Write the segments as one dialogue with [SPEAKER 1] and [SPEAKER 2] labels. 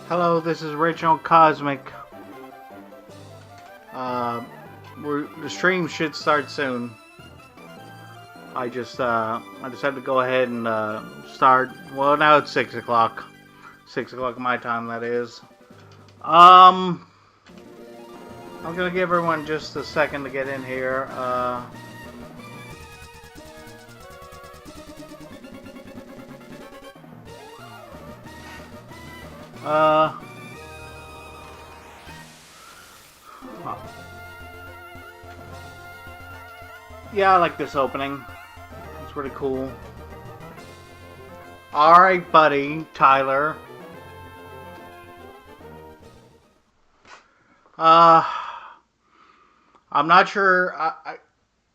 [SPEAKER 1] Hello, this is Reginald Cosmic. The stream should start soon. I just had to go ahead and start. Well, now it's 6 o'clock. 6 o'clock my time, that is. I'm gonna give everyone just a second to get in here. Yeah, I like this opening. It's pretty cool. Alright, buddy, Tyler. I'm not sure.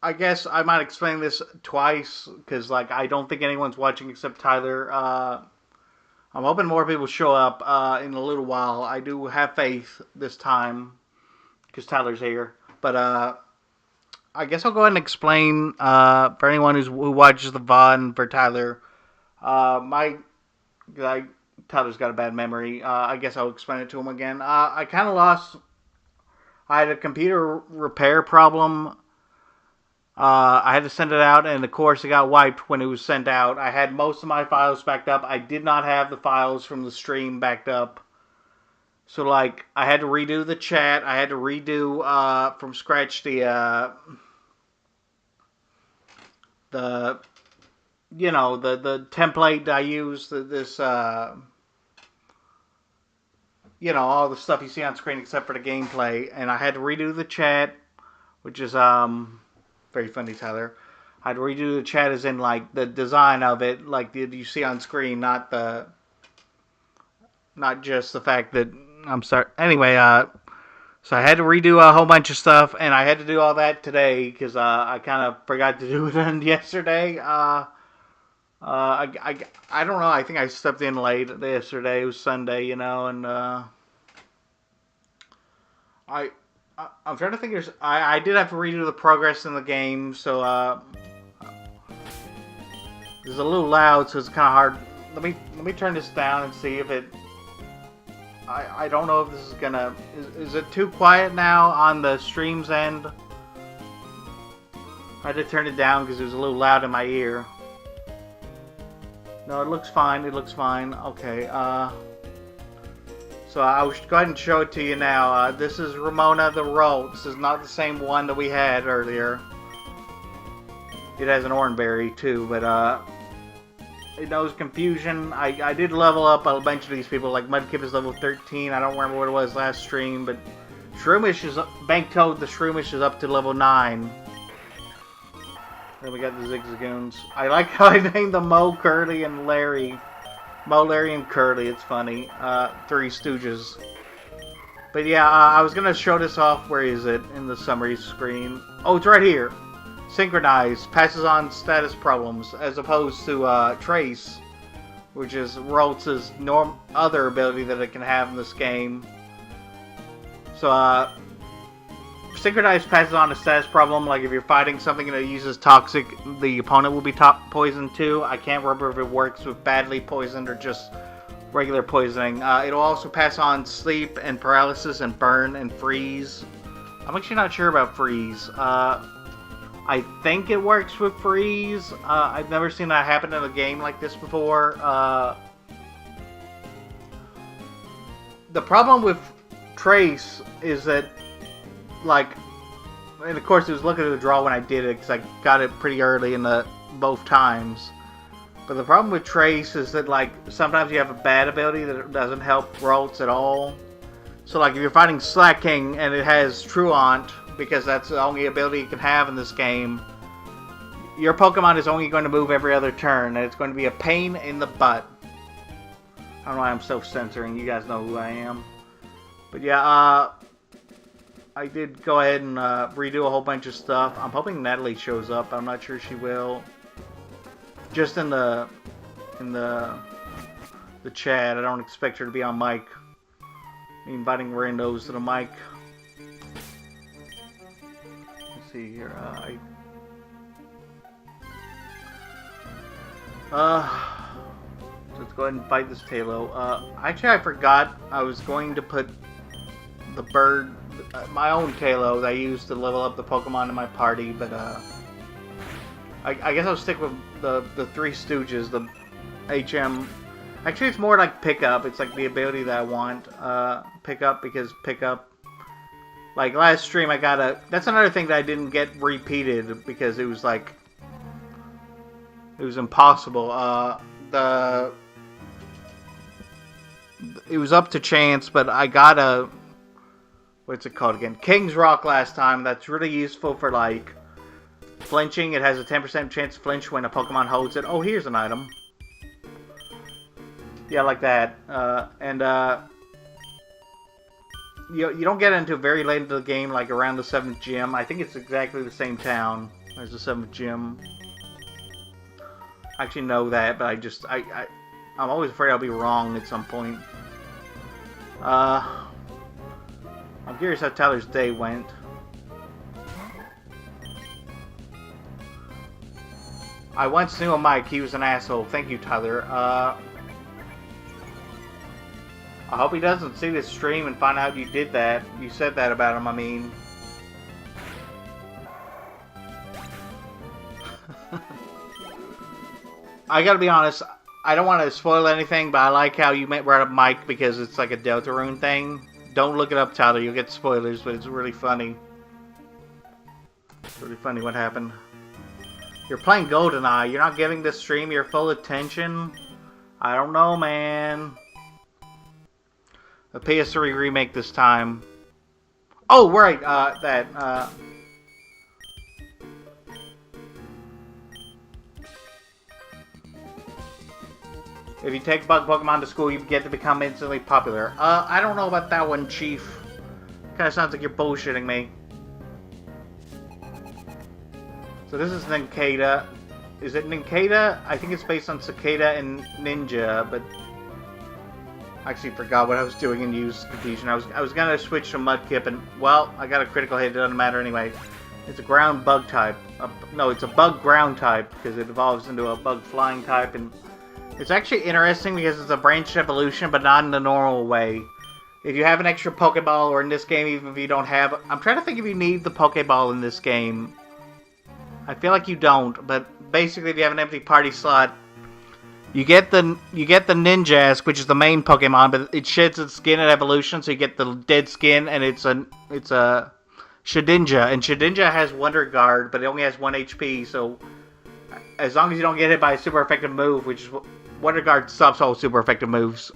[SPEAKER 1] I guess I might explain this twice, because, like, I don't think anyone's watching except Tyler. I'm hoping more people show up in a little while. I do have faith this time, because Tyler's here. But, I guess I'll go ahead and explain for anyone who watches the VOD and for Tyler. Tyler's got a bad memory. I guess I'll explain it to him again. I kind of lost. I had a computer repair problem. I had to send it out, and of course it got wiped when it was sent out. I had most of my files backed up. I did not have the files from the stream backed up. So, like, I had to redo the chat. I had to redo from scratch the template I used. All the stuff you see on screen except for the gameplay. And I had to redo the chat, which is very funny, Tyler. I had to redo the chat as in, like, the design of it, like you see on screen, not just the fact that I'm sorry. Anyway, so I had to redo a whole bunch of stuff, and I had to do all that today because I kind of forgot to do it yesterday. I don't know. I think I stepped in late yesterday. It was Sunday, and I'm trying to think. I did have to redo the progress in the game, so it's a little loud, so it's kind of hard. Let me turn this down and see if it. I don't know if this is gonna. Is it too quiet now on the stream's end? I had to turn it down because it was a little loud in my ear. No, it looks fine. It looks fine. Okay. So I will go ahead and show it to you now. This is Ramona the Rolt. This is not the same one that we had earlier. It has an oranberry too, but it knows confusion. I did level up a bunch of these people. Like Mudkip is level 13. I don't remember what it was last stream, but Shroomish is Bank Toad. The Shroomish is up to level 9. Then we got the Zigzagoons. I like how I named them Mo, Curly, and Larry. Mo, Larry, and Curly. It's funny. Three Stooges. But yeah, I was gonna show this off. Where is it in the summary screen? Oh, it's right here. Synchronize passes on status problems as opposed to Trace, which is Roltz's other ability that it can have in this game. So Synchronize passes on a status problem, like if you're fighting something that uses toxic, the opponent will be poisoned too. I can't remember if it works with badly poisoned or just regular poisoning. It'll also pass on sleep and paralysis and burn and freeze. I'm actually not sure about freeze. I think it works with freeze. I've never seen that happen in a game like this before. The problem with Trace is that, like, and of course it was looking at the draw when I did it because I got it pretty early in both times. But the problem with Trace is that, like, sometimes you have a bad ability that doesn't help Rolts at all. So, like, if you're fighting Slacking and it has Truant, because that's the only ability you can have in this game, your Pokemon is only going to move every other turn, and it's going to be a pain in the butt. I don't know why I'm self-censoring. You guys know who I am. But yeah, I did go ahead and redo a whole bunch of stuff. I'm hoping Natalie shows up. I'm not sure she will. Just in the chat. I don't expect her to be on mic. Inviting randos to the mic. Let's see here. Let's let's go ahead and fight this Talo. Actually, I forgot I was going to put the bird, my own Talo that I used to level up the Pokemon in my party, but I guess I'll stick with the Three Stooges, the HM. Actually, it's more like Pickup. It's like the ability that I want. Pickup, because Pickup. Like last stream, I got a. That's another thing that I didn't get repeated because it was like. It was impossible. It was up to chance, but I got a. What's it called again? King's Rock last time. That's really useful for like. Flinching. It has a 10% chance to flinch when a Pokemon holds it. Oh, here's an item. Yeah, like that. You don't get into very late into the game, like around the 7th gym. I think it's exactly the same town as the 7th gym. I actually know that, but I'm always afraid I'll be wrong at some point. I'm curious how Tyler's day went. I once knew a Mike. He was an asshole. Thank you, Tyler. I hope he doesn't see this stream and find out you did that. You said that about him, I mean. I gotta be honest, I don't want to spoil anything, but I like how you brought up Mike because it's like a Deltarune thing. Don't look it up, Tyler, you'll get spoilers, but it's really funny. It's really funny what happened. You're playing GoldenEye, you're not giving this stream your full attention? I don't know, man. A PS3 remake this time. Oh, right, if you take bug Pokemon to school, you get to become instantly popular. I don't know about that one, Chief. Kinda sounds like you're bullshitting me. So this is Nincada. Is it Nincada? I think it's based on Cicada and Ninja, but... I actually forgot what I was doing and used confusion. I was gonna switch to Mudkip and, well, I got a critical hit, it doesn't matter anyway. It's a ground bug type. No, it's a bug ground type, because it evolves into a bug flying type, and it's actually interesting because it's a branched evolution, but not in the normal way. If you have an extra Pokeball, or in this game, even if you don't have... I'm trying to think if you need the Pokeball in this game. I feel like you don't, but basically if you have an empty party slot, you get the Ninjask, which is the main Pokemon, but it sheds its skin at evolution, so you get the dead skin, and it's a Shedinja, and Shedinja has Wonder Guard, but it only has 1 HP, so as long as you don't get hit by a super effective move, which is Wonder Guard stops all super effective moves,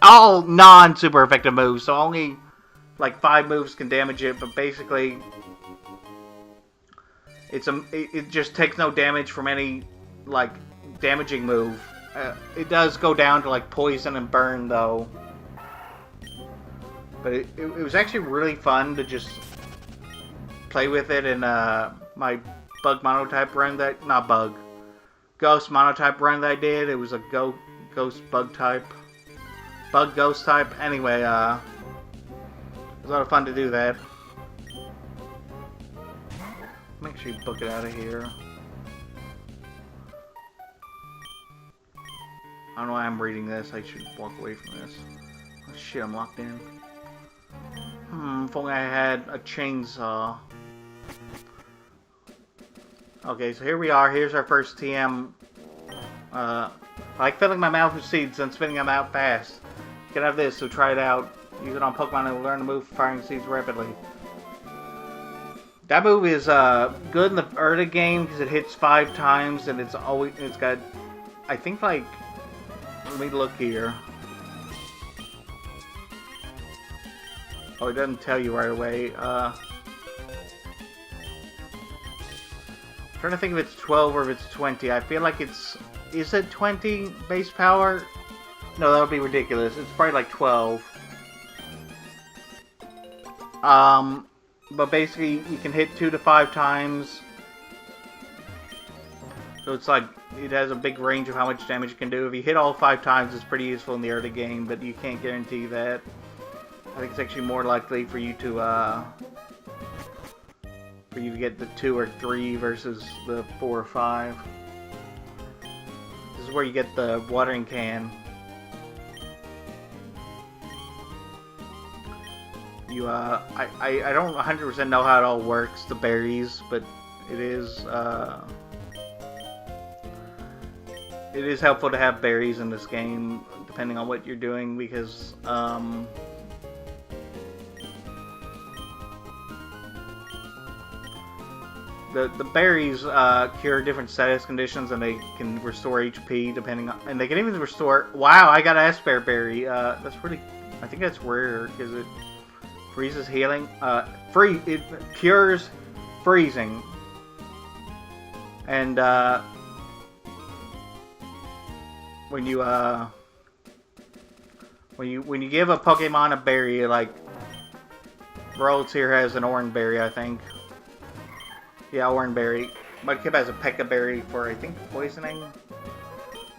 [SPEAKER 1] all non-super effective moves, so only like 5 moves can damage it, but basically it just takes no damage from any like damaging move. It does go down to like poison and burn though. But it was actually really fun to just play with it in my bug monotype run that... Not bug. Ghost monotype run that I did. It was a ghost bug type. Bug ghost type. Anyway, it was a lot of fun to do that. Make sure you book it out of here. I don't know why I'm reading this. I should walk away from this. Oh shit, I'm locked in. If only I had a chainsaw. Okay, so here we are. Here's our first TM. I like filling my mouth with seeds and spitting them out fast. You can have this, so try it out. Use it on Pokemon and learn to move firing seeds rapidly. That move is good in the early game because it hits 5 times and it's got, I think, like, let me look here. Oh, it doesn't tell you right away. I'm trying to think if it's 12 or if it's 20. I feel like it's... Is it 20 base power? No, that would be ridiculous. It's probably like 12. But basically, you can hit 2 to 5 times. So it's like, it has a big range of how much damage it can do. If you hit all 5 times, it's pretty useful in the early game, but you can't guarantee that. I think it's actually more likely for you to get the 2 or 3 versus the 4 or 5. This is where you get the watering can. You, I don't 100% know how it all works, the berries, but it is helpful to have berries in this game, depending on what you're doing, because, the berries cure different status conditions, and they can restore HP depending on, and they can even restore. Wow, I got an Asper berry. That's pretty. I think that's rare because it freezes healing. It cures freezing, and when you give a Pokemon a berry, like Rolls here has an orange berry, I think. Yeah, orange berry. Mudkip has a Pekka berry for, I think, poisoning.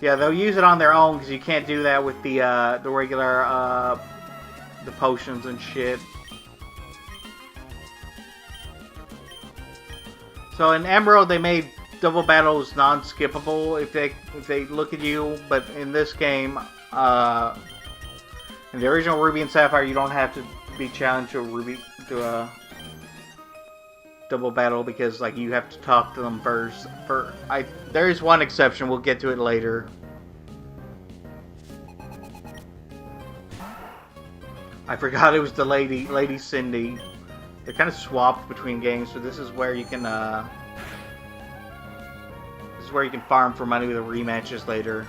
[SPEAKER 1] Yeah, they'll use it on their own because you can't do that with the regular the potions and shit. So in Emerald, they made double battles non-skippable if they look at you, but in this game, in the original Ruby and Sapphire, you don't have to be challenged to a double battle because like you have to talk to them first. There is one exception. We'll get to it later. I forgot it was the Lady Cindy. They're kind of swapped between games, so this is where you can farm for money with the rematches later.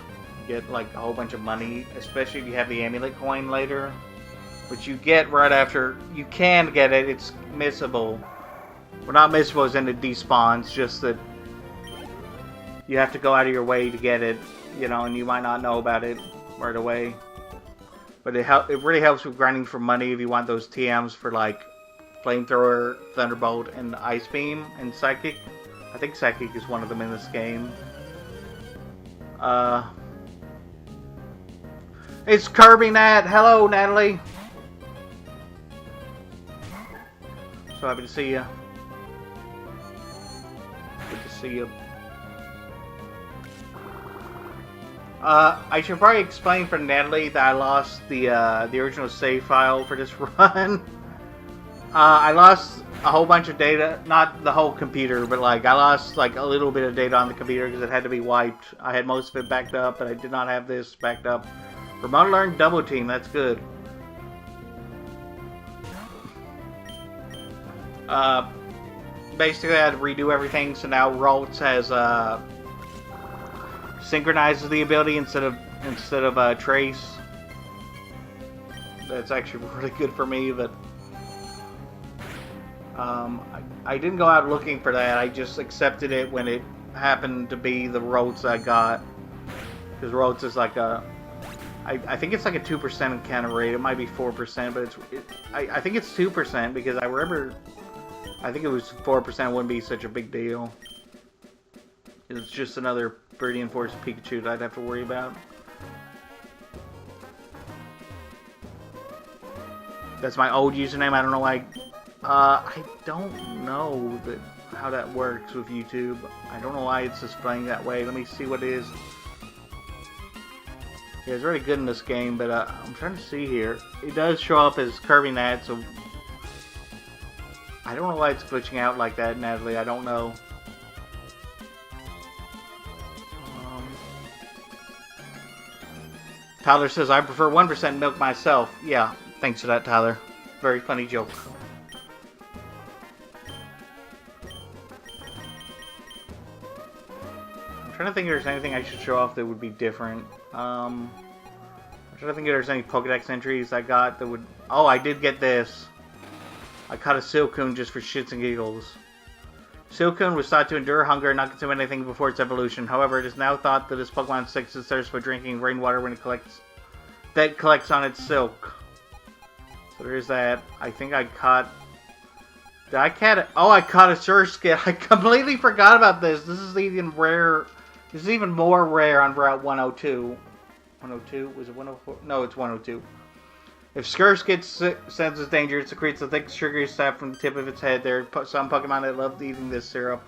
[SPEAKER 1] Get like a whole bunch of money, especially if you have the amulet coin later, which you get right after. You can get it. It's missable. Well, not missable as in it despawns, just that you have to go out of your way to get it, you know, and you might not know about it right away. But it really helps with grinding for money if you want those TMs for like Flamethrower, Thunderbolt, and Ice Beam, and Psychic. I think Psychic is one of them in this game. It's Kirby Nat! Hello, Natalie! So happy to see you. Good to see you. I should probably explain for Natalie that I lost the original save file for this run. I lost a whole bunch of data, not the whole computer, but like I lost like a little bit of data on the computer because it had to be wiped. I had most of it backed up, but I did not have this backed up. Remote learn double team, that's good. Basically I had to redo everything, so now Roltz has synchronizes the ability instead of Trace. That's actually really good for me, but I didn't go out looking for that. I just accepted it when it happened to be the Roltz I got. Because Roltz is like a... I think it's like a 2% encounter rate. It might be 4%, but I think it's 2% because I remember... I think it was 4% wouldn't be such a big deal. It's just another Viridian Force Pikachu that I'd have to worry about. That's my old username. I don't know why... I don't know how that works with YouTube. I don't know why it's displaying that way. Let me see what it is. Yeah, it's really good in this game, but I'm trying to see here. It does show up as Kirby Nat, so... I don't know why it's glitching out like that, Natalie. I don't know. Tyler says, I prefer 1% milk myself. Yeah, thanks for that, Tyler. Very funny joke. I'm trying to think if there's anything I should show off that would be different. I'm trying to think if there's any Pokedex entries I got that would... Oh, I did get this. I caught a Silcoon just for shits and giggles. Silcoon was thought to endure hunger and not consume anything before its evolution. However, it is now thought that this Pokemon sticks its thirst by drinking rainwater when it collects on its silk. So there's that. I think I caught... Did I catch it? Oh, I caught a Surskit. I completely forgot about this. This is even rare. This is even more rare on Route 102. 102? Was it 104? No, it's 102. If Surskit senses danger, it secretes a thick sugary sap from the tip of its head. There are some Pokemon that love eating this syrup.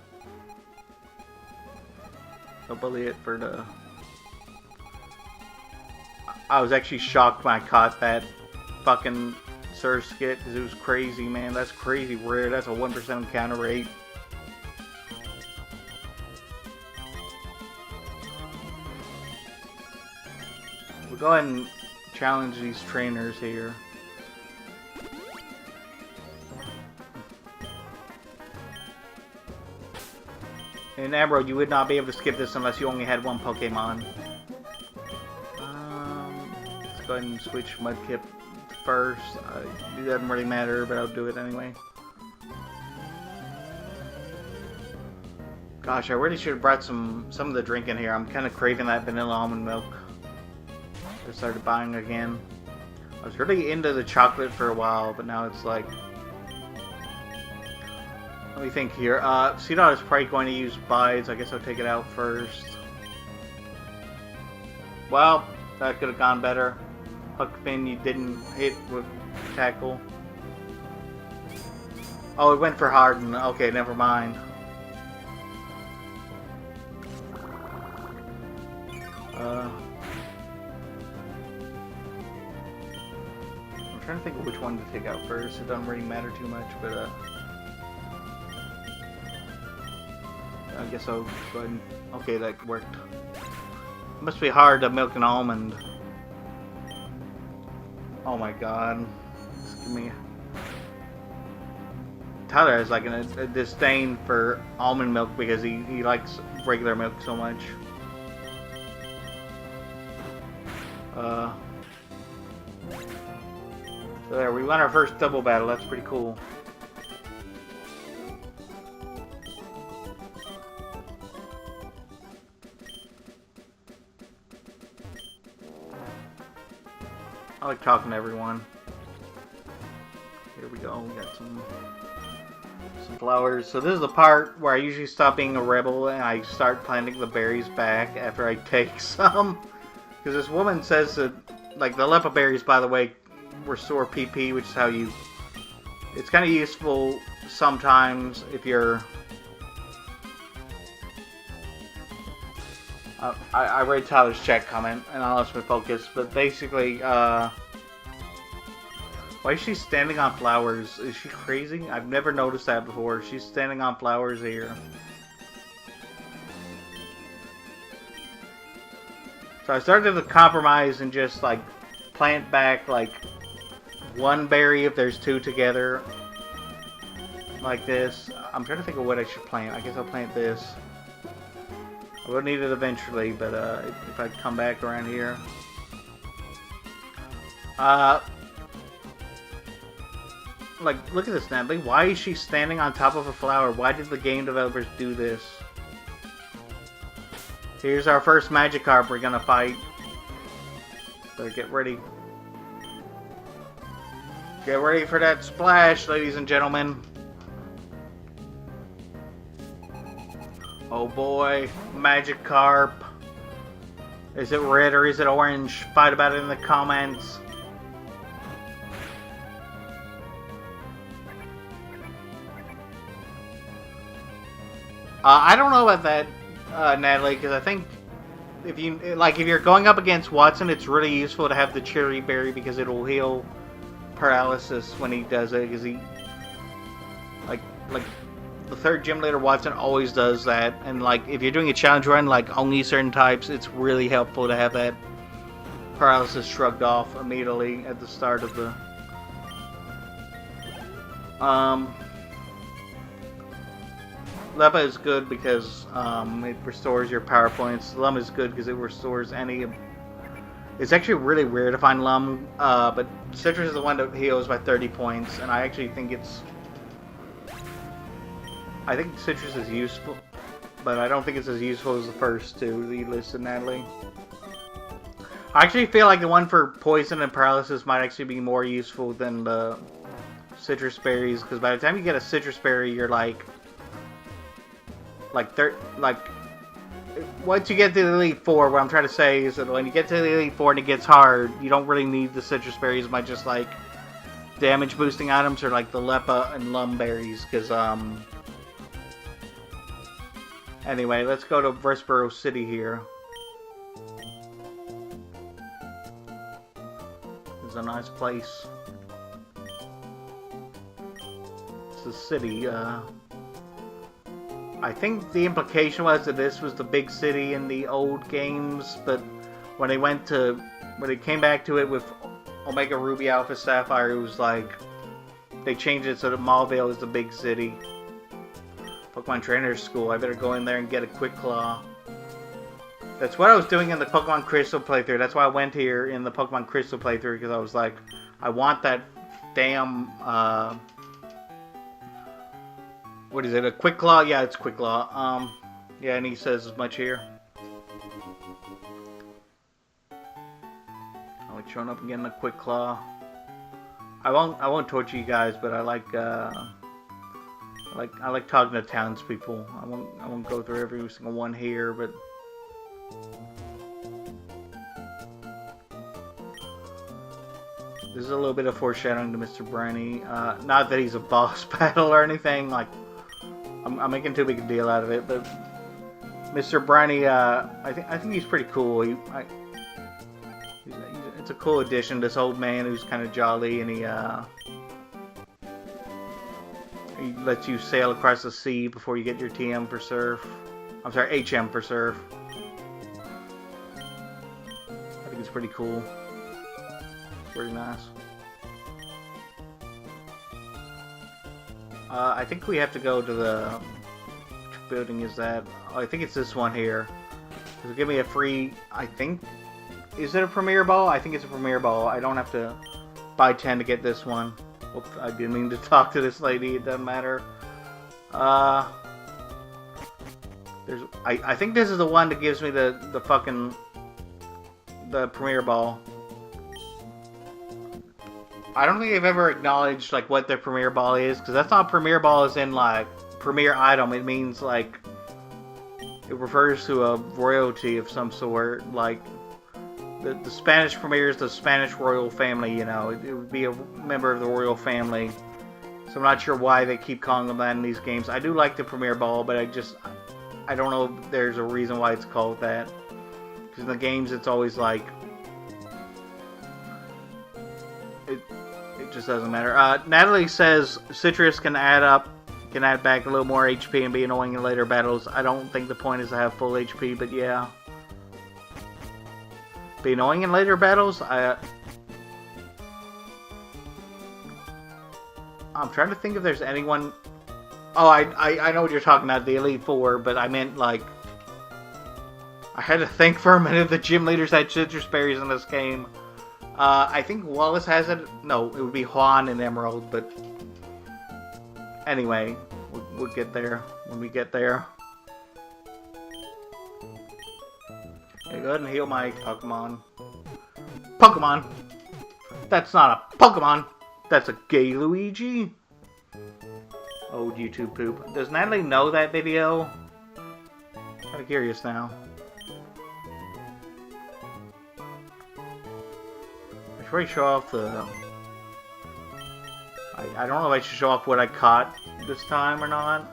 [SPEAKER 1] Don't bully it for the... I was actually shocked when I caught that fucking Surskit, because it was crazy, man. That's crazy rare. That's a 1% encounter rate. We'll go ahead and challenge these trainers here. In Emerald, you would not be able to skip this unless you only had one Pokemon. Let's go ahead and switch Mudkip first. It doesn't really matter, but I'll do it anyway. Gosh, I really should have brought some of the drink in here. I'm kind of craving that vanilla almond milk. I started buying again. I was really into the chocolate for a while, but now it's like... Let me think here. Seedot is probably going to use Bides. I guess I'll take it out first. Well, that could have gone better. Huckfin, you didn't hit with tackle. Oh, it went for Harden. Okay, never mind. I'm trying to think of which one to take out first. It doesn't really matter too much, but I guess I'll go ahead and... Okay, that worked. It must be hard to milk an almond. Oh my god. Just give me... Tyler has like a disdain for almond milk because he likes regular milk so much. So there, we won our first double battle. That's pretty cool. I like talking to everyone. Here we go. We got some flowers. So this is the part where I usually stop being a rebel and I start planting the berries back after I take some. Because this woman says that, like, the Lepa berries, by the way, restore PP, which is how you... It's kind of useful sometimes if you're... I read Tyler's chat comment and I lost my focus, but basically, why is she standing on flowers? Is she crazy? I've never noticed that before. She's standing on flowers here. So I started to compromise and just, like, plant back, like, one berry if there's two together. Like this. I'm trying to think of what I should plant. I guess I'll plant this. I will need it eventually, but if I come back around here. Like, look at this, Natalie. Why is she standing on top of a flower? Why did the game developers do this? Here's our first Magikarp we're gonna fight. So get ready. Get ready for that splash, ladies and gentlemen. Oh boy, Magikarp. Is it red or is it orange? Fight about it in the comments. I don't know about that, Natalie, because I think if you're going up against Watson, it's really useful to have the cherry berry because it'll heal paralysis when he does it. Because he, like the third gym leader Watson always does that, and like if you're doing a challenge run, like only certain types, it's really helpful to have that paralysis shrugged off immediately at the start of the. Lepa is good because it restores your power points. Lum is good because it restores any... It's actually really rare to find Lum, but Citrus is the one that heals by 30 points, and I actually think it's... I think Citrus is useful, but I don't think it's as useful as the first two that you listed, Natalie. I actually feel like the one for Poison and Paralysis might actually be more useful than the Citrus Berries, because by the time you get a Citrus Berry, you're like once you get to the Elite Four, what I'm trying to say is that when you get to the Elite Four and it gets hard, you don't really need the Citrus Berries, but just like damage boosting items or like the Lepa and Lum berries, because anyway, let's go to Verspero City here. It's a nice place. the city. I think the implication was that this was the big city in the old games, but when they came back to it with Omega Ruby Alpha Sapphire, it was like they changed it so that Mauville is the big city. Pokemon Trainer School. I better go in there and get a Quick Claw. That's what I was doing in the Pokemon Crystal playthrough. That's why I went here in the Pokemon Crystal playthrough, because I was like, I want that damn, what is it, a Quick Claw? Yeah, it's Quick Claw. Yeah, and he says as much here. I like showing up and getting a Quick Claw. I won't torture you guys, but I like talking to townspeople. I won't go through every single one here, but this is a little bit of foreshadowing to Mr. Briny. Not that he's a boss battle or anything. Like, I'm making too big a deal out of it, but Mr. Briny, I think he's pretty cool. It's a cool addition. This old man who's kind of jolly, and he lets you sail across the sea before you get your TM for surf. I'm sorry, HM for surf. I think it's pretty cool. Very nice. I think we have to go to the... Which building is that? Oh, I think it's this one here. It'll give me a free... I think... Is it a Premier Ball? I think it's a Premier Ball. I don't have to buy 10 to get this one. Oops, I didn't mean to talk to this lady. It doesn't matter. I think this is the one that gives me the fucking... The Premier Ball. I don't think they've ever acknowledged like what their Premier Ball is, because that's not Premier Ball as in like Premier Item. It means like it refers to a royalty of some sort. Like the Spanish Premier is the Spanish royal family. You know, it would be a member of the royal family. So I'm not sure why they keep calling them that in these games. I do like the Premier Ball, but I don't know if there's a reason why it's called that. Because in the games it's always like it just doesn't matter. Natalie says Citrus can add back a little more HP and be annoying in later battles. I don't think the point is to have full HP, but yeah. Be annoying in later battles? I'm trying to think if there's anyone... Oh, I know what you're talking about, the Elite Four, but I meant like... I had to think for a minute. The gym leaders had citrus berries in this game. I think Wallace has it. No, it would be Juan and Emerald, but anyway, we'll get there when we get there. Okay, go ahead and heal my Pokemon. Pokemon! That's not a Pokemon! That's a gay Luigi! Old YouTube poop. Does Natalie know that video? Kind of curious now. I should show off the... I don't know if I should show off what I caught this time or not.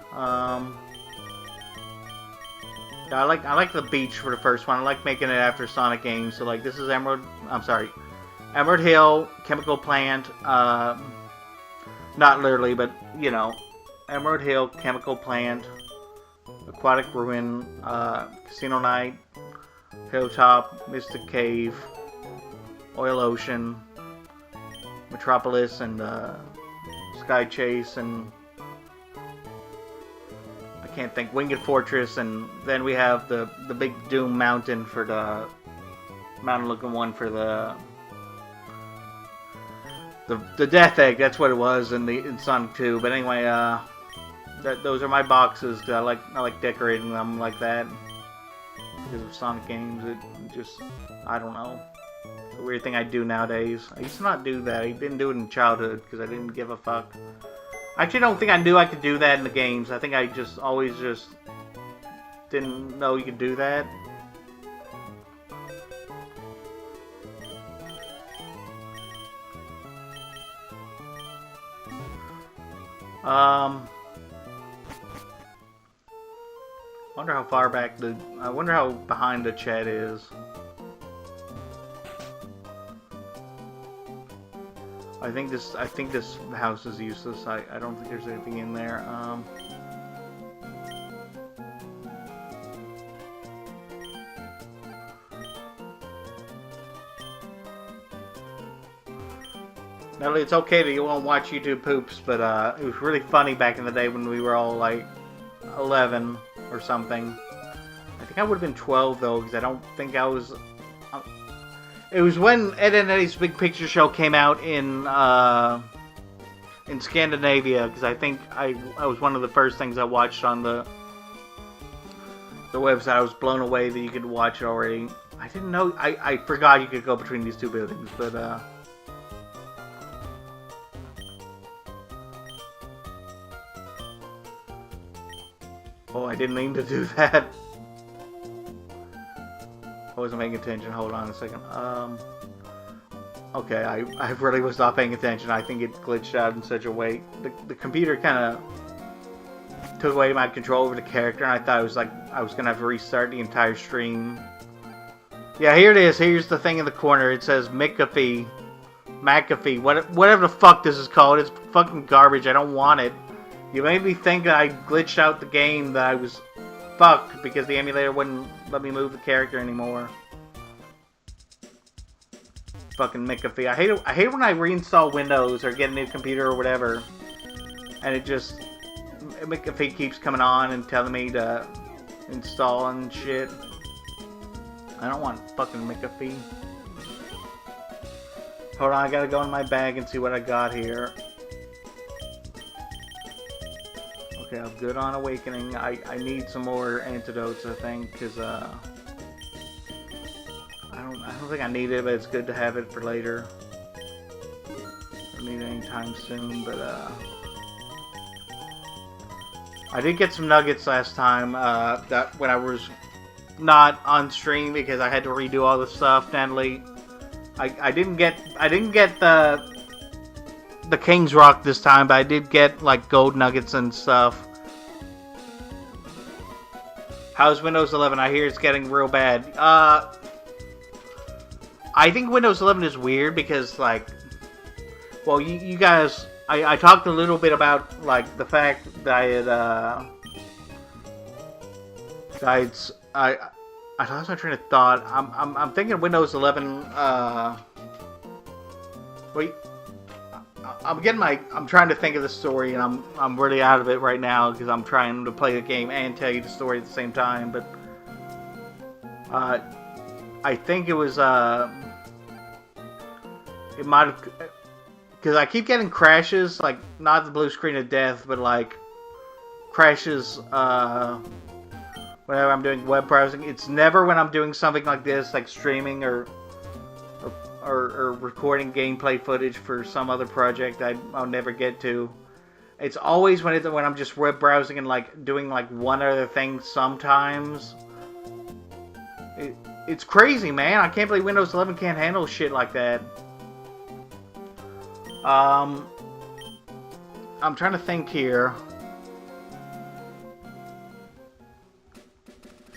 [SPEAKER 1] Yeah, I like the beach for the first one. I like making it after Sonic games. So like this is Emerald Hill, Chemical Plant. Not literally, but you know, Emerald Hill, Chemical Plant, Aquatic Ruin, Casino Night, Hilltop, Mystic Cave, Oil Ocean, Metropolis, and Sky Chase, and I can't think, Winged Fortress, and then we have the big Doom Mountain for the mountain-looking one for the Death Egg. That's what it was in Sonic 2. But anyway, those are my boxes. I like decorating them like that because of Sonic games. It just, I don't know. A weird thing I do nowadays. I used to not do that. I didn't do it in childhood because I didn't give a fuck. I actually don't think I knew I could do that in the games. I think I just always just didn't know you could do that. Wonder how far back I wonder how behind the chat is. I think this house is useless. I don't think there's anything in there. Natalie, it's okay that you won't watch YouTube poops, but it was really funny back in the day when we were all like 11 or something. I think I would have been 12 though, because I don't think I was. It was when Ed and Eddie's Big Picture Show came out in Scandinavia, because I think I was one of the first things I watched on the website. I was blown away that you could watch it already. I didn't know. I forgot you could go between these two buildings, but oh, I didn't mean to do that. I wasn't paying attention. Hold on a second. Okay, I really was not paying attention. I think it glitched out in such a way. The computer kind of took away my control over the character, and I thought it was like I was gonna have to restart the entire stream. Yeah, here it is. Here's the thing in the corner. It says McAfee, whatever the fuck this is called. It's fucking garbage. I don't want it. You made me think that I glitched out the game, that I was fucked because the emulator wouldn't let me move the character anymore. Fucking McAfee. I hate when I reinstall Windows or get a new computer or whatever, and it just McAfee keeps coming on and telling me to install and shit. I don't want fucking McAfee. Hold on, I gotta go in my bag and see what I got here. Okay, I'm good on awakening. I need some more antidotes, I think, because I don't think I need it, but it's good to have it for later. I don't need it anytime soon, but I did get some nuggets last time. That when I was not on stream because I had to redo all the stuff. Natalie, I didn't get the King's Rock this time, but I did get like gold nuggets and stuff. How's Windows 11? I hear it's getting real bad. I think Windows 11 is weird because, like, well, you guys, I talked a little bit about like the fact that I lost my train of thought. I'm thinking Windows 11. Wait. I'm trying to think of the story, and I'm really out of it right now because I'm trying to play the game and tell you the story at the same time. But I think it was it might have, because I keep getting crashes, like not the blue screen of death, but like crashes whenever I'm doing web browsing. It's never when I'm doing something like this, like streaming or recording gameplay footage for some other project I'll never get to. It's always when I'm just web browsing and like doing like one other thing sometimes. It's crazy, man. I can't believe Windows 11 can't handle shit like that. I'm trying to think here.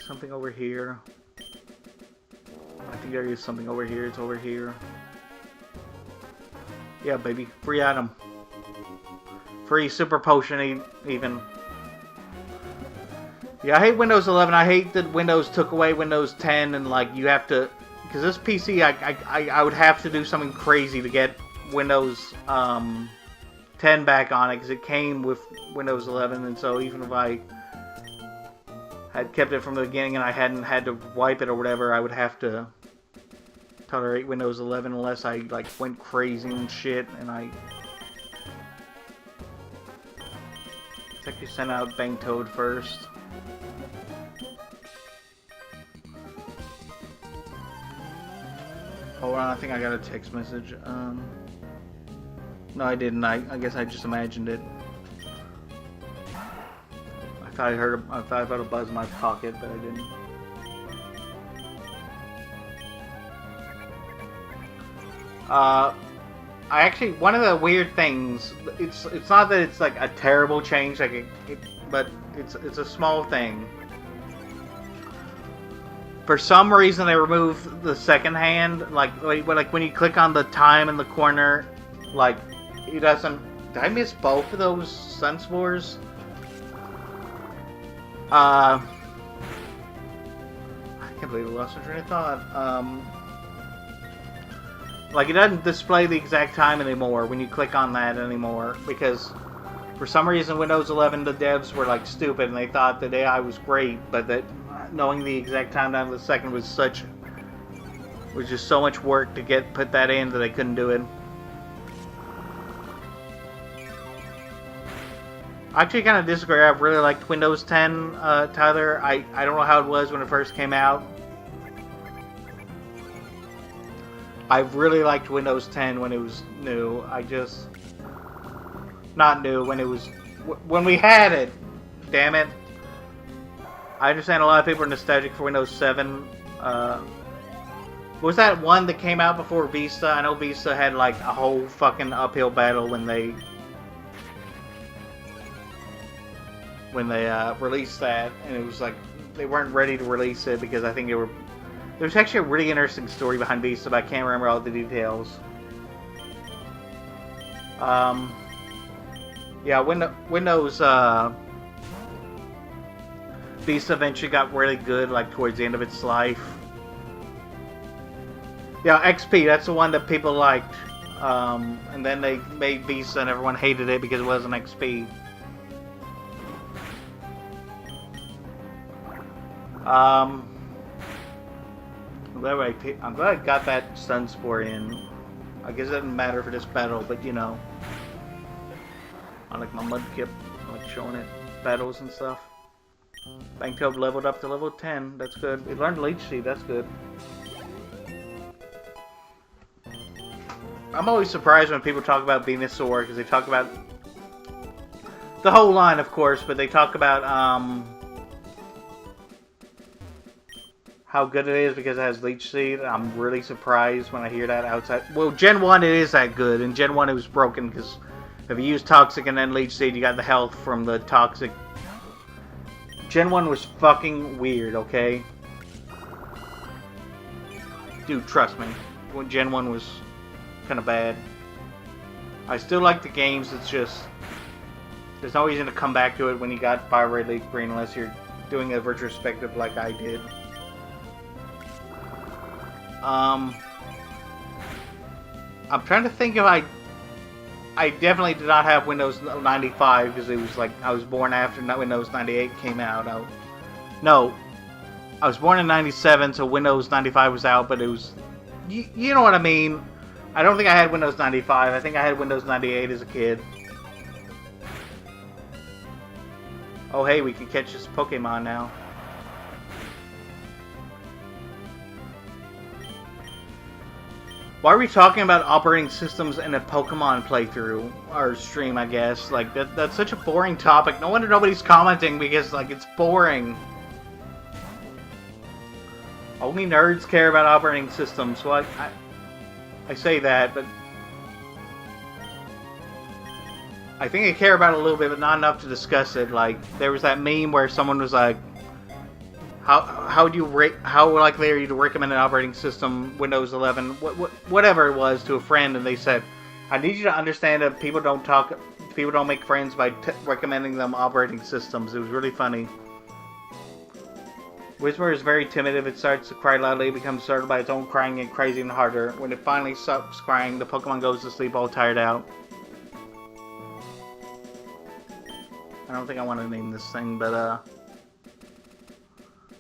[SPEAKER 1] Something over here. I think there is something over here. It's over here. Yeah, baby. Free item. Free super potion even. Yeah, I hate Windows 11. I hate that Windows took away Windows 10 and like you have to, because this PC I would have to do something crazy to get Windows 10 back on it because it came with Windows 11, and so even if I had kept it from the beginning and I hadn't had to wipe it or whatever, I would have to tolerate Windows 11 unless I like went crazy and shit. And I actually sent out Bang Toad first. Hold on, I think I got a text message. No, I didn't. I guess I just imagined it. I thought I felt a buzz in my pocket, but I didn't. I actually, one of the weird things, it's not that it's like a terrible change, like but it's a small thing. For some reason, they removed the second hand, like when you click on the time in the corner, Like, he doesn't... Did I miss both of those Sunspores? I can't believe I lost my train of thought. Like, it doesn't display the exact time anymore when you click on that anymore, because for some reason Windows 11, the devs were like stupid and they thought that AI was great, but that knowing the exact time down to the second was just so much work to put that in that they couldn't do it. I actually kind of disagree. I really liked Windows 10, Tyler. I don't know how it was when it first came out. I really liked Windows 10 when it was new. Not new, when we had it. Damn it. I understand a lot of people are nostalgic for Windows 7. Was that one that came out before Vista? I know Vista had like a whole fucking uphill battle when they released that, and it was like they weren't ready to release it because I think there's actually a really interesting story behind Vista, but I can't remember all the details. Yeah, Windows Vista eventually got really good, like towards the end of its life. Yeah, XP, that's the one that people liked, and then they made Vista and everyone hated it because it wasn't XP. I'm glad I got that Sunspore in. I guess it doesn't matter for this battle, but you know. I like my Mudkip. I like showing it battles and stuff. Banktoad leveled up to level 10. That's good. We learned Leech Seed. That's good. I'm always surprised when people talk about Venusaur, because they talk about the whole line, of course, but they talk about how good it is because it has Leech Seed. I'm really surprised when I hear that outside. Well, Gen 1 it is that good, and Gen 1 it was broken because if you use Toxic and then Leech Seed, you got the health from the Toxic. Gen 1 was fucking weird, okay? Dude, trust me. Gen 1 was kind of bad. I still like the games, it's just there's no reason to come back to it when you got Fire Red, Leaf Green unless you're doing a retrospective like I did. I'm trying to think if I definitely did not have Windows 95 because it was like I was born after Windows 98 came out. No, I was born in 97, so Windows 95 was out, but it was, you know what I mean. I don't think I had Windows 95. I think I had Windows 98 as a kid. Oh hey, we can catch this Pokemon now. Why are we talking about operating systems in a Pokemon playthrough? Or stream, I guess. Like, that's such a boring topic. No wonder nobody's commenting because, like, it's boring. Only nerds care about operating systems. Well, I say that, but I think I care about it a little bit, but not enough to discuss it. Like, there was that meme where someone was like, how likely are you to recommend an operating system, Windows 11, whatever it was, to a friend, and they said, I need you to understand that people don't make friends by recommending them operating systems. It was really funny. Whisper is very timid. If it starts to cry loudly, it becomes startled by its own crying and crazy and harder. When it finally stops crying, the Pokemon goes to sleep all tired out. I don't think I want to name this thing, but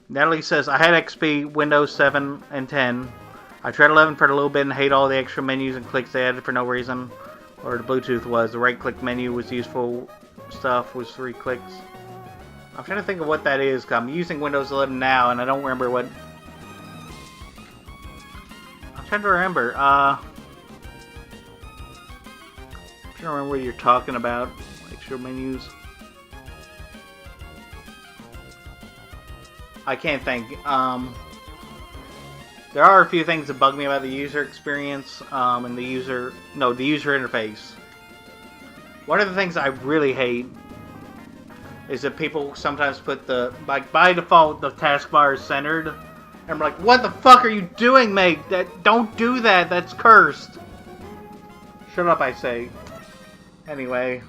[SPEAKER 1] Natalie says, I had XP, Windows 7 and 10. I tried 11 for a little bit and hate all the extra menus and clicks they added for no reason. Or the Bluetooth was. The right click menu was useful stuff, was 3 clicks. I'm trying to think of what that is, because I'm using Windows 11 now and I don't remember what... I'm trying to remember. I'm trying to remember what you're talking about. Extra menus. I can't think. There are a few things that bug me about the user experience and the user interface. One of the things I really hate is that people sometimes put by default the taskbar is centered, and I'm like, what the fuck are you doing, mate? Don't do that. That's cursed. Shut up, I say. Anyway.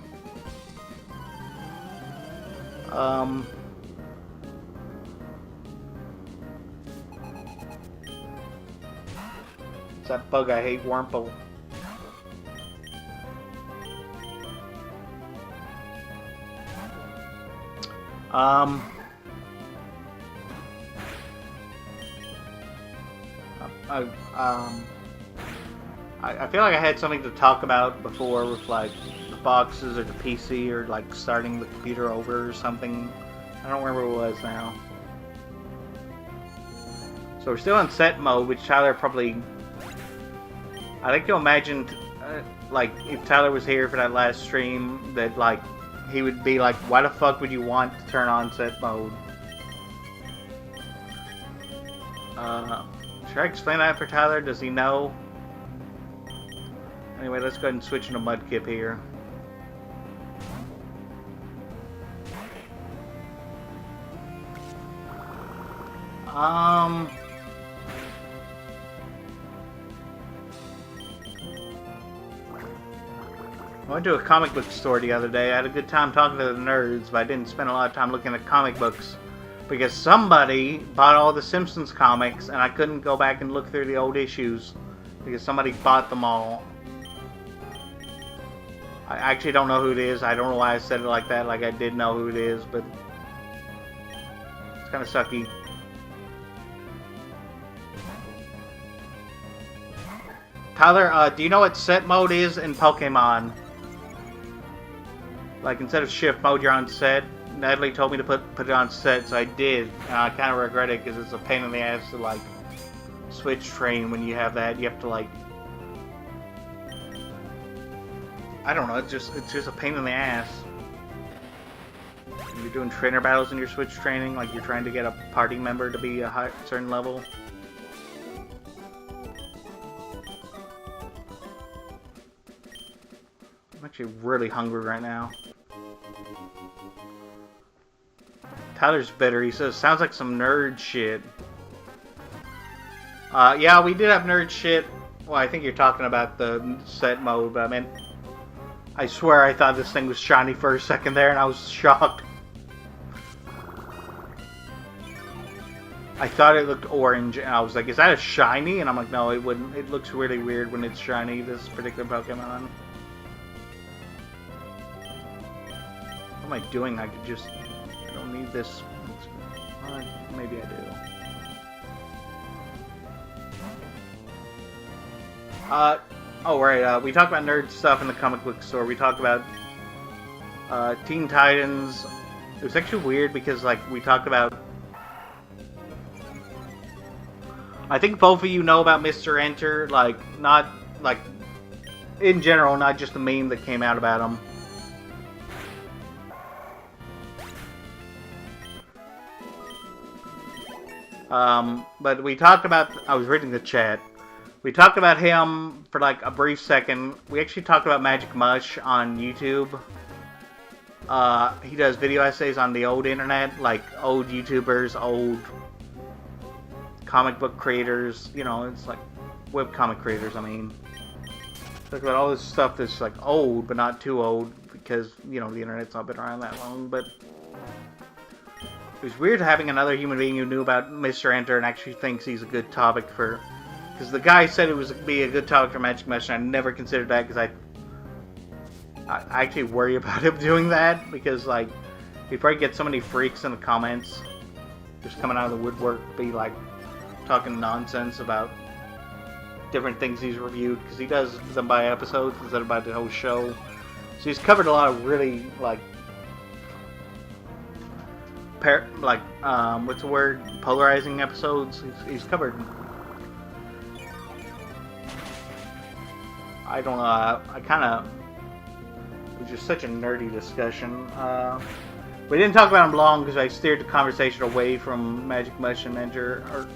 [SPEAKER 1] It's that bug I hate, Wurmple. I feel like I had something to talk about before with like the boxes or the PC or like starting the computer over or something. I don't remember what it was now. So we're still in set mode, which Tyler probably... I like to imagine, like, if Tyler was here for that last stream, that like he would be like, why the fuck would you want to turn on set mode? Should I explain that for Tyler? Does he know? Anyway, let's go ahead and switch into Mudkip here. I went to a comic book store the other day. I had a good time talking to the nerds, but I didn't spend a lot of time looking at comic books because somebody bought all the Simpsons comics and I couldn't go back and look through the old issues because somebody bought them all. I actually don't know who it is. I don't know why I said it like that, like I did know who it is, but it's kind of sucky. Tyler, do you know what set mode is in Pokemon? Like, instead of shift mode, you're on set. Natalie told me to put it on set, so I did. And I kind of regret it, because it's a pain in the ass to, like, switch train when you have that. You have to, like... I don't know, it's just a pain in the ass. You're doing trainer battles in your switch training, like you're trying to get a party member to be a certain level. I'm actually really hungry right now. Tyler's bitter. He says, sounds like some nerd shit. Yeah, we did have nerd shit. Well, I think you're talking about the set mode, but I mean, I swear I thought this thing was shiny for a second there, and I was shocked. I thought it looked orange, and I was like, is that a shiny? And I'm like, no, it wouldn't. It looks really weird when it's shiny, this particular Pokemon. What am I doing? I could just... I don't need this. Maybe I do. Oh, right. We talked about nerd stuff in the comic book store. We talked about Teen Titans. It was actually weird because, like, we talked about... I think both of you know about Mr. Enter. Like, not, like, in general, not just the meme that came out about him. But we talked about... I was reading the chat. We talked about him for like a brief second. We actually talked about Magic Mush on YouTube. He does video essays on the old internet, like old YouTubers, old comic book creators. You know, it's like webcomic creators, I mean. Talk about all this stuff that's like old, but not too old, because, you know, the internet's not been around that long, but... It was weird having another human being who knew about Mr. Enter and actually thinks he's a good topic for... Because the guy said it was be a good topic for Magic Mush, and I never considered that because I actually worry about him doing that, because like he'd probably get so many freaks in the comments just coming out of the woodwork, be like talking nonsense about different things he's reviewed, because he does them by episodes instead of by the whole show. So he's covered a lot of really like what's the word? Polarizing episodes. He's covered. I don't know, I kind of... It was just such a nerdy discussion. We didn't talk about him long because I steered the conversation away from Magic Mush and Enter.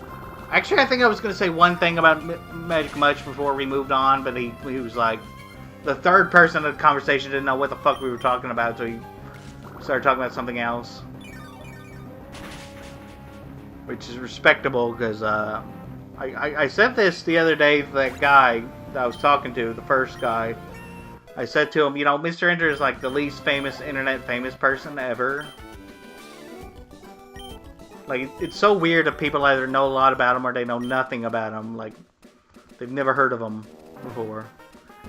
[SPEAKER 1] Actually, I think I was going to say one thing about Magic Mush before we moved on, but he was like... The third person of the conversation didn't know what the fuck we were talking about, so he started talking about something else. Which is respectable, because I said this the other day to that guy that I was talking to, the first guy, I said to him, you know, Mr. Enter is like the least famous internet famous person ever. Like, it's so weird that people either know a lot about him or they know nothing about him. Like, they've never heard of him before.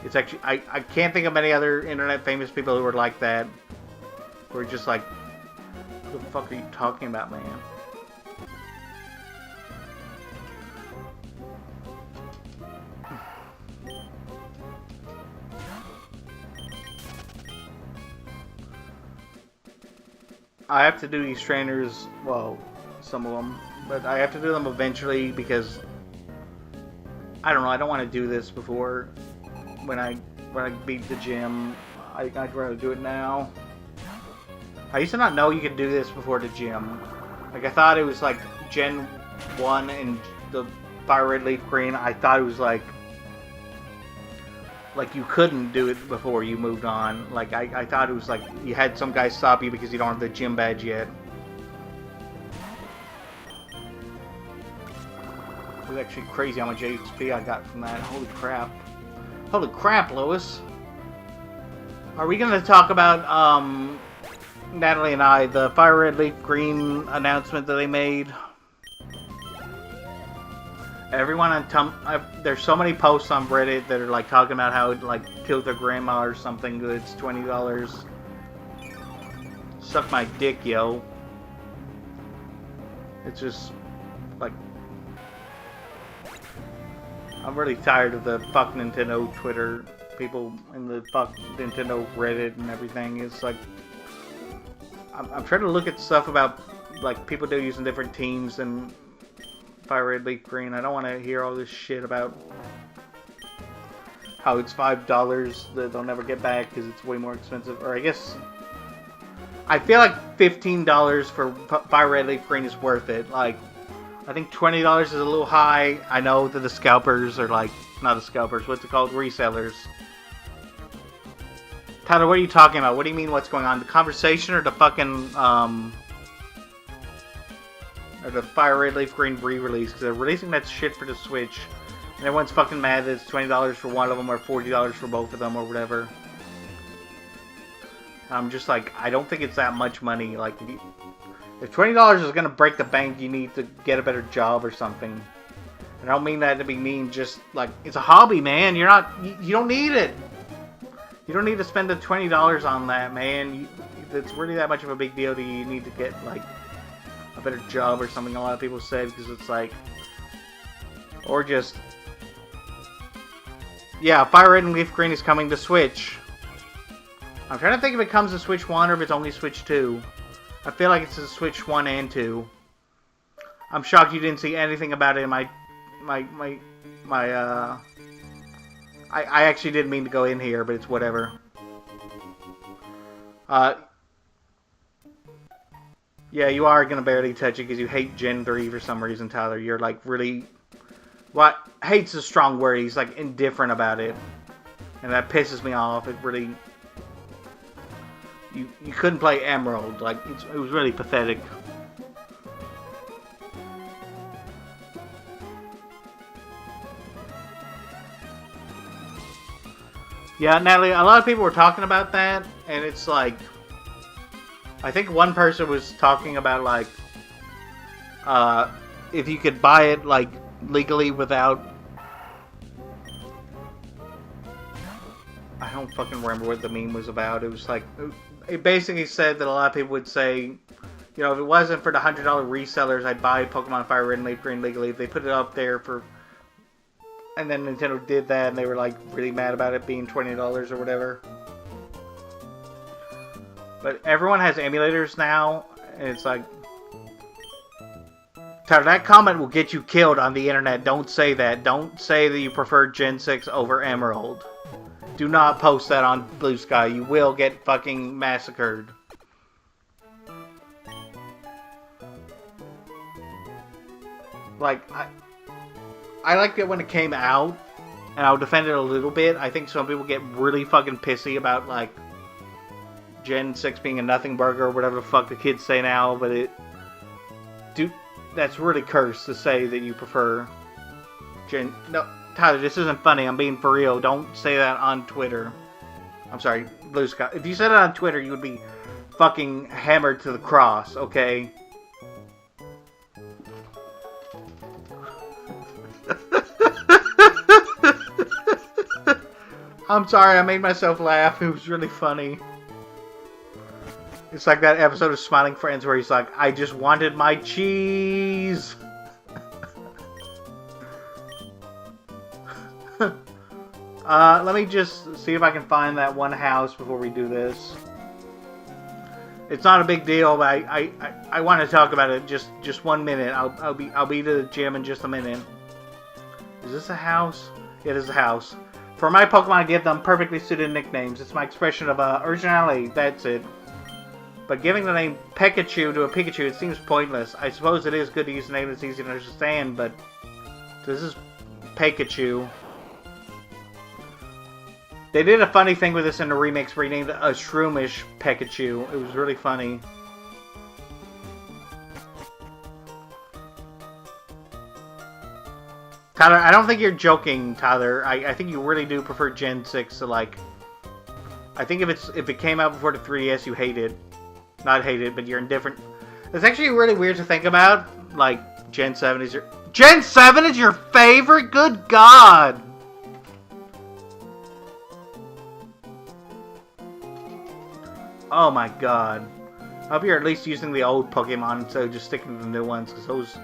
[SPEAKER 1] It's actually, I can't think of any other internet famous people who are like that. Who are just like, what the fuck are you talking about, man? I have to do these trainers, well, some of them, but I have to do them eventually because I don't know. I don't want to do this before when I beat the gym. I'd rather do it now. I used to not know you could do this before the gym. Like, I thought it was like Gen 1 and the Fire Red Leaf Green. I thought it was like you couldn't do it before you moved on. Like, I thought it was like you had some guy stop you because you don't have the gym badge yet. It was actually crazy how much HP I got from that. Holy crap. Holy crap, Lewis. Are we going to talk about, Natalie and I, the Fire Red Leaf Green announcement that they made? Everyone on there's so many posts on Reddit that are like talking about how it like killed their grandma or something. It's $20. Suck my dick, yo. It's just like, I'm really tired of the fuck Nintendo Twitter people and the fuck Nintendo Reddit and everything. It's like, I'm trying to look at stuff about like people do using different teams and Fire Red Leaf Green. I don't want to hear all this shit about how it's $5 that they'll never get back because it's way more expensive. Or I guess I feel like $15 for Fire Red Leaf Green is worth it. Like, I think $20 is a little high. I know that the scalpers are like, not the scalpers, what's it called? Resellers. Tyler, what are you talking about? What do you mean what's going on? The conversation or the fucking, or the Fire Red Leaf Green re-release? Because they're releasing that shit for the Switch. And everyone's fucking mad that it's $20 for one of them or $40 for both of them or whatever. I'm just like, I don't think it's that much money. Like, if $20 is going to break the bank, you need to get a better job or something. And I don't mean that to be mean, just like, it's a hobby, man. You don't need it. You don't need to spend the $20 on that, man. It's really that much of a big deal that you need to get, like, a better job or something, a lot of people said, because it's like, or just, yeah, Fire Red and Leaf Green is coming to Switch. I'm trying to think if it comes to Switch 1 or if it's only Switch 2. I feel like it's a Switch 1 and 2. I'm shocked you didn't see anything about it in I actually didn't mean to go in here, but it's whatever. Yeah, you are going to barely touch it because you hate Gen 3 for some reason, Tyler. You're like really... What? Hate's a strong word. He's like indifferent about it. And that pisses me off. It really... You couldn't play Emerald. Like, it was really pathetic. Yeah, Natalie, a lot of people were talking about that, and it's like... I think one person was talking about, like, if you could buy it, like, legally without... I don't fucking remember what the meme was about. It was like... It basically said that a lot of people would say, you know, if it wasn't for the $100 resellers, I'd buy Pokemon Fire Red and Leaf Green legally. If they put it up there for... And then Nintendo did that, and they were, like, really mad about it being $20 or whatever. But everyone has emulators now, and it's like... Tyler, that comment will get you killed on the internet. Don't say that. Don't say that you prefer Gen 6 over Emerald. Do not post that on Blue Sky. You will get fucking massacred. Like, I liked it when it came out, and I'll defend it a little bit. I think some people get really fucking pissy about, like, Gen 6 being a nothing burger or whatever the fuck the kids say now, but it... Dude, that's really cursed to say that you prefer Gen... No, Tyler, this isn't funny. I'm being for real. Don't say that on Twitter. I'm sorry, Blue Sky. If you said it on Twitter, you would be fucking hammered to the cross, okay? I'm sorry, I made myself laugh. It was really funny. It's like that episode of Smiling Friends where he's like, I just wanted my cheese. Let me just see if I can find that one house before we do this. It's not a big deal, but I want to talk about it just 1 minute. I'll be to the gym in just a minute. Is this a house? It is a house. For my Pokemon, I give them perfectly suited nicknames. It's my expression of originality. That's it. But giving the name Pikachu to a Pikachu, it seems pointless. I suppose it is good to use a name that's easy to understand, but this is Pikachu. They did a funny thing with this in the remix where he named a Shroomish Pikachu. It was really funny. Tyler, I don't think you're joking, Tyler. I think you really do prefer Gen 6 to, like... I think if it came out before the 3DS, you hate it. Not hate it, but you're indifferent. It's actually really weird to think about. Like, Gen 7 is your... Gen 7 is your favorite? Good God! Oh my God. I hope you're at least using the old Pokemon instead of just sticking to the new ones, because those...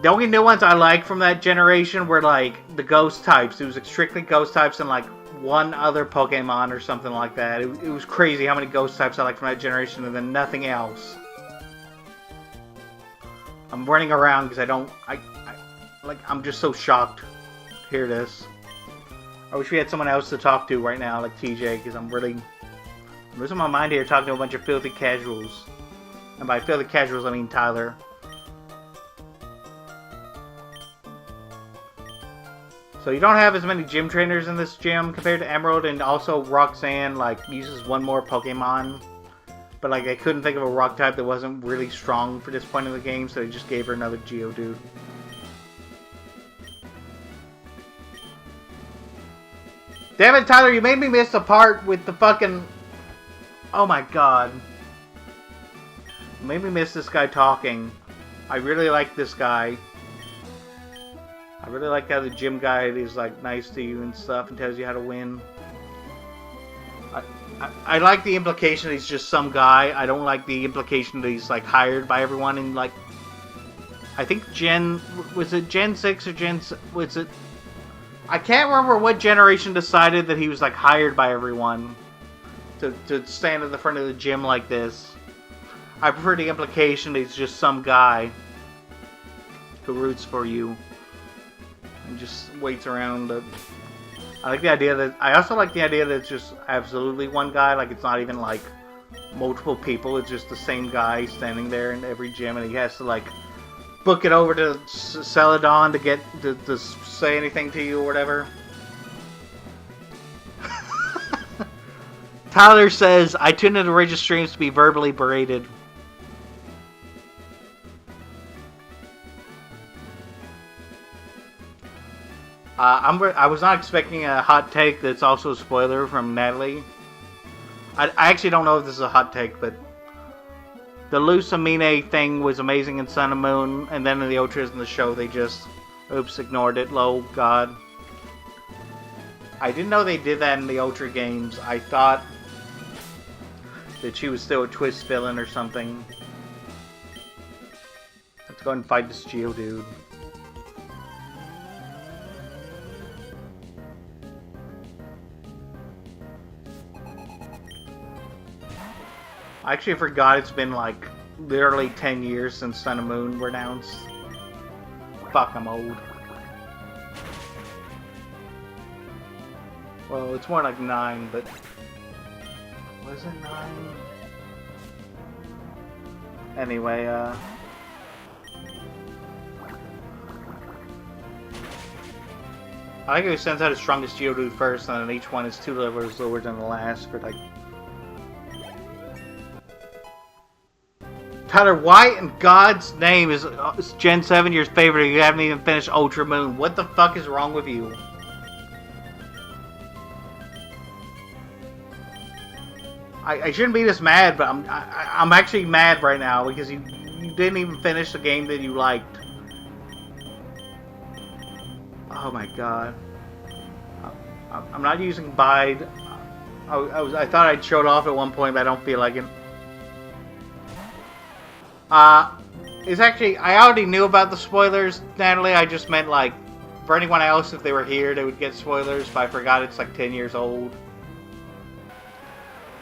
[SPEAKER 1] The only new ones I like from that generation were, like, the ghost types. It was strictly ghost types and, like, one other Pokemon or something like that. It was crazy how many ghost types I like from that generation and then nothing else. I'm running around because I don't... I'm just so shocked to hear this. I wish we had someone else to talk to right now, like TJ, because I'm losing my mind here talking to a bunch of filthy casuals. And by filthy casuals, I mean Tyler. So you don't have as many gym trainers in this gym compared to Emerald, and also Roxanne, like, uses one more Pokemon. But, like, I couldn't think of a rock type that wasn't really strong for this point in the game, so they just gave her another Geodude. Damn it, Tyler, you made me miss the part with the fucking... Oh my God. You made me miss this guy talking. I really like this guy. I really like how the gym guide is, like, nice to you and stuff and tells you how to win. I like the implication that he's just some guy. I don't like the implication that he's, like, hired by everyone and, like... I think was it Gen 6 or was it... I can't remember what generation decided that he was, like, hired by everyone to stand in the front of the gym like this. I prefer the implication that he's just some guy who roots for you. And just waits around. I like the idea that... I also like the idea that it's just absolutely one guy. Like, it's not even, like, multiple people. It's just the same guy standing there in every gym. And he has to, like, book it over to Celadon to get... to say anything to you or whatever. Tyler says, I tune into Regis streams to be verbally berated. I was not expecting a hot take that's also a spoiler from Natalie. I actually don't know if this is a hot take, but the Lusamine thing was amazing in Sun and Moon, and then in the Ultras in the show they just, oops, ignored it. Lol, God. I didn't know they did that in the Ultra games. I thought that she was still a twist villain or something. Let's go and fight this Geodude. I actually forgot it's been like literally 10 years since Sun and Moon were announced. Fuck, I'm old. Well, it's more like 9, but... Was it 9? Anyway, I like how he sends out his strongest Geodude first, and then each one is 2 levels lower than the last for like... Tyler, why in God's name is Gen 7 your favorite and you haven't even finished Ultra Moon? What the fuck is wrong with you? I shouldn't be this mad, but I'm actually mad right now because you didn't even finish the game that you liked. Oh my god. I'm not using Bide. I thought I'd show it off at one point, but I don't feel like it. It's actually, I already knew about the spoilers, Natalie. I just meant, like, for anyone else, if they were here, they would get spoilers, but I forgot it's like 10 years old.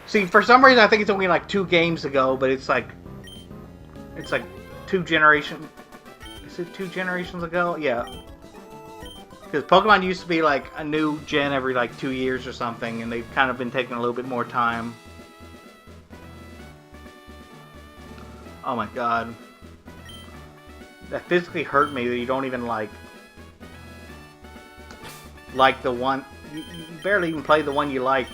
[SPEAKER 1] See, for some reason, I think it's only like 2 games ago, but it's like 2 generations. Is it 2 generations ago? Yeah. Because Pokemon used to be like a new gen every like 2 years or something, and they've kind of been taking a little bit more time. Oh my god. That physically hurt me that you don't even like the one. You barely even played the one you liked.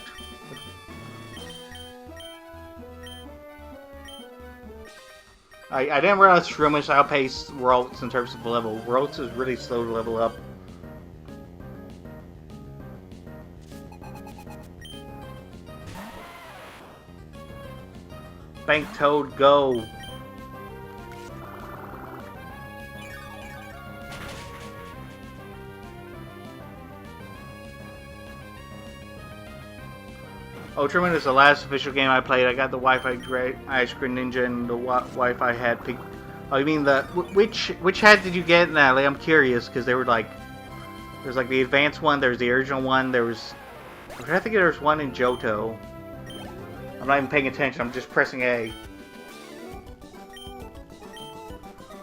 [SPEAKER 1] I didn't realize Shroomish outpaced Ralts in terms of level. Ralts is really slow to level up. Bank Toad, go! Ultraman is the last official game I played. I got the Wi-Fi Ice Cream Ninja and the Wi-Fi hat. Oh, you mean the which hat did you get, Natalie? I'm curious because they were like, there's like the advanced one, there's the original one, there was. I think there was one in Johto. I'm not even paying attention. I'm just pressing A.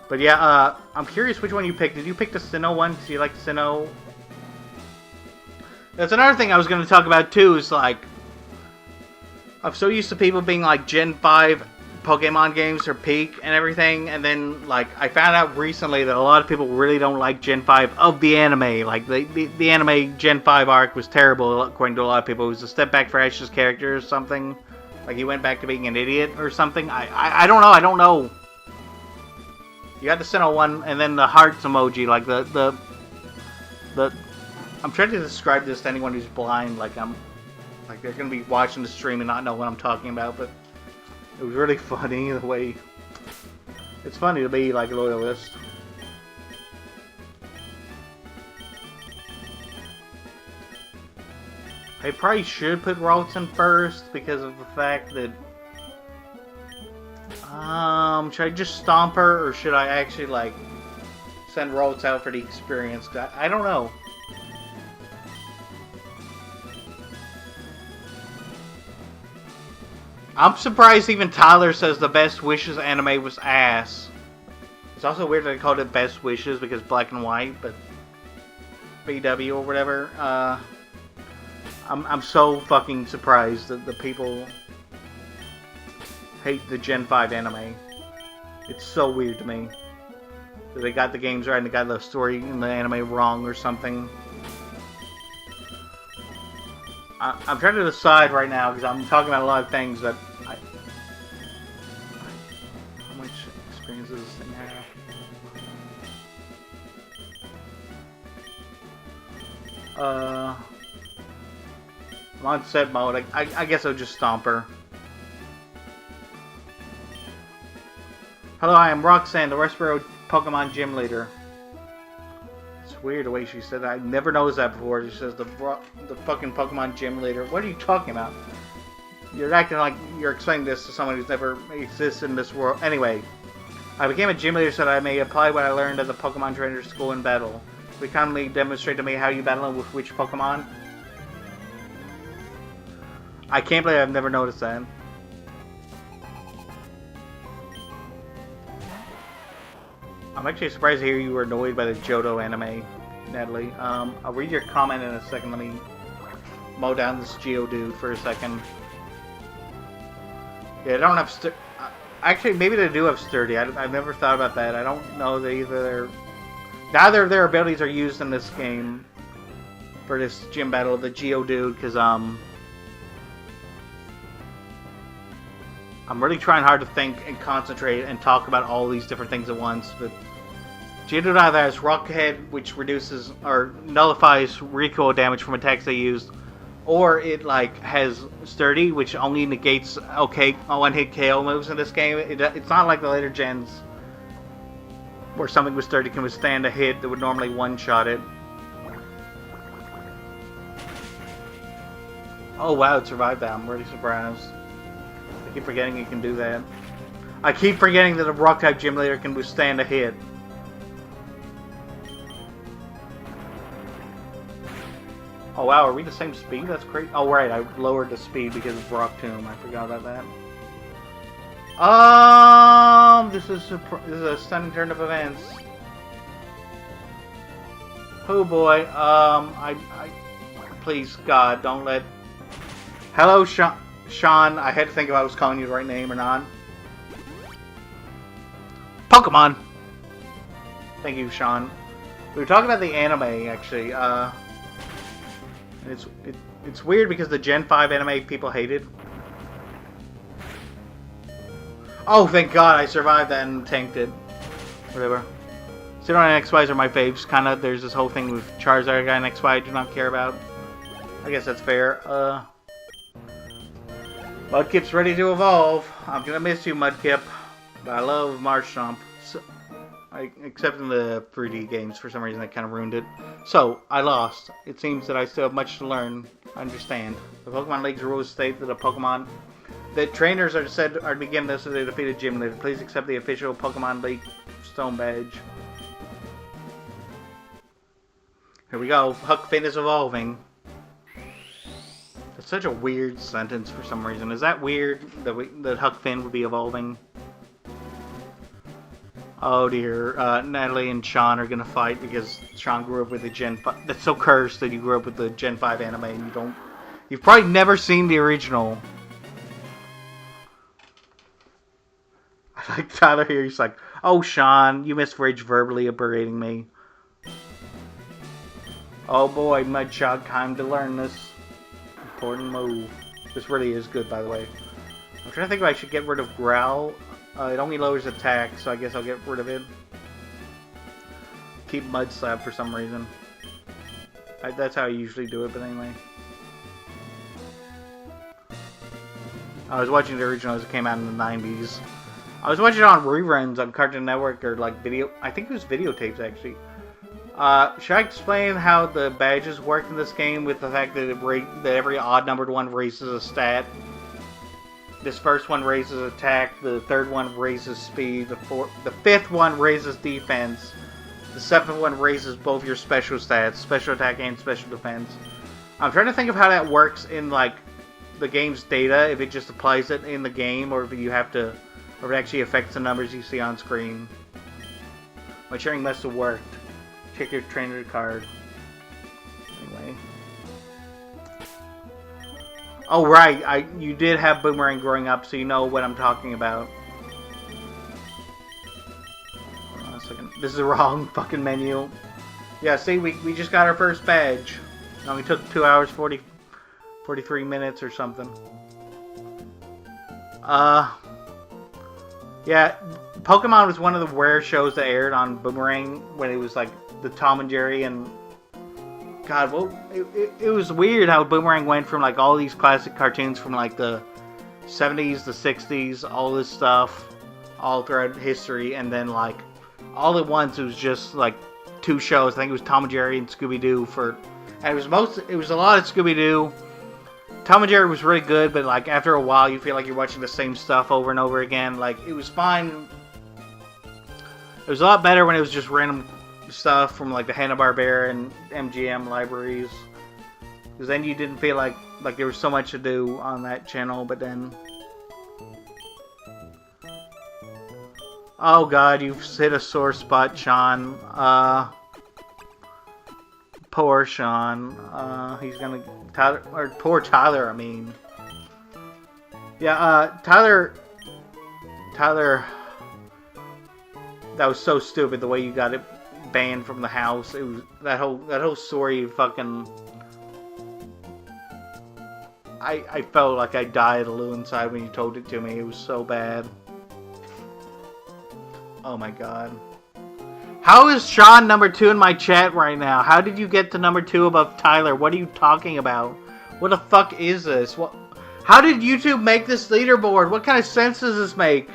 [SPEAKER 1] But yeah, I'm curious which one you picked. Did you pick the Sinnoh one? Because you like Sinnoh? That's another thing I was going to talk about too. Is like, I'm so used to people being like Gen 5 Pokemon games are peak and everything, and then like I found out recently that a lot of people really don't like Gen 5 of the anime. Like the anime Gen 5 arc was terrible according to a lot of people. It was a step back for Ash's character or something. Like he went back to being an idiot or something. I don't know. I don't know. You got the Sinnoh one and then the hearts emoji. Like the I'm trying to describe this to anyone who's blind. Like they're gonna be watching the stream and not know what I'm talking about, but it was really funny the way. It's funny to be like a loyalist. I probably should put Ralston first because of the fact that. Should I just stomp her or should I actually like send Ralts out for the experience? I don't know. I'm surprised even Tyler says the Best Wishes anime was ass. It's also weird that they called it Best Wishes because black and white, but BW or whatever. I'm so fucking surprised that the people hate the Gen 5 anime. It's so weird to me that they got the games right and they got the story in the anime wrong or something. I'm trying to decide right now because I'm talking about a lot of things that how much experience does this thing have? I'm on set mode. I guess I'll just stomp her. Hello, I am Roxanne, the Respiro Pokemon Gym Leader. It's weird the way she said that. I've never noticed that before. She says the fucking Pokemon Gym Leader. What are you talking about? You're acting like you're explaining this to someone who's never existed in this world. Anyway, I became a gym leader so that I may apply what I learned at the Pokemon Trainer School in battle. We kindly demonstrate to me how you battle with which Pokemon. I can't believe I've never noticed that. I'm actually surprised to hear you were annoyed by the Johto anime, Natalie. I'll read your comment in a second. Let me mow down this Geodude for a second. Yeah, they don't have actually, maybe they do have sturdy. I've never thought about that. I don't know that neither of their abilities are used in this game for this gym battle. The Geodude, because I'm really trying hard to think and concentrate and talk about all these different things at once, but Geodude either has Rock Head, which reduces or nullifies recoil damage from attacks they use, or it like has Sturdy, which only negates one-hit KO moves in this game. It's not like the later gens where something with Sturdy can withstand a hit that would normally one-shot it. Oh wow, it survived that. I'm really surprised. I keep forgetting it can do that. I keep forgetting that a Rock-type gym leader can withstand a hit. Oh wow, are we the same speed? That's crazy. Oh right, I lowered the speed because of Rock Tomb. I forgot about that. This is a stunning turn of events. Oh boy. Please God, don't let. Hello, Sean. I had to think if I was calling you the right name or not. Pokemon. Thank you, Sean. We were talking about the anime actually. It's weird because the Gen 5 anime people hated. Oh, thank God I survived that and tanked it. Whatever. Sidon and XYs are my faves. Kinda, there's this whole thing with Charizard guy and XY I do not care about. I guess that's fair. Mudkip's ready to evolve. I'm gonna miss you, Mudkip. But I love Marshtomp. So, except in the 3D games, for some reason that kind of ruined it. So, I lost. It seems that I still have much to learn. Understand. The Pokemon League's rules state that a Pokemon that trainers are said are to begin this if they defeat a gym leader. Please accept the official Pokemon League Stone Badge. Here we go. Huck Finn is evolving. That's such a weird sentence for some reason. Is that weird that Huck Finn would be evolving? Oh dear, Natalie and Sean are gonna fight because Sean grew up with the Gen 5. That's so cursed that you grew up with the Gen 5 anime and you've probably never seen the original. I like Tyler here, he's like, oh Sean, you missed Rage verbally berating me. Oh boy, Mudshot, time to learn this important move. This really is good, by the way. I'm trying to think if I should get rid of Growl. It only lowers attack, so I guess I'll get rid of it. Keep Mud Slap for some reason. That's how I usually do it, but anyway. I was watching the original as it came out in the 90s. I was watching it on reruns on Cartoon Network or like video. I think it was videotapes actually. Should I explain how the badges work in this game with the fact that that every odd numbered one raises a stat? This first one raises attack, the third one raises speed, the fifth one raises defense, the seventh one raises both your special stats, special attack and special defense. I'm trying to think of how that works in like the game's data, if it just applies it in the game, or if you have to, or if it actually affects the numbers you see on screen. My sharing must have worked. Check your trainer card. Anyway. Oh right, you did have Boomerang growing up, so you know what I'm talking about. Hold on a second. This is the wrong fucking menu. Yeah, see, we just got our first badge. It only took 2 hours, 43 minutes or something. Yeah, Pokemon was one of the rare shows that aired on Boomerang when it was like the Tom and Jerry and... God, well, it was weird how Boomerang went from like all these classic cartoons from like the 70s, the 60s, all this stuff, all throughout history, and then like all at once it was just like 2 shows. I think it was Tom and Jerry and Scooby-Doo and it was a lot of Scooby-Doo. Tom and Jerry was really good, but like after a while you feel like you're watching the same stuff over and over again. Like it was fine. It was a lot better when it was just random stuff from like the Hanna-Barbera and MGM libraries, because then you didn't feel like there was so much to do on that channel. But then, oh god, you've hit a sore spot, Sean. Poor Sean. He's gonna poor Tyler. I mean, yeah. Tyler. That was so stupid the way you got it banned from the house. It was that whole story fucking... I felt like I died a little inside when you told it to me. It was so bad. Oh my god. How is Sean number 2 in my chat right now? How did you get to number 2 above Tyler? What are you talking about? What the fuck is this? What? How did YouTube make this leaderboard? What kind of sense does this make?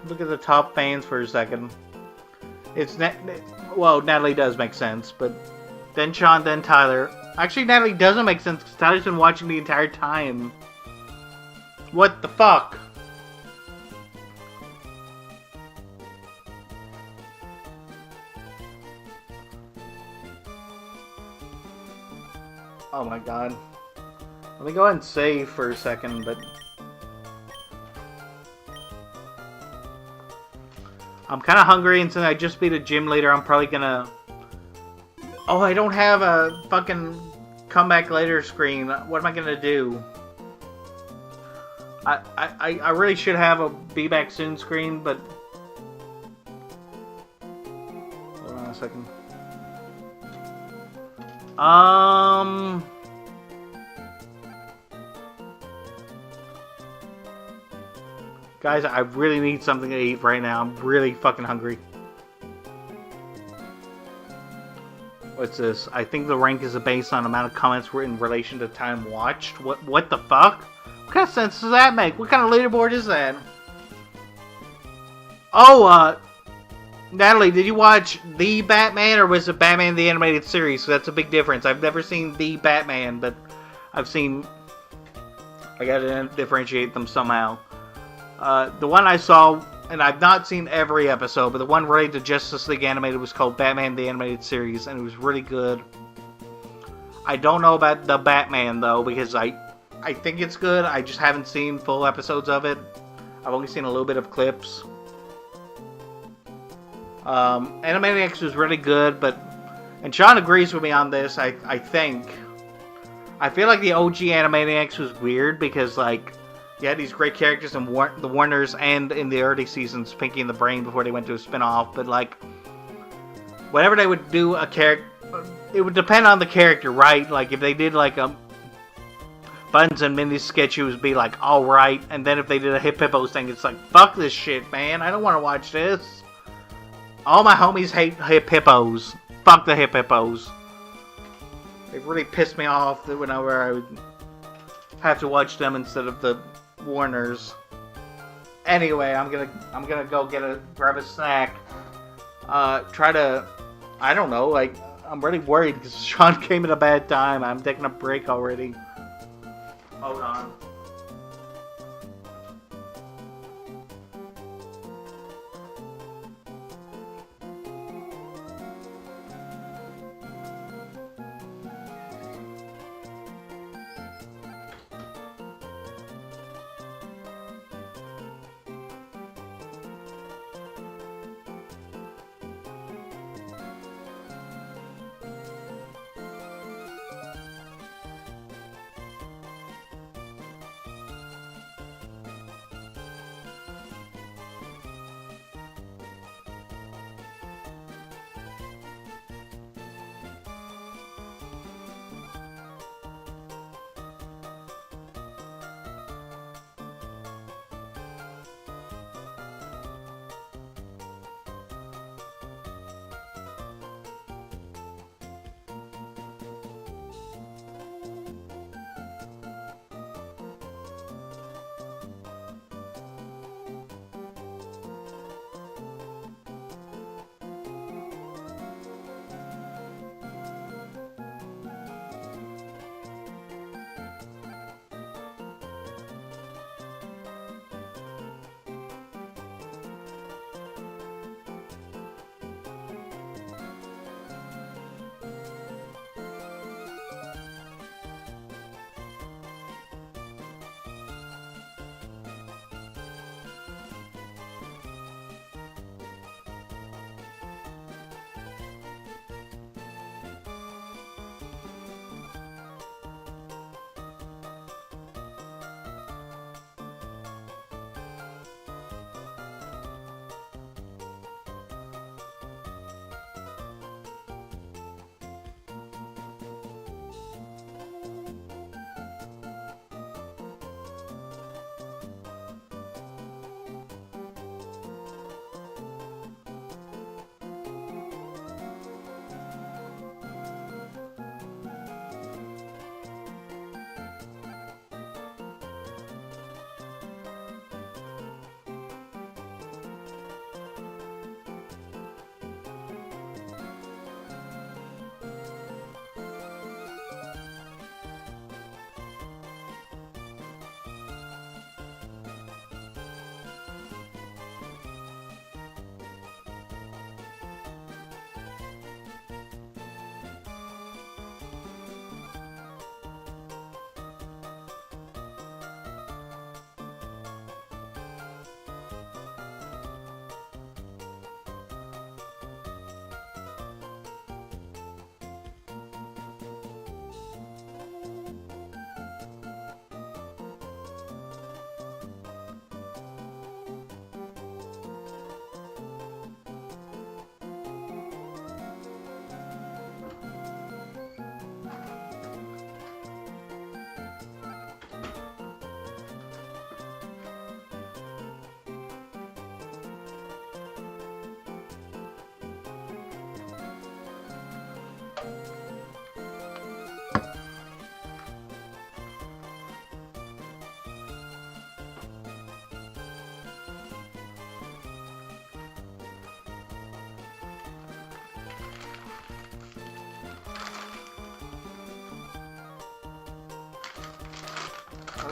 [SPEAKER 1] Look at the top fans for a second. It's well, Natalie does make sense, but then Sean, then Tyler. Actually, Natalie doesn't make sense because Tyler's been watching the entire time. What the fuck? Oh my god. Let me go ahead and save for a second, but... I'm kind of hungry, and since I just beat a gym leader, I'm probably gonna... Oh, I don't have a fucking comeback later screen. What am I gonna do? I really should have a be back soon screen, but... Hold on a second. Guys, I really need something to eat right now. I'm really fucking hungry. What's this? I think the rank is based on amount of comments were in relation to time watched. What the fuck? What kind of sense does that make? What kind of leaderboard is that? Oh, Natalie, did you watch The Batman or was it Batman the Animated Series? So that's a big difference. I've never seen The Batman, but I've seen... I gotta differentiate them somehow. The one I saw, and I've not seen every episode, but the one related to Justice League Animated was called Batman the Animated Series, and it was really good. I don't know about The Batman, though, because I think it's good. I just haven't seen full episodes of it. I've only seen a little bit of clips. Animaniacs was really good, but... And Sean agrees with me on this, I think. I feel like the OG Animaniacs was weird, because, like... You had these great characters in the Warners and in the early seasons, Pinky and the Brain, before they went to a spin-off. But, like, whenever they would do a character, it would depend on the character, right? Like, if they did, like, a Buttons and Mindy's sketch, it would be, like, alright. And then if they did a Hip Hippos thing, it's like, fuck this shit, man. I don't want to watch this. All my homies hate Hip Hippos. Fuck the Hip Hippos. It really pissed me off that whenever I would have to watch them instead of the Warners. Anyway, I'm gonna go grab a snack. Try to, I don't know, like, I'm really worried because Sean came at a bad time. I'm taking a break already. Hold on.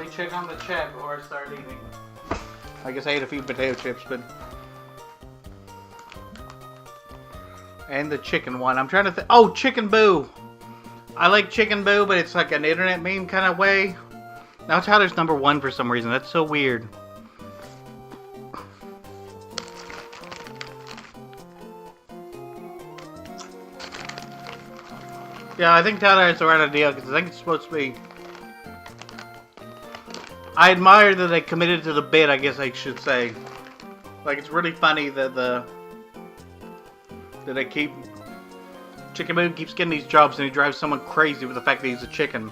[SPEAKER 1] me check on the chat before I start eating. I guess I ate a few potato chips, but... And the chicken one. I'm trying to think... Oh, Chicken Boo! I like Chicken Boo, but it's like an internet meme kind of way. Now Tyler's #1 for some reason. That's so weird. Yeah, I think Tyler has the right idea, because I think it's supposed to be... I admire that they committed to the bit, I guess I should say. Like, it's really funny that that they keep... Chicken Boo keeps getting these jobs and he drives someone crazy with the fact that he's a chicken.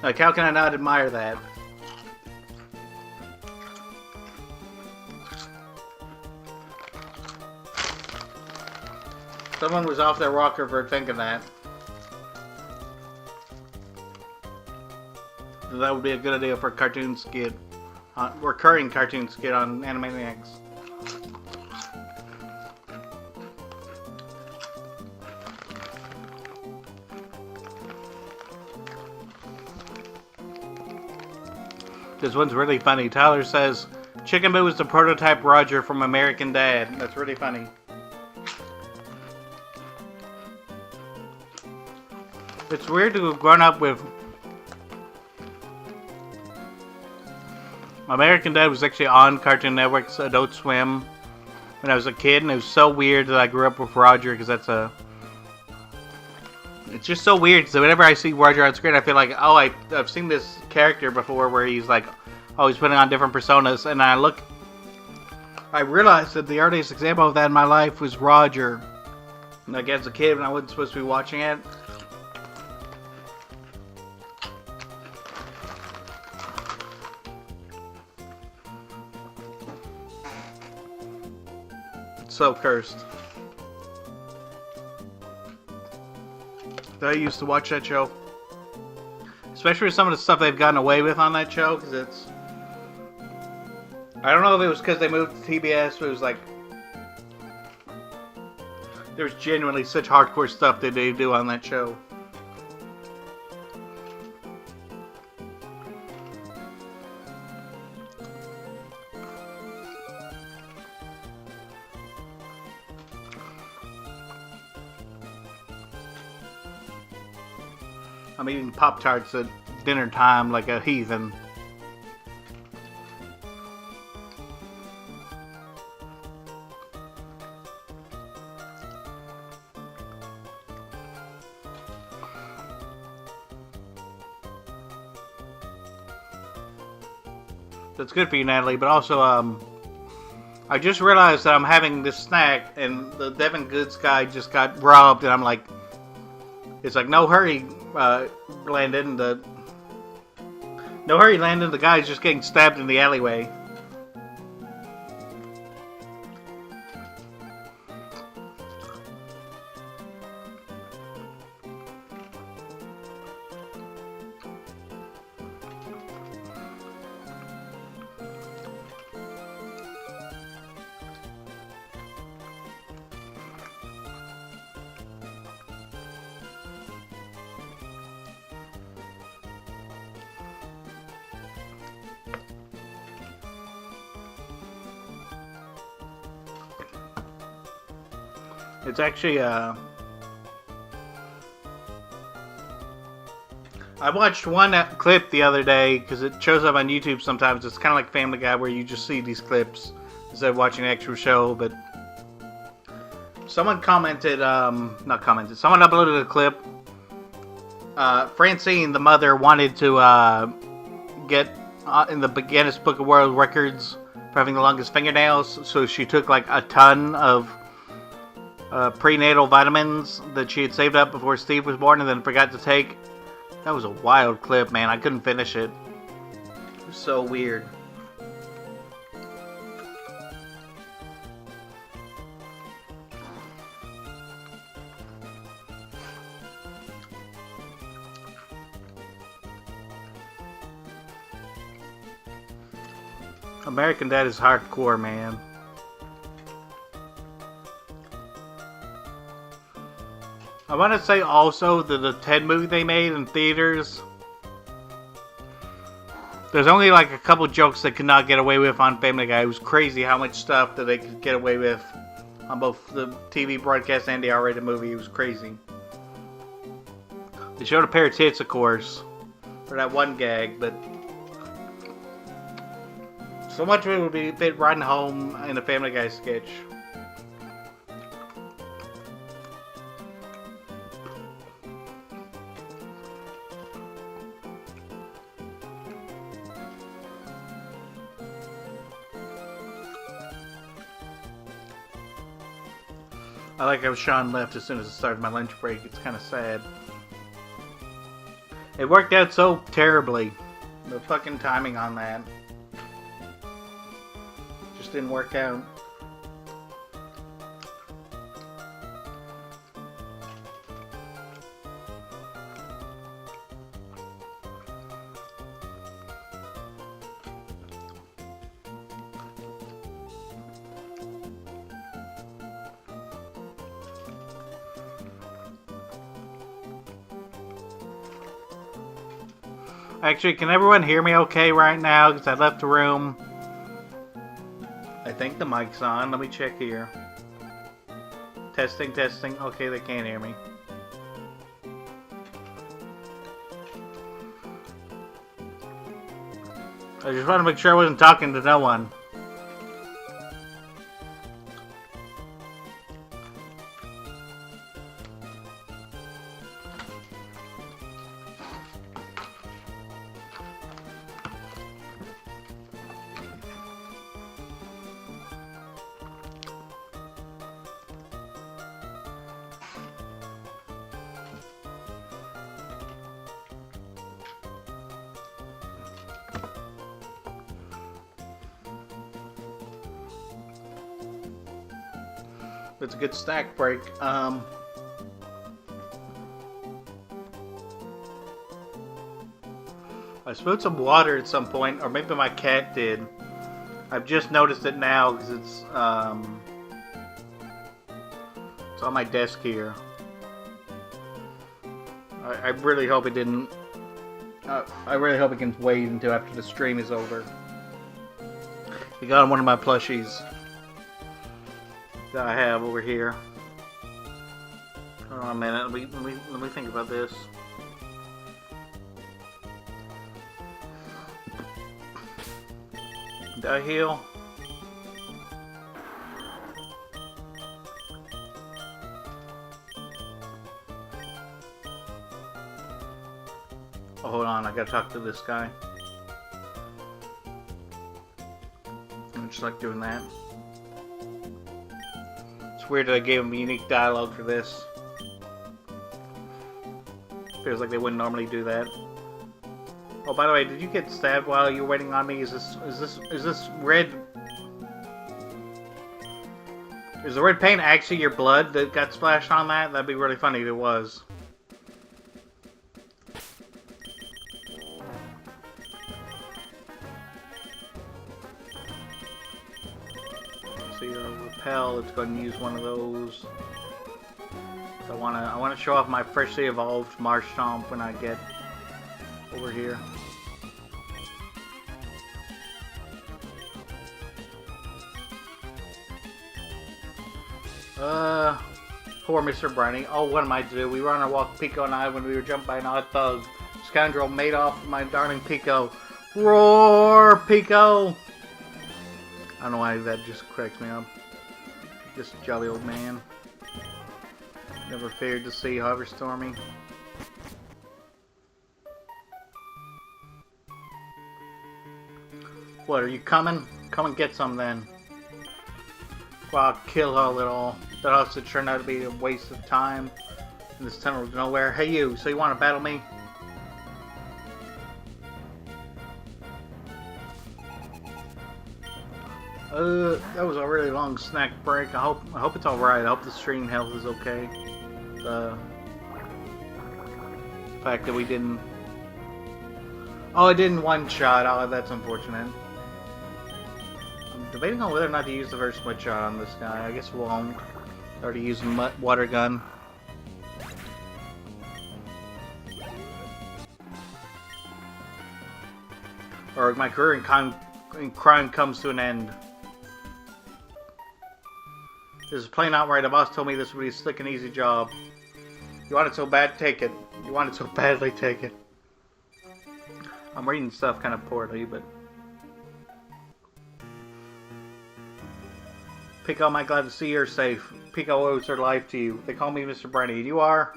[SPEAKER 1] Like, how can I not admire that? Someone was off their rocker for thinking that. That would be a good idea for a cartoon skit. Recurring cartoon skit on Animaniacs. This one's really funny. Tyler says, Chicken Boo is the prototype Roger from American Dad. That's really funny. It's weird to have grown up with... American Dad was actually on Cartoon Network's Adult Swim when I was a kid, and it was so weird that I grew up with Roger, because that's a... It's just so weird, so whenever I see Roger on screen, I feel like, oh, I've seen this character before where he's like, oh, he's putting on different personas, and I realized that the earliest example of that in my life was Roger. Like, as a kid, when I wasn't supposed to be watching it. So cursed. I used to watch that show. Especially with some of the stuff they've gotten away with on that show, because it's... I don't know if it was because they moved to TBS, but it was like... There was genuinely such hardcore stuff that they do on that show. I'm eating Pop-Tarts at dinner time like a heathen. That's good for you, Natalie, but also, I just realized that I'm having this snack, and the Devin Goods guy just got robbed, and I'm like, it's like, no hurry, Landon, no hurry, Landon, the guy's just getting stabbed in the alleyway. It's actually, I watched one clip the other day, because it shows up on YouTube sometimes. It's kind of like Family Guy, where you just see these clips instead of watching the actual show, but someone commented, not commented, someone uploaded a clip. Francine, the mother, wanted to get in the Guinness Book of World Records for having the longest fingernails, so she took like a ton of prenatal vitamins that she had saved up before Steve was born and then forgot to take. That was a wild clip, man. I couldn't finish it. It was so weird. American Dad is hardcore, man. I want to say also that the Ted movie they made in theaters, there's only like a couple jokes they could not get away with on Family Guy. It was crazy how much stuff that they could get away with on both the TV broadcast and the R-rated movie. It was crazy. They showed a pair of tits, of course, for that one gag, but so much of it would be fit riding home in a Family Guy sketch. I like how Sean left as soon as I started my lunch break. It's kind of sad. It worked out so terribly. The fucking timing on that just didn't work out. Actually, can everyone hear me okay right now? Because I left the room. I think the mic's on. Let me check here. Testing, testing. Okay, they can't hear me. I just want to make sure I wasn't talking to no one. It's a good snack break. I spilled some water at some point, or maybe my cat did. I've just noticed it now because it's on my desk here. I really hope it didn't. I really hope it can wait until after the stream is over. You got on one of my plushies that I have over here. Hold on a minute. Let me think about this. Did I heal? Oh, hold on. I gotta talk to this guy. I just like doing that. It's weird that I gave him unique dialogue for this. Feels like they wouldn't normally do that. Oh, by the way, did you get stabbed while you were waiting on me? Is this red? Is the red paint actually your blood that got splashed on that? That'd be really funny if it was. Repel. Let's go ahead and use one of those. So I wanna show off my freshly evolved Marshtomp when I get over here. Poor Mr. Brownie. Oh, what am I to do? We were on our walk, Pico and I, when we were jumped by an odd thug. Scoundrel made off with my darling Pico. Roar, Pico! I don't know why that just cracks me up. This jolly old man. Never feared to see, however stormy. What, are you coming? Come and get some then. Well, I'll kill all it all. That also turned out to be a waste of time in this tunnel of nowhere. Hey you, so you want to battle me? That was a really long snack break. I hope it's alright. I hope the stream health is okay. The fact that we didn't... Oh, it didn't one-shot. Oh, that's unfortunate. I'm debating on whether or not to use the reverse mud shot on this guy. I guess we won't. I already used water gun. Or my career in crime comes to an end. This is plain out right. The boss told me this would be a slick and easy job. You want it so bad, take it. You want it so badly, take it. I'm reading stuff kind of poorly, but... Pico, am I glad to see you're safe. Pico owes her life to you. They call me Mr. Brenny. You are?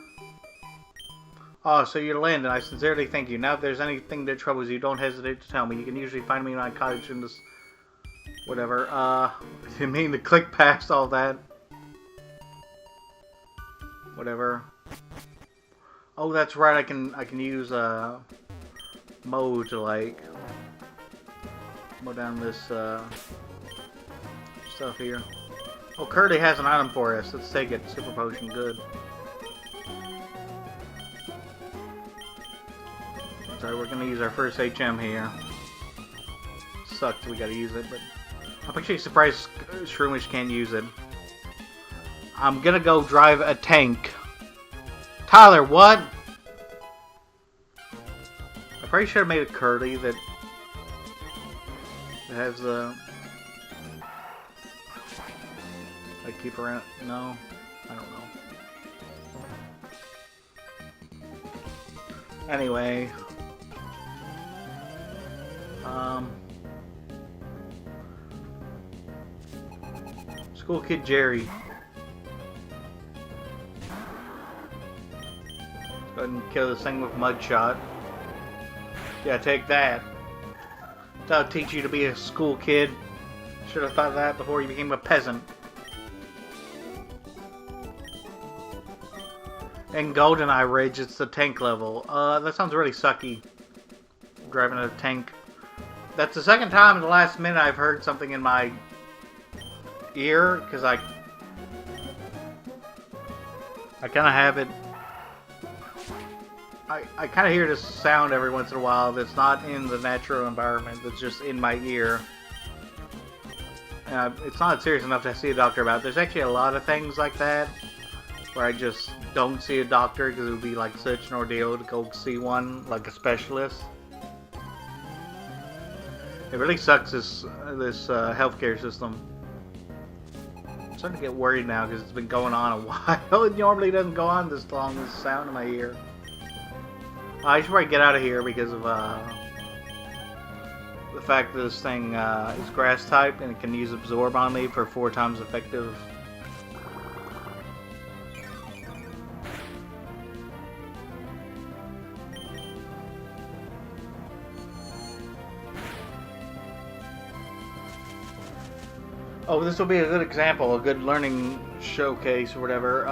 [SPEAKER 1] Oh, so you're Lynn, and I sincerely thank you. Now if there's anything that troubles you, don't hesitate to tell me. You can usually find me in my cottage in this... Whatever. I didn't mean to click past all that. Whatever. Oh, that's right. I can use mode to like go down this stuff here. Oh, Curdy has an item for us. Let's take it. Super potion, good. Sorry, we're gonna use our first HM here. Sucked, we gotta use it, but I'm actually surprised Shroomish can't use it. I'm gonna go drive a tank. Tyler, what? I probably should have made a Curdy that has the... I keep around... No? I don't know. Anyway. School kid Jerry. Go ahead and kill this thing with Mudshot. Yeah, take that. That'll teach you to be a school kid. Should have thought of that before you became a peasant. In GoldenEye Ridge, it's the tank level. That sounds really sucky. Driving a tank. That's the second time in the last minute I've heard something in my ear, because I kind of have it. I kind of hear this sound every once in a while that's not in the natural environment, that's just in my ear. It's not serious enough to see a doctor about. There's actually a lot of things like that where I just don't see a doctor because it would be like such an ordeal to go see one, like a specialist. It really sucks, this healthcare system. I'm starting to get worried now because it's been going on a while. It normally doesn't go on this long, this sound in my ear. I should probably get out of here because of the fact that this thing is grass type and it can use absorb on me for 4 times effective. Oh, this will be a good example, a good learning showcase or whatever.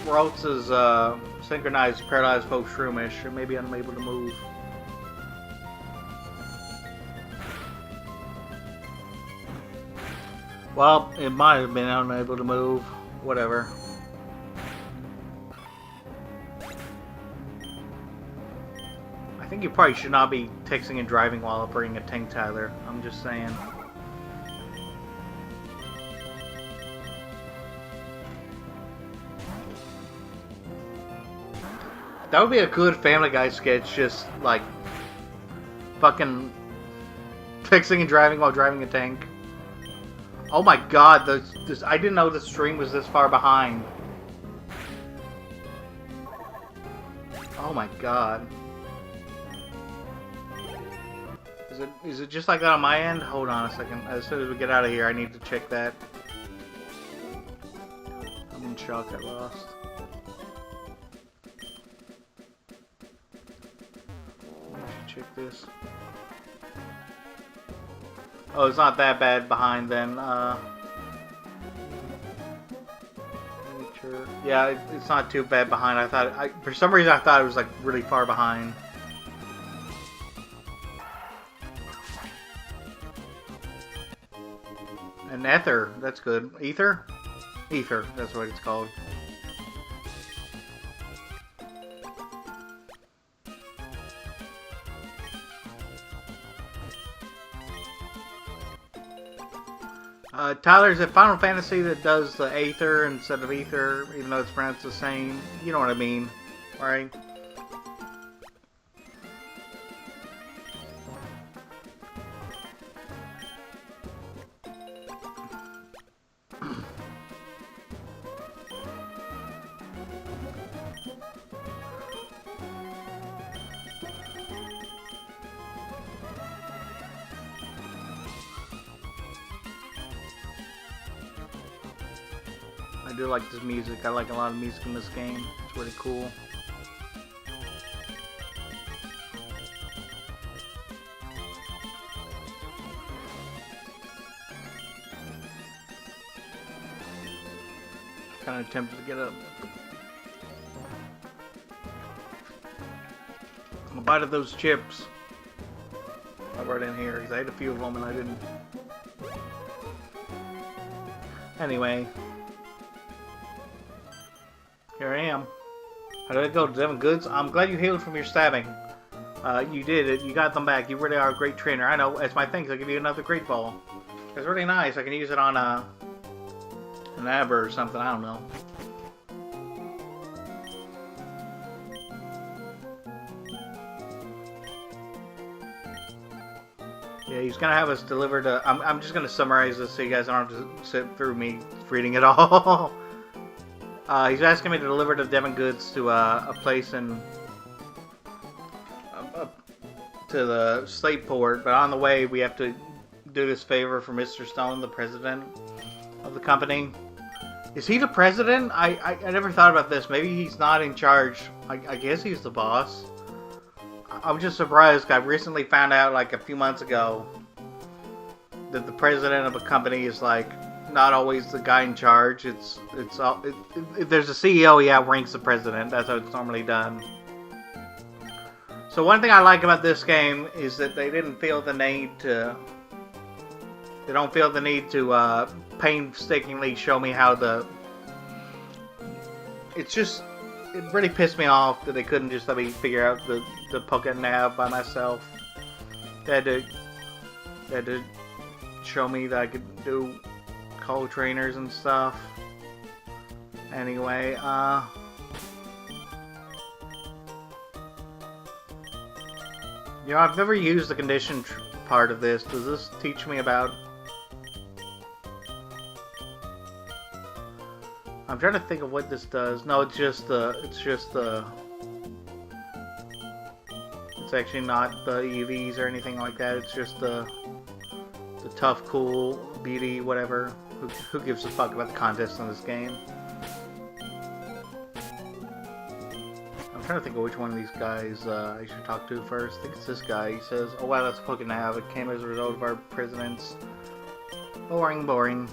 [SPEAKER 1] Raltz's synchronized paralyzed folk Shroomish, or maybe I'm able to move. Well, it might have been unable to move. Whatever. I think you probably should not be texting and driving while operating a tank, Tyler. I'm just saying. That would be a good Family Guy sketch, just like fucking texting and driving while driving a tank. Oh my god, I didn't know the stream was this far behind. Oh my god. Is it just like that on my end? Hold on a second. As soon as we get out of here, I need to check that. I'm in shock I lost. Check this. Oh, it's not that bad behind then. Yeah, it's not too bad behind. For some reason I thought it was like really far behind. An ether, that's good. Ether? Ether, that's what it's called. Tyler, is it Final Fantasy that does the Aether instead of Ether, even though it's pronounced the same? You know what I mean, right? I do like this music. I like a lot of music in this game. It's really cool. Kind of tempted to get up. A bite of those chips. I brought in here because I ate a few of them and I didn't. Anyway, here I am. How did it go, Devin Goods? I'm glad you healed from your stabbing. You did it. You got them back. You really are a great trainer. I know. It's my thing. I'll give you another great ball. It's really nice. I can use it on an Aber or something. I don't know. Yeah, he's gonna have us delivered. I'm just gonna summarize this so you guys don't have to sit through me reading it all. He's asking me to deliver the Devon goods to a place in to the slate port, but on the way we have to do this favor for Mr. Stone, the president of the company. Is he the president? I never thought about this. Maybe he's not in charge. I guess he's the boss. I'm just surprised. I recently found out, like a few months ago, that the president of a company is like not always the guy in charge. If there's a CEO, he outranks the president. That's how it's normally done. So one thing I like about this game is that they didn't feel the need to. They don't feel the need to painstakingly show me how the. It's just. It really pissed me off that they couldn't just let me figure out the Poké Nav by myself. They had to show me that I could do call trainers and stuff. Anyway, you know, I've never used the condition part of this. Does this teach me about? I'm trying to think of what this does. No, it's actually not the EVs or anything like that. It's just the tough, cool, beauty, whatever. Who gives a fuck about the contest in this game? I'm trying to think of which one of these guys I should talk to first. I think it's this guy. He says, "Oh wow, that's a Pokénav. It came as a result of our president's." Boring, boring.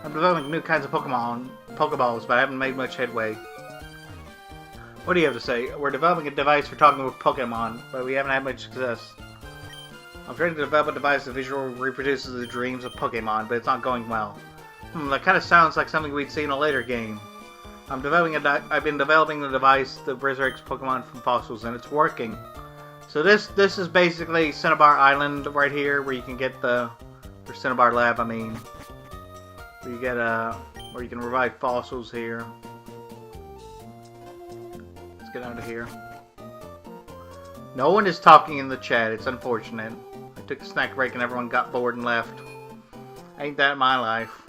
[SPEAKER 1] I'm developing new kinds of Pokeballs, but I haven't made much headway. What do you have to say? We're developing a device for talking with Pokemon, but we haven't had much success. I'm trying to develop a device that visually reproduces the dreams of Pokemon, but it's not going well. That kind of sounds like something we'd see in a later game. I've been developing the device that resurrects Pokemon from fossils, and it's working. So this is basically Cinnabar Island right here, where you can get or Cinnabar Lab, I mean. You get where you can revive fossils here. Let's get out of here. No one is talking in the chat. It's unfortunate. I took a snack break and everyone got bored and left. Ain't that my life?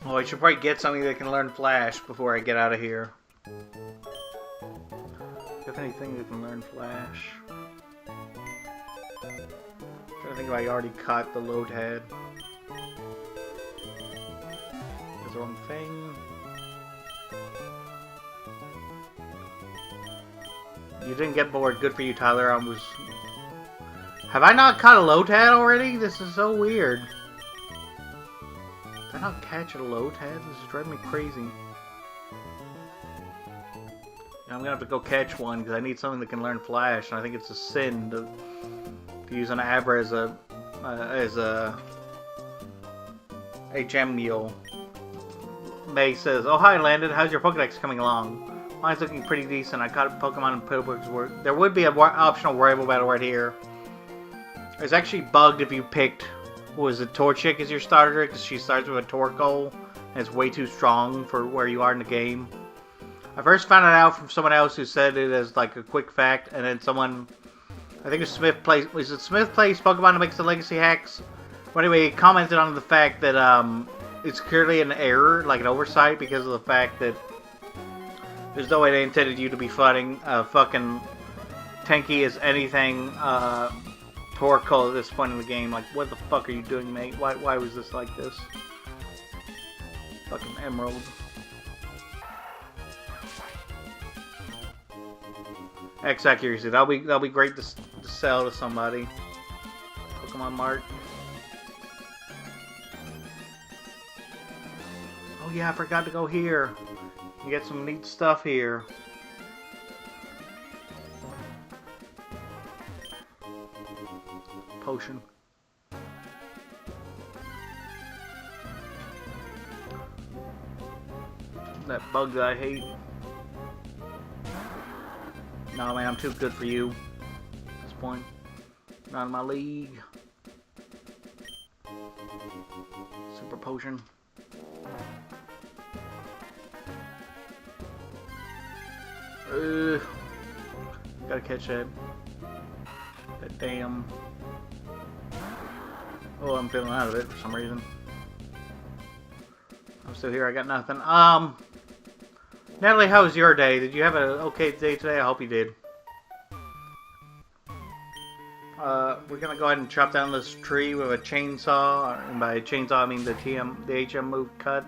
[SPEAKER 1] Oh, I should probably get something that can learn Flash before I get out of here. If anything that can learn Flash. I think I already caught the load head. There's the wrong thing. You didn't get bored. Good for you, Tyler. Have I not caught a load head already? This is so weird. Did I not catch a load head? This is driving me crazy. I'm gonna have to go catch one because I need something that can learn Flash, and I think it's a sin to use an Abra as a HM mule. May says, "Oh hi Landon, how's your Pokedex coming along? Mine's looking pretty decent. I caught Pokemon in Pokedex. There would be an optional rival battle right here. It's actually bugged if you picked, was it Torchic as your starter, because she starts with a Torkoal and it's way too strong for where you are in the game. I first found it out from someone else who said it as like a quick fact, and then someone, I think it was Smith plays Pokemon that makes the legacy hacks? But anyway, he commented on the fact that it's clearly an error, like an oversight, because of the fact that there's no way they intended you to be fighting fucking tanky as anything Torkoal at this point in the game. Like, what the fuck are you doing, mate? Why was this like this? Fucking Emerald. X accuracy. That'll be great to sell to somebody. Pokemon Mart. Oh yeah, I forgot to go here. You get some neat stuff here. Potion. That bug that I hate. No man, I'm too good for you at this point. Not in my league. Super potion. Gotta catch that. That damn. Oh, I'm feeling out of it for some reason. I'm still here. I got nothing. Natalie, how was your day? Did you have an okay day today? I hope you did. We're gonna go ahead and chop down this tree with a chainsaw. And by chainsaw, I mean the HM move cut.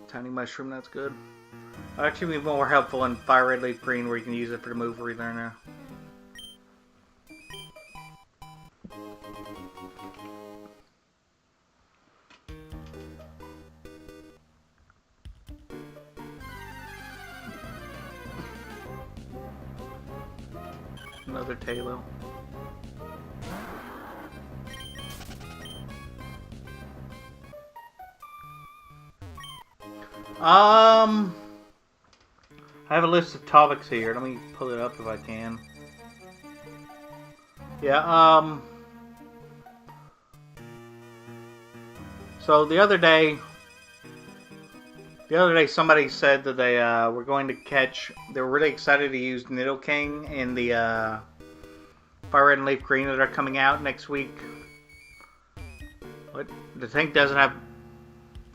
[SPEAKER 1] Tiny mushroom, that's good. It'll actually be more helpful in Fire Red Leaf Green, where you can use it for the move relearner. Another Tailo. I have a list of topics here. Let me pull it up if I can. Yeah, so the other day somebody said that they were going to catch, they were really excited to use Nidoking in the Fire Red and Leaf Green that are coming out next week. What? The tank doesn't have...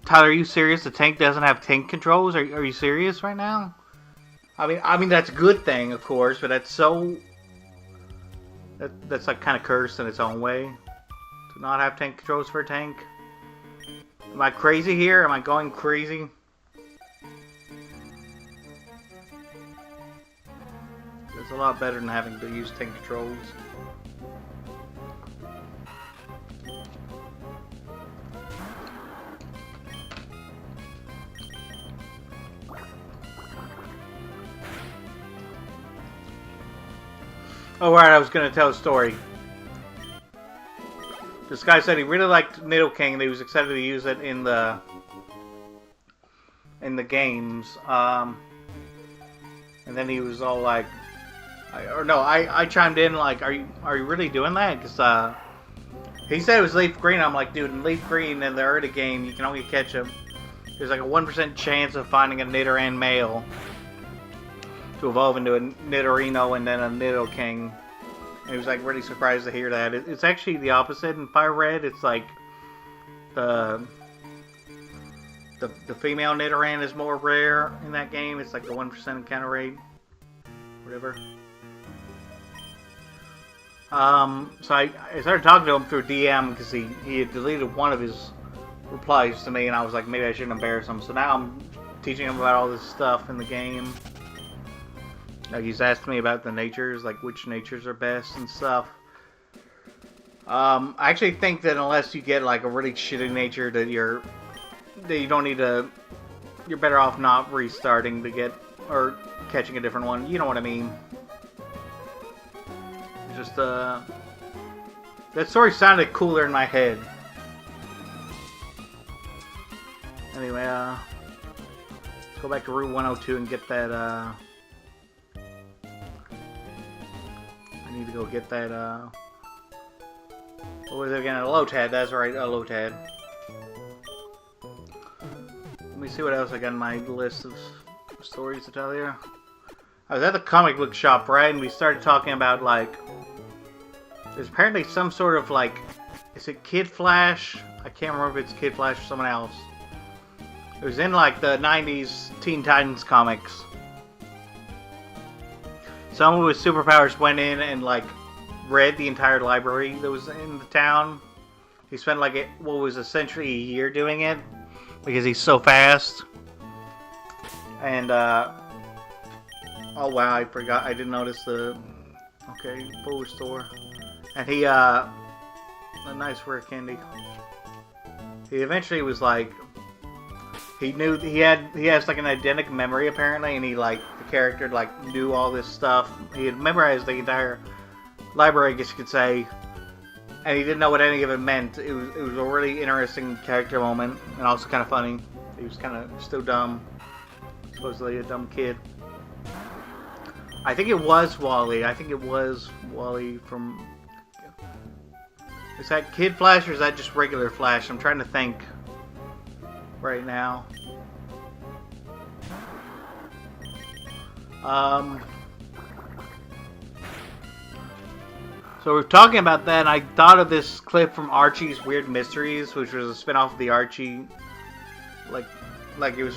[SPEAKER 1] Tyler, are you serious? The tank doesn't have tank controls? Are you serious right now? I mean that's a good thing, of course, but that's so... That's like kind of cursed in its own way. To not have tank controls for a tank. Am I crazy here? Am I going crazy? It's a lot better than having to use tank controls. Oh right, I was going to tell a story. This guy said he really liked Nidoking and he was excited to use it in the games. And then he was all like, I chimed in like, are you really doing that? Because he said it was Leaf Green. I'm like, dude, in Leaf Green in the early game, you can only catch him. There's like a 1% chance of finding a Nidoran male to evolve into a Nidorino and then a Nidoking. And he was like really surprised to hear that. It's actually the opposite in Fire Red. It's like the female Nidoran is more rare in that game. It's like the 1% encounter rate. Whatever. So I started talking to him through DM because he had deleted one of his replies to me and I was like, maybe I shouldn't embarrass him. So now I'm teaching him about all this stuff in the game. Like he's asked me about the natures, like which natures are best and stuff. I actually think that unless you get like a really shitty nature that you don't need to, you're better off not restarting to get, or catching a different one. You know what I mean? It's just, that story sounded cooler in my head. Anyway, let's go back to Route 102 and get that, I need to go get that, what was it again? A Lotad, that's right, a Lotad. Let me see what else I got in my list of stories to tell you. I was at the comic book shop, right, and we started talking about, like, there's apparently some sort of, like, is it Kid Flash? I can't remember if it's Kid Flash or someone else. It was in, like, the 90s Teen Titans comics. someone with superpowers went in and like read the entire library that was in the town. He spent like what was essentially a year doing it because he's so fast. And oh wow, I forgot. I didn't notice the food store. And he a nice rare candy. He eventually was like, he knew he has like an eidetic memory apparently, and he like the character like knew all this stuff. He had memorized the entire library, I guess you could say, and he didn't know what any of it meant. It was a really interesting character moment, and also kind of funny. He was kind of still dumb, supposedly a dumb kid. I think it was Wally. I think it was Wally from. Is that Kid Flash or is that just regular Flash? I'm trying to think right now. So we're talking about that, and I thought of this clip from Archie's Weird Mysteries, which was a spin-off of the Archie, like it was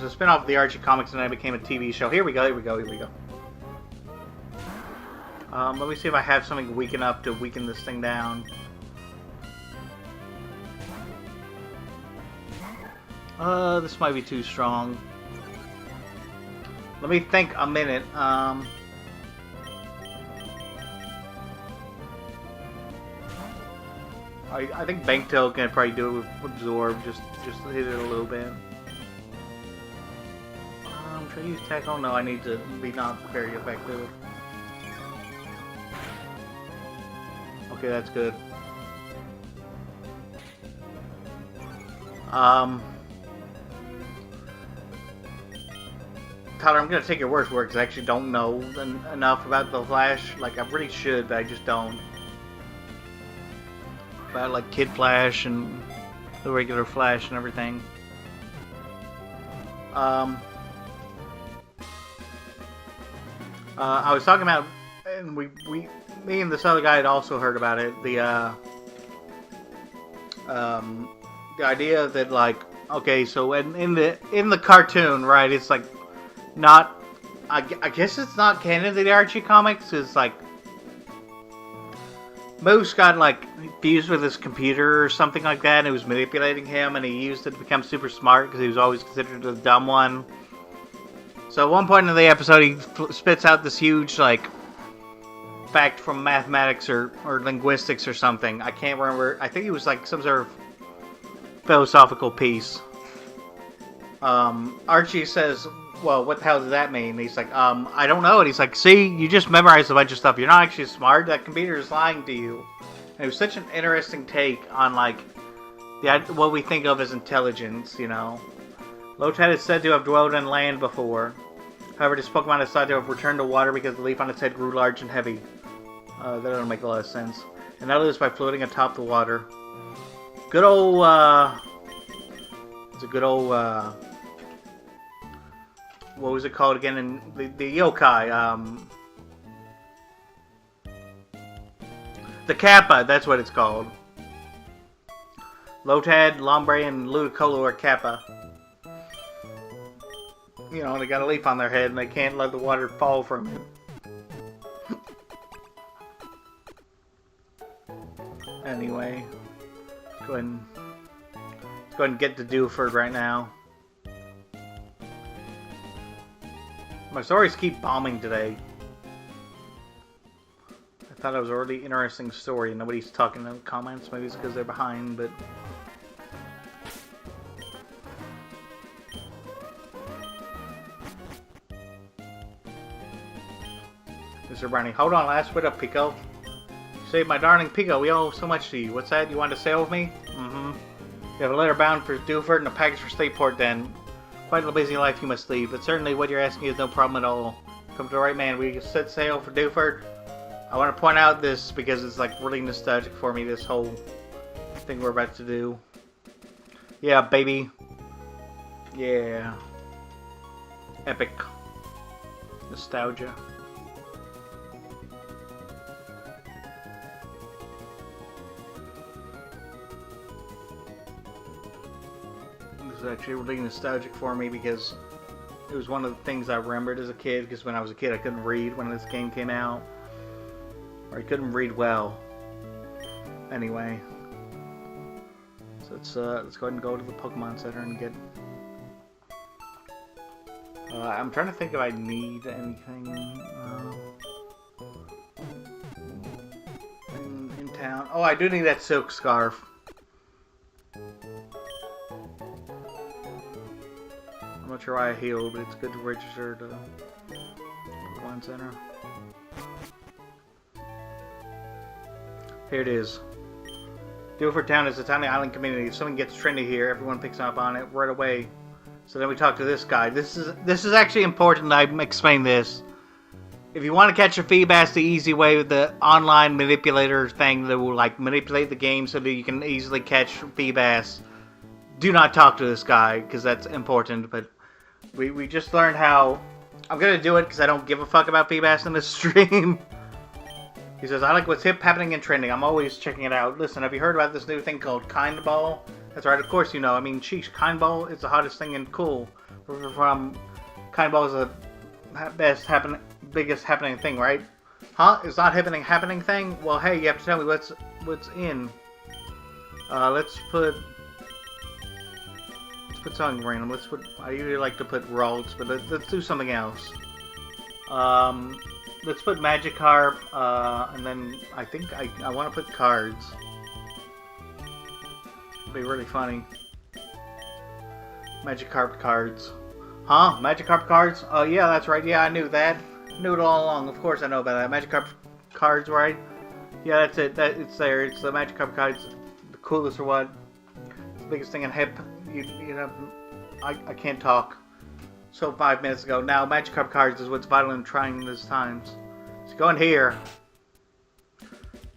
[SPEAKER 1] a spin-off of the Archie comics, and then it became a TV show. Here we go. Let me see if I have something weak enough to weaken this thing down. This might be too strong. Let me think a minute. I think Banktail can probably do it with Absorb. Just hit it a little bit. Should I use Tackle? No, I need to be not very effective. Okay, that's good. Tyler, I'm gonna take your word for it because I actually don't know enough about the Flash. Like, I really should, but I just don't. About like Kid Flash and the regular Flash and everything. I was talking about, and me and this other guy had also heard about it. The idea that like, okay, so in the cartoon, right? It's like not. I guess it's not canon to the Archie comics. It's like Moose got like fused with his computer or something like that, and it was manipulating him, and he used it to become super smart because he was always considered the dumb one. So at one point in the episode, he spits out this huge like fact from mathematics or linguistics or something. I can't remember. I think it was like some sort of philosophical piece. Archie says, well, what the hell does that mean? And he's like, I don't know. And he's like, see, you just memorized a bunch of stuff. You're not actually smart. That computer is lying to you. And it was such an interesting take on, like, what we think of as intelligence, you know. Lotad is said to have dwelled in land before. However, this Pokemon is thought to have returned to water because the leaf on its head grew large and heavy. That doesn't make a lot of sense. And that is by floating atop the water. Good old, it's a good old, what was it called again in the yokai? The Kappa, that's what it's called. Lotad, Lombre, and Ludicolo are Kappa. You know, they got a leaf on their head and they can't let the water fall from it. Anyway, let's go ahead and get to Dewford right now. My stories keep bombing today. I thought it was a really interesting story and nobody's talking in the comments. Maybe it's because they're behind, but... Mr. Brownie, hold on, last bit up, Pico. You saved my darling Pico. We owe so much to you. What's that? You want to sail with me? Mm-hmm. You have a letter bound for Dewford and a package for Stateport, then. Quite a busy life you must lead, but certainly what you're asking is no problem at all. Come to the right man. We set sail for Dewford. I want to point out this because it's like really nostalgic for me, this whole thing we're about to do. Yeah, baby. Yeah. Epic. Nostalgia. This is actually really nostalgic for me because It was one of the things I remembered as a kid, because when I was a kid I couldn't read when this game came out. Or I couldn't read well. Anyway. So let's go ahead and go to the Pokemon Center and get... I'm trying to think if I need anything in town. Oh, I do need that silk scarf. I'm not sure why I healed, but it's good to register to Pokemon Center. Here it is. Do it for town is a tiny island community. If something gets trendy here, everyone picks up on it right away. So then we talk to this guy. This is actually important. I explain this. If you want to catch a Feebas the easy way with the online manipulator thing that will like manipulate the game so that you can easily catch Feebas, do not talk to this guy because that's important. But we just learned how. I'm gonna do it because I don't give a fuck about Feebas in this stream. He says, I like what's hip, happening, and trending. I'm always checking it out. Listen, have you heard about this new thing called Kind Ball? That's right, of course you know. I mean, sheesh, Kind Ball is the hottest thing and cool. From Kind Ball is the biggest happening thing, right? Huh? It's not happening thing? Well, hey, you have to tell me what's in. Let's put something random. I usually like to put Ralts, but let's do something else. Let's put Magikarp, and then I think I want to put cards. It'd be really funny. Magikarp cards. Huh? Magikarp cards? Oh yeah, that's right. Yeah, I knew that. Knew it all along. Of course I know about that. Magikarp cards, right? Yeah, that's it. It's there. It's the Magikarp cards. The coolest or what? It's the biggest thing in hip. You know, I can't talk. So 5 minutes ago. Now Magikarp cards is what's vital in trying these times. So go in here.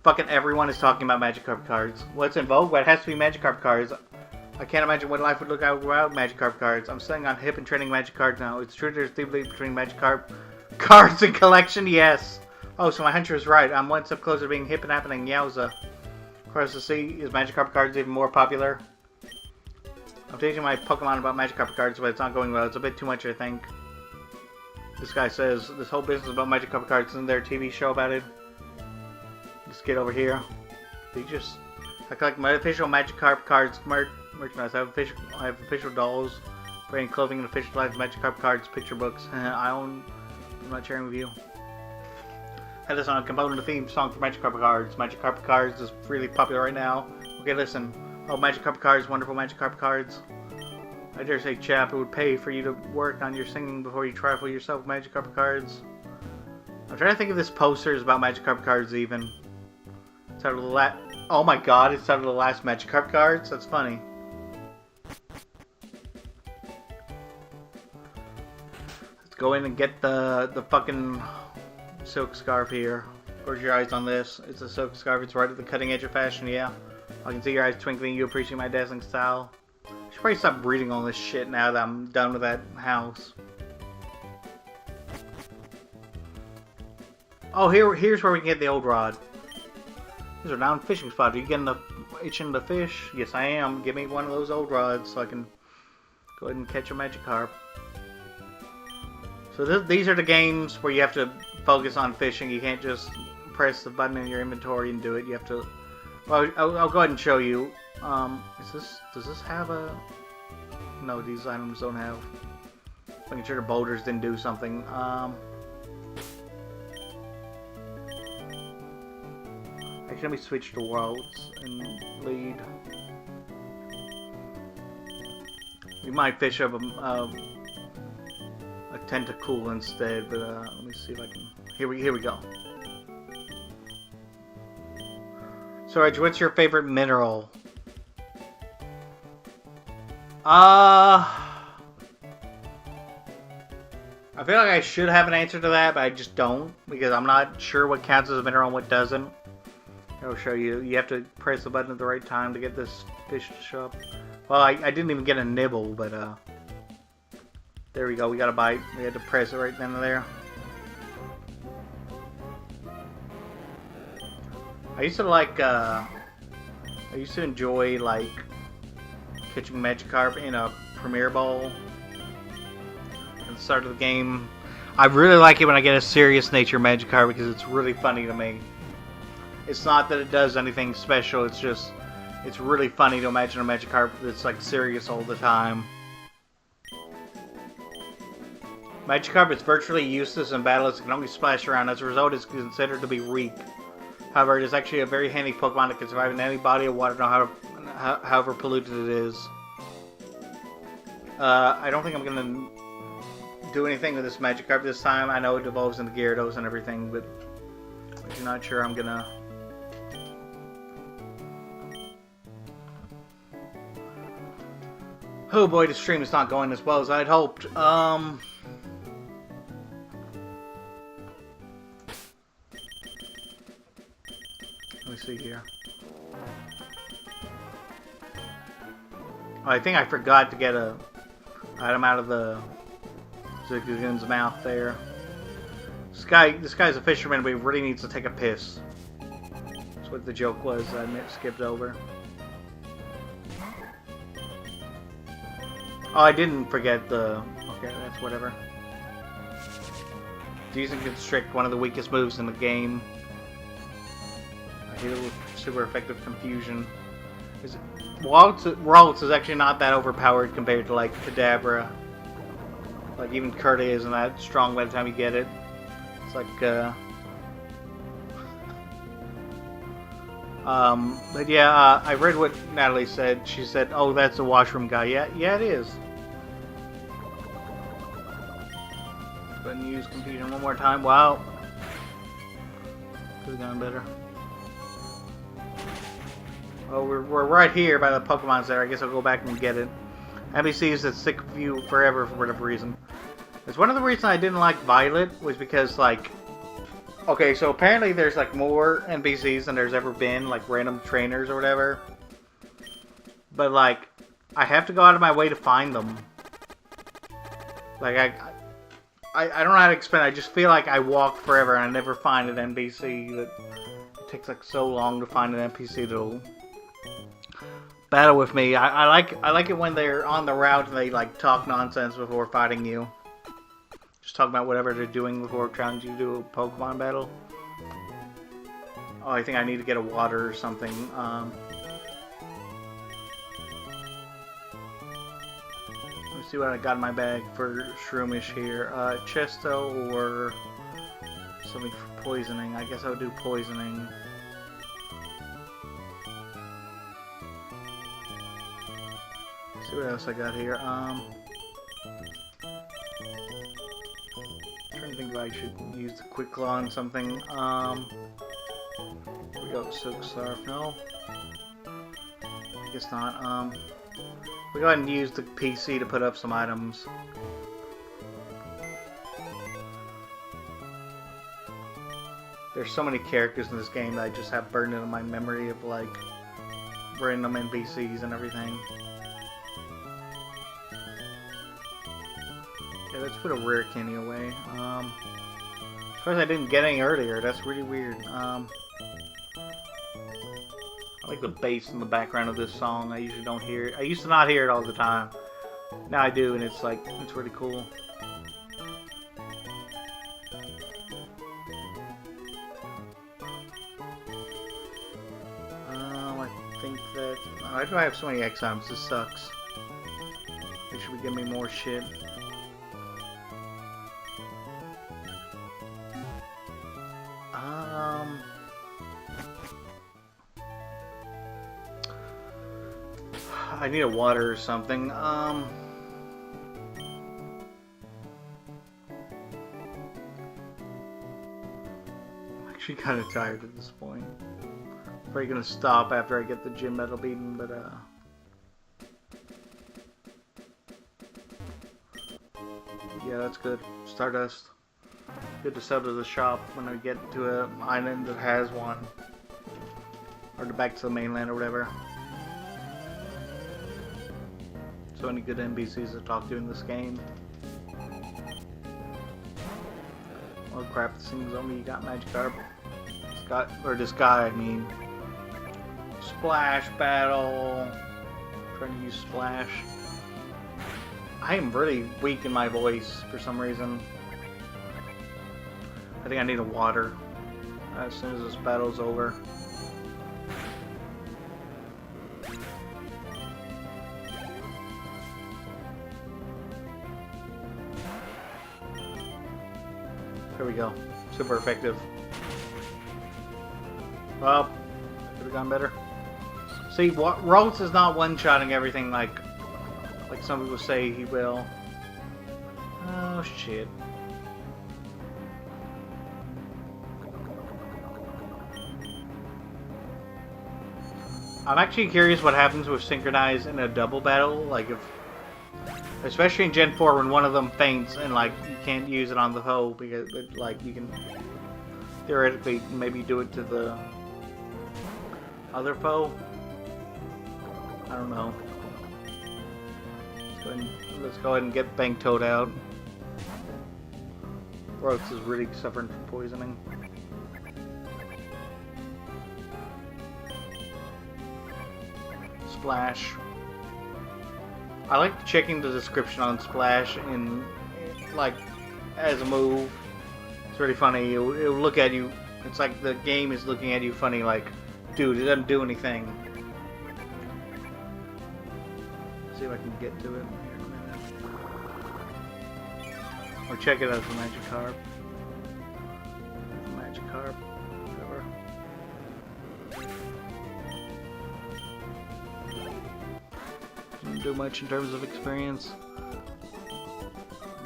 [SPEAKER 1] Fucking everyone is talking about Magikarp cards. What's in vogue? Well, it has to be Magikarp cards. I can't imagine what life would look like without Magikarp cards. I'm studying on hip and trending Magic cards now. It's true there's deeply between Magikarp cards and collection, yes. Oh, so my hunter is right. I'm one step closer to being hip and happening. Yowza. Across the sea, is Magikarp cards even more popular? I'm teaching my Pokemon about Magikarp cards, but it's not going well. It's a bit too much, I think. This guy says, this whole business about Magikarp cards, isn't there a TV show about it? This kid over here. I collect my official Magikarp cards merchandise. I have official dolls, brand clothing, and official Magikarp cards, picture books. I'm not sharing with you. Had this on composing the theme song for Magikarp cards. Magikarp cards is really popular right now. Okay, listen. Oh, Magikarp cards, wonderful Magikarp cards. I dare say, chap, it would pay for you to work on your singing before you trifle yourself with Magikarp cards. I'm trying to think if this poster is about Magikarp cards even. It's out of the last. Oh my god, it's out of the last Magikarp cards? That's funny. Let's go in and get the fucking silk scarf here. Close your eyes on this. It's a silk scarf. It's right at the cutting edge of fashion, yeah. I can see your eyes twinkling. You appreciate my dazzling style. I should probably stop reading all this shit now that I'm done with that house. Oh, here's where we can get the old rod. These are down fishing spots. Are you getting itching to fish? Yes, I am. Give me one of those old rods so I can go ahead and catch a Magikarp. So these are the games where you have to focus on fishing. You can't just press the button in your inventory and do it. You have to. Well, I'll go ahead and show you. Does this have a? No, these items don't have. Making sure the boulders didn't do something. Actually, let me switch to worlds and lead. We might fish up a Tentacool instead, but let me see if I can. Here we go. So, Reg, what's your favorite mineral? I feel like I should have an answer to that, but I just don't, because I'm not sure what counts as a mineral and what doesn't. I'll show you. You have to press the button at the right time to get this fish to show up. Well, I didn't even get a nibble, but there we go. We got a bite. We had to press it right then and there. I used to enjoy like catching Magikarp in a Premier Bowl. the start of the game. I really like it when I get a serious nature Magikarp because it's really funny to me. It's not that it does anything special, it's just, it's really funny to imagine a Magikarp that's like serious all the time. Magikarp is virtually useless in battle as it can only splash around. As a result, it's considered to be weak. However, it is actually a very handy Pokemon that can survive in any body of water, however polluted it is. I don't think I'm going to do anything with this Magikarp this time. I know it evolves into Gyarados and everything, but I'm not sure I'm going to... Oh boy, the stream is not going as well as I'd hoped. Let me see here. Oh, I think I forgot to get a item out of the Zigzagoon's mouth there. This guy's a fisherman, but he really needs to take a piss. That's what the joke was I skipped over. Oh, I didn't forget the... Okay, that's whatever. Using Constrict, one of the weakest moves in the game. I hit it with super effective confusion. Waltz is actually not that overpowered compared to like Kadabra. Like even Curdy isn't that strong by the time you get it. It's like but yeah, I read what Natalie said. She said, "Oh, that's the washroom guy." Yeah, it is. Go ahead and use confusion one more time. Wow, could have gone better. Oh, we're right here by the Pokemon Center. I guess I'll go back and get it. NPCs that stick with you forever for whatever reason. It's one of the reasons I didn't like Violet was because, like... Okay, so apparently there's, like, more NPCs than there's ever been, like, random trainers or whatever. But, like, I have to go out of my way to find them. Like, I don't know how to explain it. I just feel like I walk forever and I never find an NPC. That it takes, like, so long to find an NPC that'll... battle with me. I like it when they're on the route and they like talk nonsense before fighting you. Just talk about whatever they're doing before trying to do a Pokemon battle. Oh, I think I need to get a water or something. Let's see what I got in my bag for Shroomish here. Chesto or something for poisoning. I guess I would do poisoning. See what else I got here. Trying to think if I should use the Quick Claw on something. Here we go, Silk Scarf. No, I guess not. We'll go ahead and use the PC to put up some items. There's so many characters in this game that I just have burned into my memory of like random NPCs and everything. Yeah, let's put a rare Kenny away. As far as I didn't get any earlier, that's really weird. I like the bass in the background of this song. I usually don't hear it. I used to not hear it all the time. Now I do, and it's like, it's really cool. I think that... Why do I have so many X items? This sucks. They should be giving me more shit. I need a water or something. I'm actually kind of tired at this point. Probably gonna stop after I get the gym medal beaten, but yeah, that's good. Stardust. Good to sell to the shop when I get to an island that has one, or back to the mainland or whatever. So many good NPCs to talk to in this game. Oh crap, this thing's on me. You got Magikarp. This guy, I mean. Splash battle. Trying to use Splash. I am really weak in my voice for some reason. I think I need a water as soon as this battle's over. There we go. Super effective. Well, could have gone better. See, Rhodes is not one-shotting everything like some people say he will. Oh shit. I'm actually curious what happens with Synchronize in a double battle, like if, especially in Gen 4 when one of them faints and like you can't use it on the foe because like you can theoretically maybe do it to the other foe. I don't know. Let's go ahead and get Bank Toad out. Rhodes is really suffering from poisoning. Splash. I like checking the description on Splash in like as a move. It's really funny. It'll look at you. It's like the game is looking at you funny, like, dude, it doesn't do anything. See if I can get to it here in a minute. Or check it out for Magikarp. Magikarp, whatever. Didn't do much in terms of experience.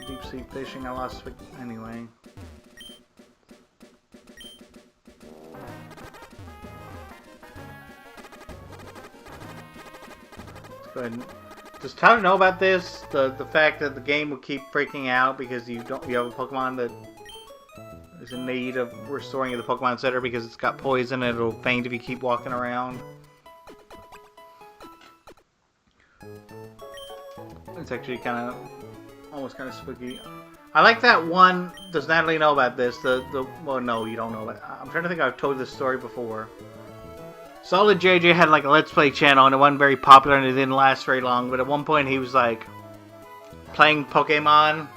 [SPEAKER 1] Deep sea fishing, I lost anyway. Let's go ahead and does Tyler know about this? The fact that the game will keep freaking out because you have a Pokemon that is in need of restoring the Pokemon Center because it's got poison and it'll faint if you keep walking around. It's actually almost kind of spooky. I like that one. Does Natalie know about this? Well, no, you don't know about it. I'm trying to think. I've told this story before. Solid JJ had like a Let's Play channel and it wasn't very popular and it didn't last very long, but at one point he was like playing Pokemon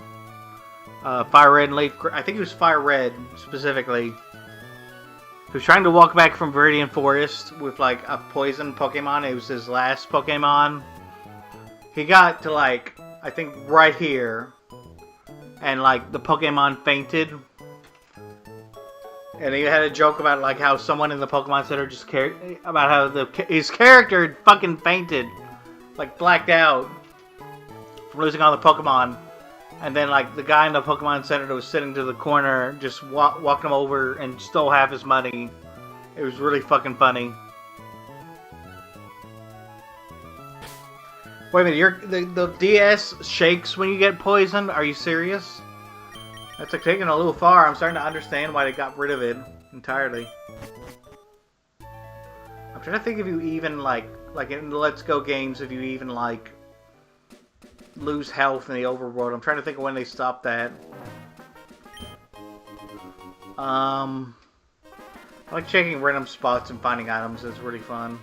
[SPEAKER 1] Fire Red and Leaf. I think it was Fire Red specifically. He was trying to walk back from Viridian Forest with like a poison Pokemon. It was his last Pokemon. He got to like, I think right here, and like the Pokemon fainted. And he had a joke about like how someone in the Pokemon Center just cared about how his character fucking fainted, like blacked out from losing all the Pokemon, and then like the guy in the Pokemon Center that was sitting to the corner just walked him over and stole half his money. It was really fucking funny. Wait a minute, the DS shakes when you get poisoned? Are you serious? That's like taking a little far. I'm starting to understand why they got rid of it entirely. I'm trying to think if you even like in the Let's Go games, if you even like lose health in the overworld. I'm trying to think of when they stopped that. I like checking random spots and finding items. It's really fun.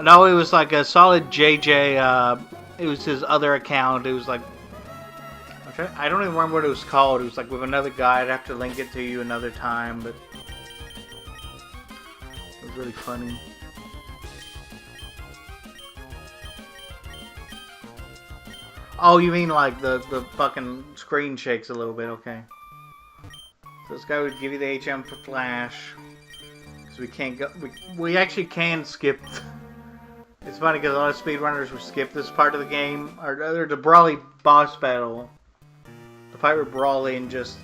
[SPEAKER 1] No, it was like a Solid JJ. It was his other account. It was like, I don't even remember what it was called. It was like with another guy. I'd have to link it to you another time, but it was really funny. Oh, you mean like the fucking screen shakes a little bit? Okay. So this guy would give you the HM for Flash, because we can't go. We actually can skip. It's funny because a lot of speedrunners will skip this part of the game, or the Brawly boss battle. The fight with Brawly and just...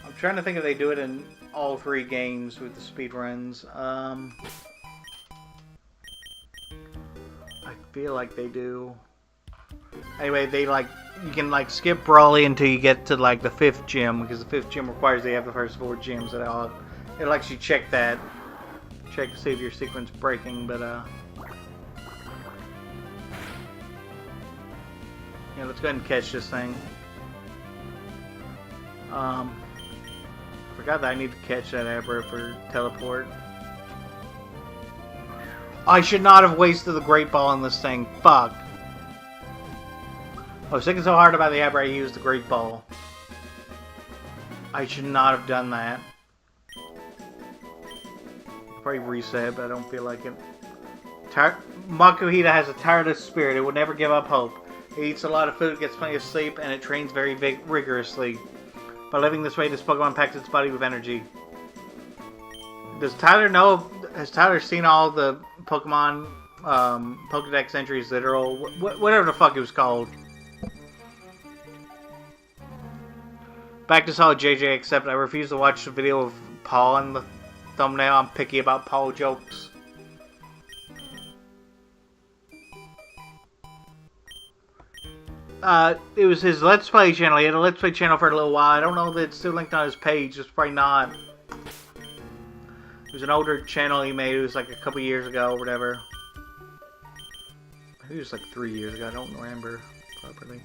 [SPEAKER 1] I'm trying to think if they do it in all three games with the speedruns. I feel like they do. Anyway, they like... You can like skip Brawly until you get to like the 5th gym, because the 5th gym requires they have the first 4 gyms. It'll actually check that. Check to see if your sequence breaking, but yeah, let's go ahead and catch this thing. Forgot that I need to catch that Abra for teleport. I should not have wasted the Great Ball on this thing. Fuck. I was thinking so hard about the Abra I used the Great Ball. I should not have done that. Probably reset, but I don't feel like it. Makuhita has a tireless spirit. It will never give up hope. It eats a lot of food, gets plenty of sleep, and it trains very rigorously. By living this way, this Pokemon packs its body with energy. Does Tyler know? Has Tyler seen all the Pokemon Pokedex entries literal? Whatever the fuck it was called. Back to Solid JJ, except I refuse to watch the video of Paul in the thumbnail. I'm picky about Paul jokes. It was his Let's Play channel. He had a Let's Play channel for a little while. I don't know that it's still linked on his page. It's probably not. It was an older channel he made. It was like a couple years ago or whatever. I think it was like 3 years ago. I don't remember properly.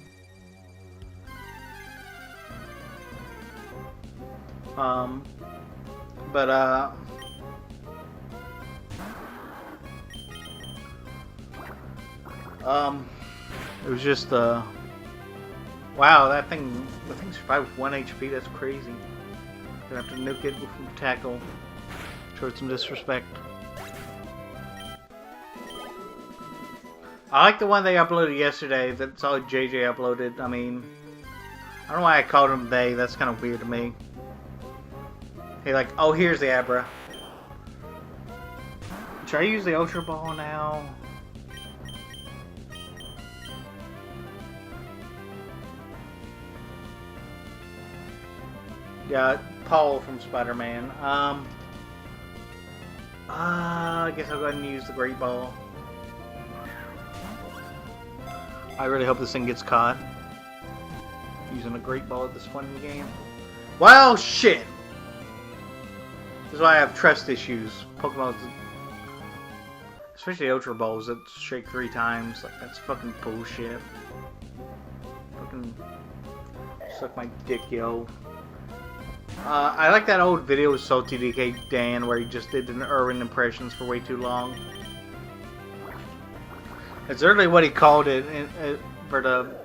[SPEAKER 1] It was just, wow, the thing survived with 1 HP, that's crazy. Gonna have to nuke it with tackle. Showed some disrespect. I like the one they uploaded yesterday, that Solid JJ uploaded. I mean, I don't know why I called him they, that's kind of weird to me. Hey, like, oh, here's the Abra. Should I use the Ultra Ball now? Yeah, Paul from Spider-Man. I guess I'll go ahead and use the Great Ball. I really hope this thing gets caught. Using a Great Ball at this point in the game. Well, shit! This is why I have trust issues. Pokemon, especially Ultra Balls that shake 3 times. Like, that's fucking bullshit. Fucking suck my dick, yo. I like that old video with Salty DK Dan where he just did an Irwin impressions for way too long. It's literally what he called it for the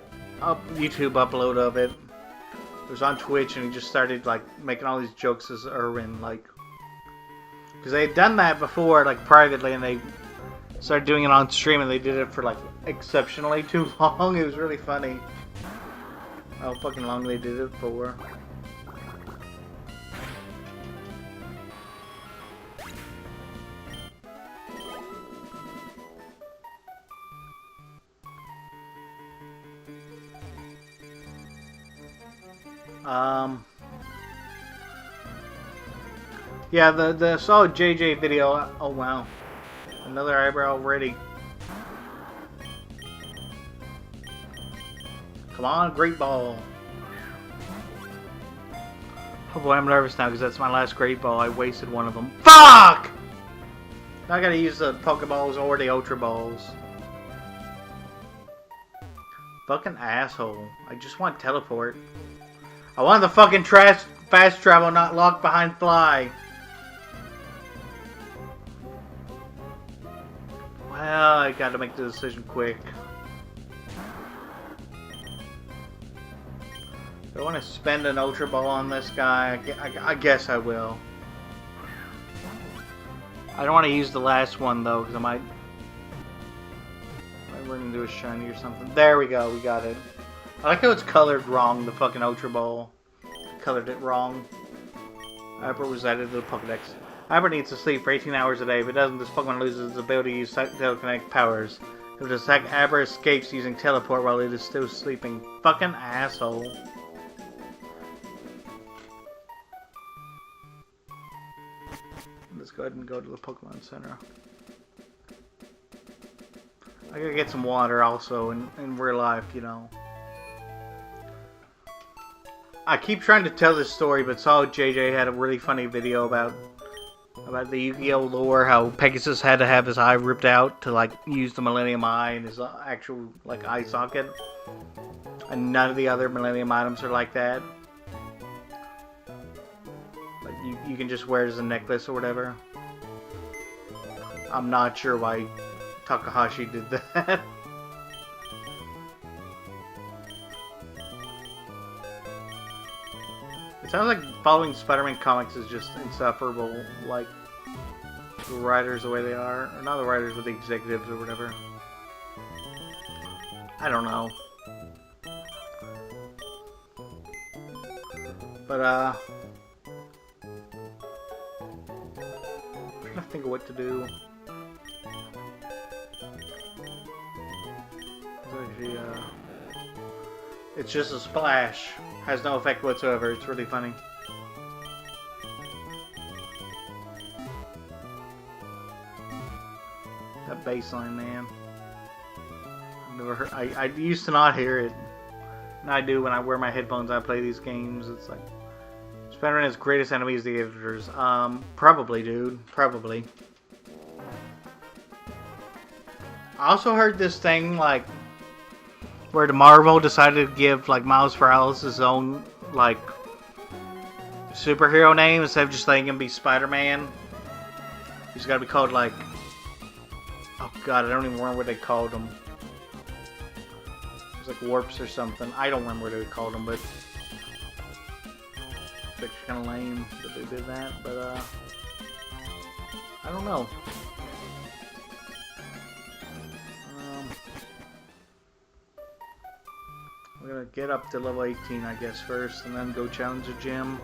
[SPEAKER 1] YouTube upload of it. It was on Twitch and he just started like making all these jokes as Irwin, like, because they had done that before, like privately, and they started doing it on stream, and they did it for like exceptionally too long. It was really funny how fucking long they did it for. Yeah, the Solid JJ video. Oh wow, another eyebrow already. Come on, Great Ball. Oh boy, I'm nervous now because that's my last Great Ball. I wasted one of them. Fuck! Now I gotta use the Pokeballs or the Ultra Balls. Fucking asshole. I just want teleport. I want the fucking fast travel, not locked behind fly. Well, I gotta make the decision quick. Do I want to spend an Ultra Ball on this guy? I guess I will. I don't want to use the last one though, because I might run into a shiny or something. There we go, we got it. I like how it's colored wrong, the fucking Ultra Ball. Colored it wrong. Abra was added to the Pokedex. Abra needs to sleep for 18 hours a day. If it doesn't, this Pokemon loses its ability to use telekinetic powers. If the attack, Abra escapes using teleport while it is still sleeping. Fucking asshole. Let's go ahead and go to the Pokemon Center. I gotta get some water also in real life, you know. I keep trying to tell this story, but Solid JJ had a really funny video about the Yu-Gi-Oh lore, how Pegasus had to have his eye ripped out to like use the Millennium Eye in his actual like eye socket, and none of the other Millennium items are like that. Like you can just wear it as a necklace or whatever. I'm not sure why Takahashi did that. It sounds like following Spider-Man comics is just insufferable, like the writers the way they are. Or not the writers, but the executives or whatever. I don't know. But, I'm trying to think of what to do. Actually, it's just a splash. Has no effect whatsoever. It's really funny. That bass line, man. I've never heard. I used to not hear it. And I do when I wear my headphones and I play these games. It's like Spider-Man's greatest enemies, the editors. Probably, dude. Probably. I also heard this thing, like, where the Marvel decided to give, like, Miles Morales his own, like, superhero name instead of just letting him be Spider-Man. He's got to be called, like, oh god, I don't even remember what they called him. It was like Warps or something. I don't remember what they called him, but it's kind of lame that they did that. But I don't know. We're gonna get up to level 18, I guess, first, and then go challenge the gym.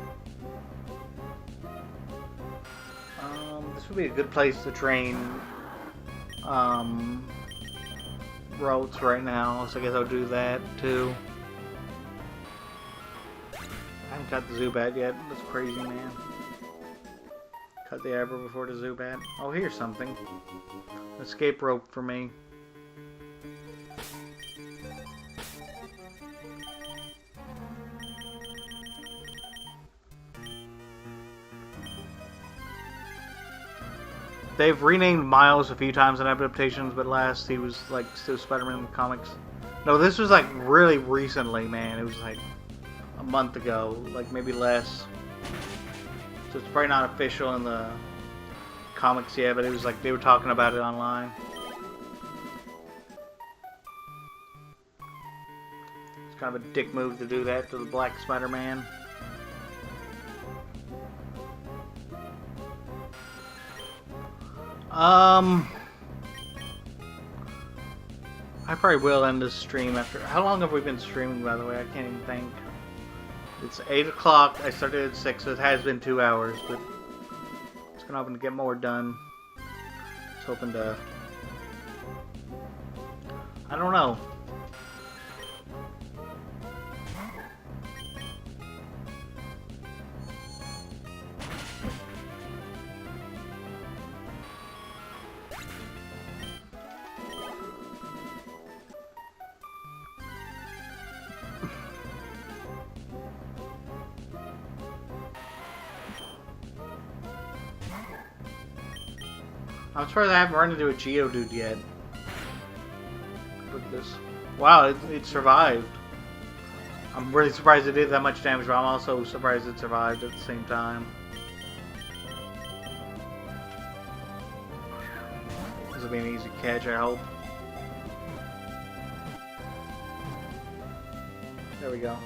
[SPEAKER 1] This would be a good place to train routes right now, so I guess I'll do that too. I haven't cut the Zubat yet. That's crazy, man. Cut the Abra before the Zubat. Oh, here's something. Escape rope for me. They've renamed Miles a few times in adaptations, but last he was like still Spider-Man in the comics. No, this was like really recently, man. It was like a month ago, like maybe less. So it's probably not official in the comics yet, but it was like they were talking about it online. It's kind of a dick move to do that to the Black Spider-Man. I probably will end this stream after. How long have we been streaming, by the way? I can't even think. It's 8 o'clock. I started at 6, so it has been 2 hours, but it's gonna open to get more done. Just hoping to. I don't know. I'm surprised I haven't run into a Geodude yet. Look at this. Wow, it survived. I'm really surprised it did that much damage, but I'm also surprised it survived at the same time. This will be an easy catch, I hope. There we go.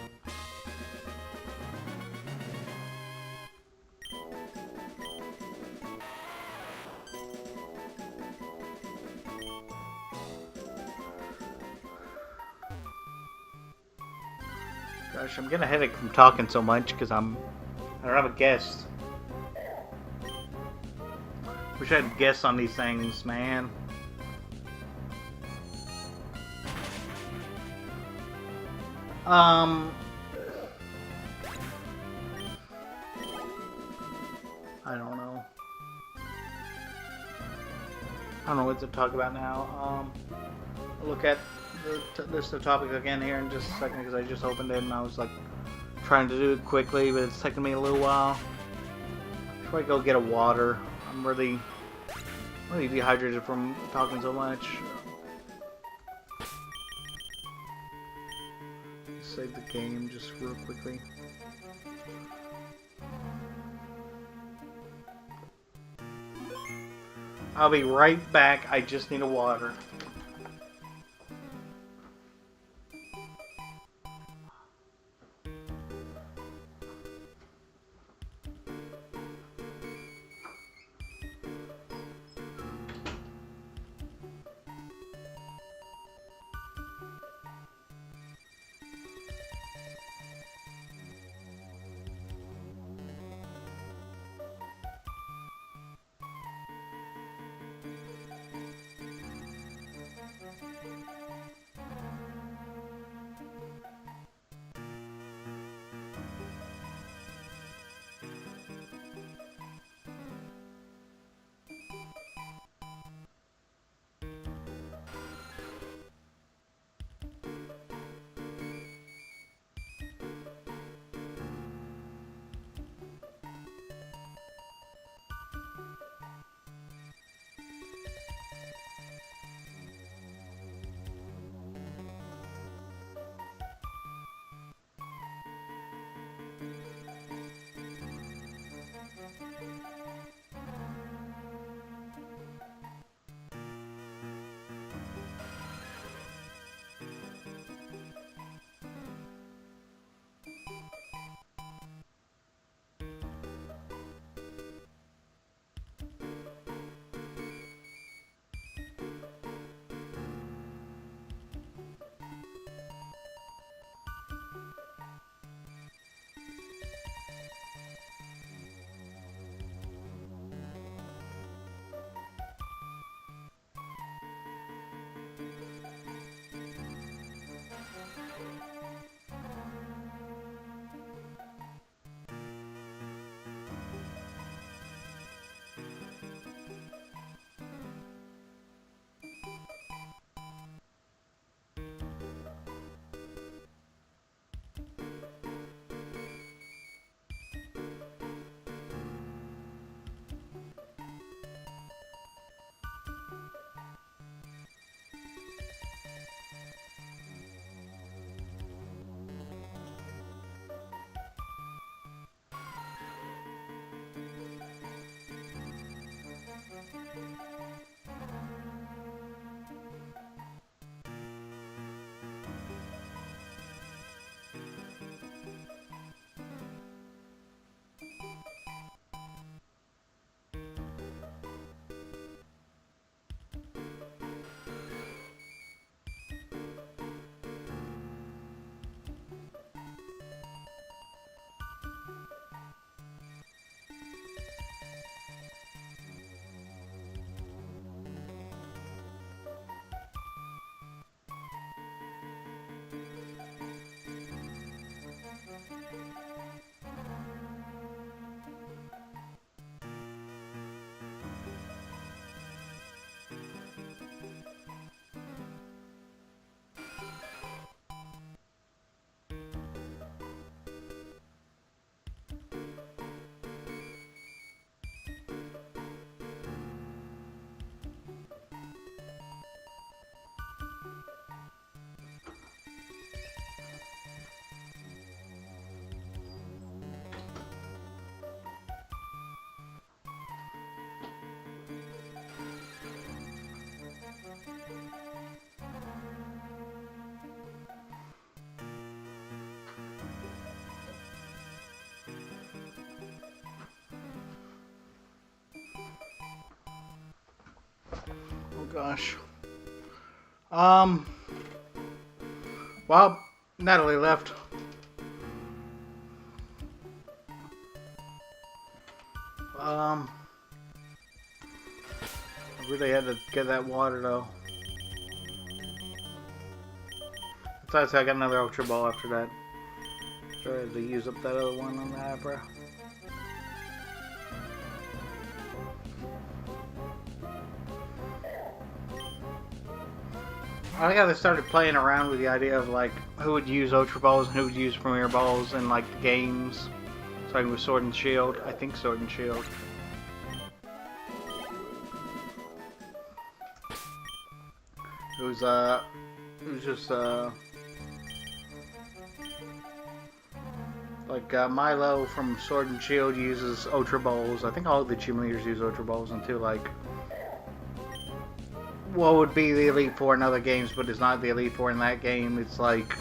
[SPEAKER 1] Gosh, I'm getting a headache from talking so much because I don't have a guest. Wish I had guests on these things, man. I don't know. I don't know what to talk about now. I'll look at the list of topics again here in just a second because I just opened it and I was like trying to do it quickly, but it's taking me a little while. Should probably go get a water. I'm really dehydrated from talking so much. Save the game just real quickly. I'll be right back. I just need a water. Oh gosh. Well, Natalie left. I really had to get that water though. Besides, I got another Ultra Ball after that. So I had to use up that other one on the Abra. I think they started playing around with the idea of like who would use Ultra Balls and who would use Premier Balls in like the games. Starting with Sword and Shield. I think Sword and Shield. It was just like Milo from Sword and Shield uses Ultra Balls. I think all of the gym leaders use Ultra Balls until like what would be the Elite Four in other games, but it's not the Elite Four in that game. It's like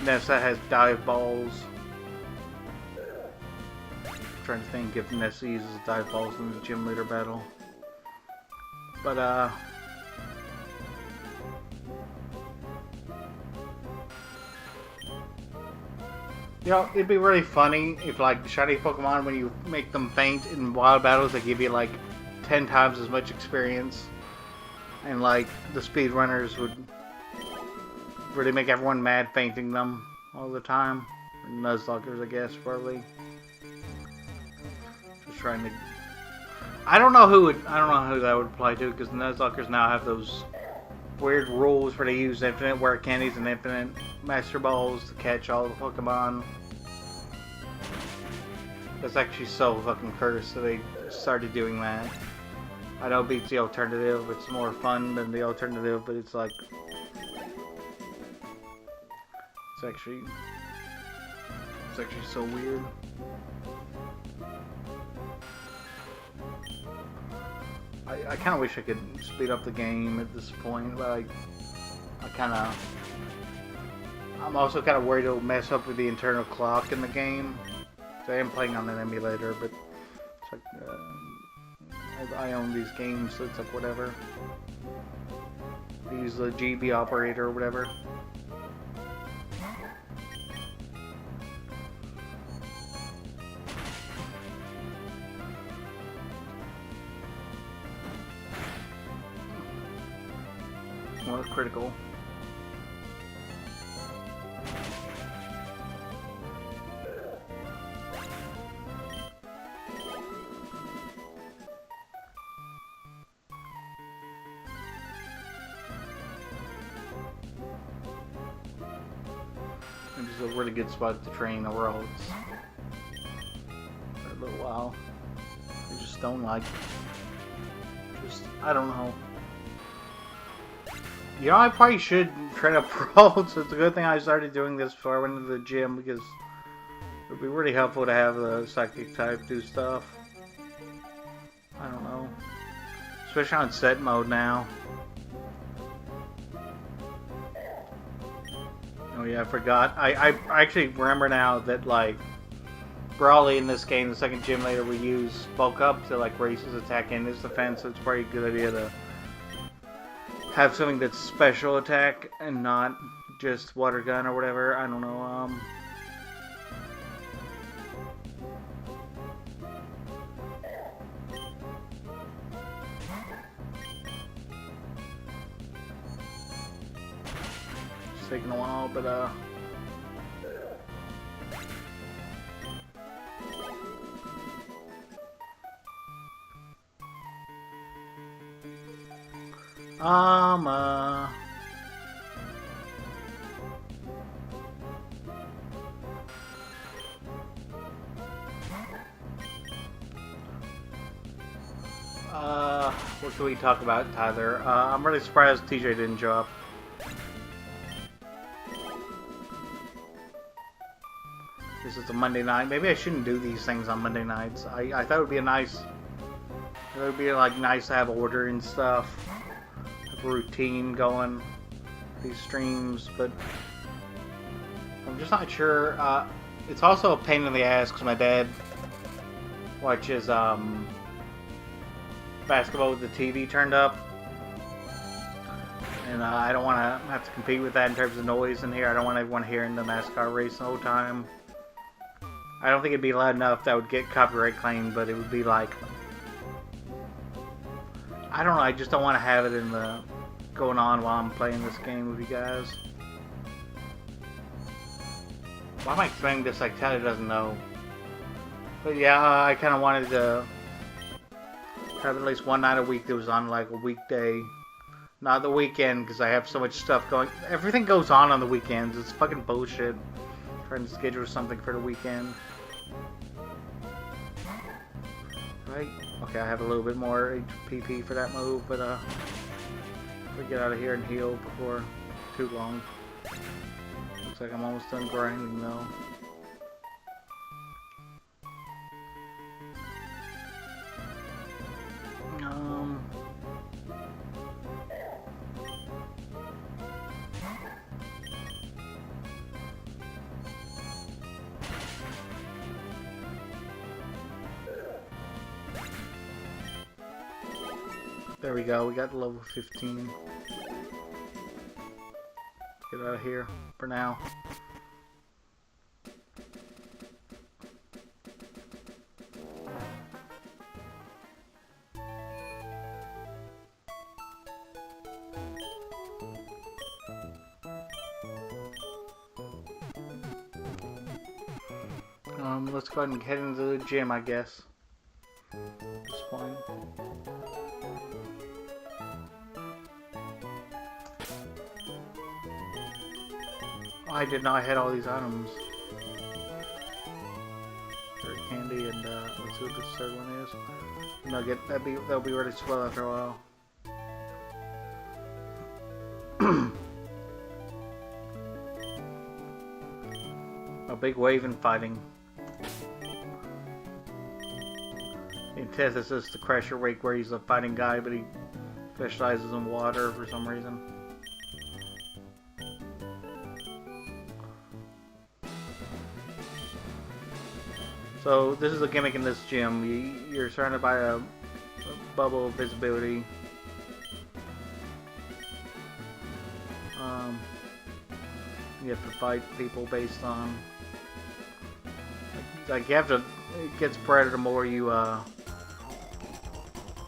[SPEAKER 1] Nessa has dive balls. I'm trying to think if Nessa uses dive balls in the gym leader battle. But you know, it'd be really funny if, like, shiny Pokemon, when you make them faint in wild battles, they give you, like, 10 times as much experience. And, like, the speedrunners would really make everyone mad fainting them all the time. Nuzlockers, I guess, probably. Just trying to... I don't know who that would apply to, because the Nuzlockers now have those weird rules where they use infinite Were Candies and infinite Master Balls to catch all the Pokemon. That's actually so fucking cursed that they started doing that. I know it beats the alternative, it's more fun than the alternative, but it's like... It's actually so weird. I kind of wish I could speed up the game at this point, but I'm also kind of worried it'll mess up with the internal clock in the game. So I am playing on an emulator, but it's like, I own these games, so it's like whatever. I use the GBA operator or whatever. More critical. This is a really good spot to train overall. For a little while. I just don't like. I don't know. You know, I probably should train a pro, so it's a good thing I started doing this before I went into the gym, because it would be really helpful to have the psychic type do stuff. I don't know. Especially on set mode now. Oh yeah, I forgot. I actually remember now that, like, Brawly in this game, the second gym leader, we use bulk up to, like, raise his attack and his defense, so it's probably a good idea to have something that's special attack and not just water gun or whatever. I don't know. It's taking a while, but what can we talk about, Tyler? I'm really surprised TJ didn't show up. This is a Monday night. Maybe I shouldn't do these things on Monday nights. I thought it would be nice to have order and stuff. Have a routine going. These streams, but I'm just not sure. It's also a pain in the ass because my dad watches basketball with the TV turned up, and I don't want to have to compete with that in terms of noise in here. I don't want everyone hearing the NASCAR race the whole time. I don't think it'd be loud enough that would get copyright claimed, but it would be like, I don't know, I just don't want to have it in the going on while I'm playing this game with you guys. Why am I explaining this like Tyler doesn't know? But yeah, I kind of wanted to have at least one night a week that was on like a weekday, not the weekend, because I have so much stuff going. Everything goes on the weekends. It's fucking bullshit trying to schedule something for the weekend. Right? Okay, I have a little bit more HP for that move, but we get out of here and heal before too long. Looks like I'm almost done grinding though. There we go, we got to level 15. Get out of here for now. Let's go ahead and head into the gym, I guess. At this point. Oh, I did not hit all these items. Berry candy and let's see what this third one is. Nugget. That'll be really swell after a while. A big wave and fighting. Antithesis to Crasher Wake, where he's a fighting guy, but he specializes in water for some reason. So this is a gimmick in this gym. You're surrounded by a bubble of visibility. You have to fight people based on like you have to. It gets brighter the more you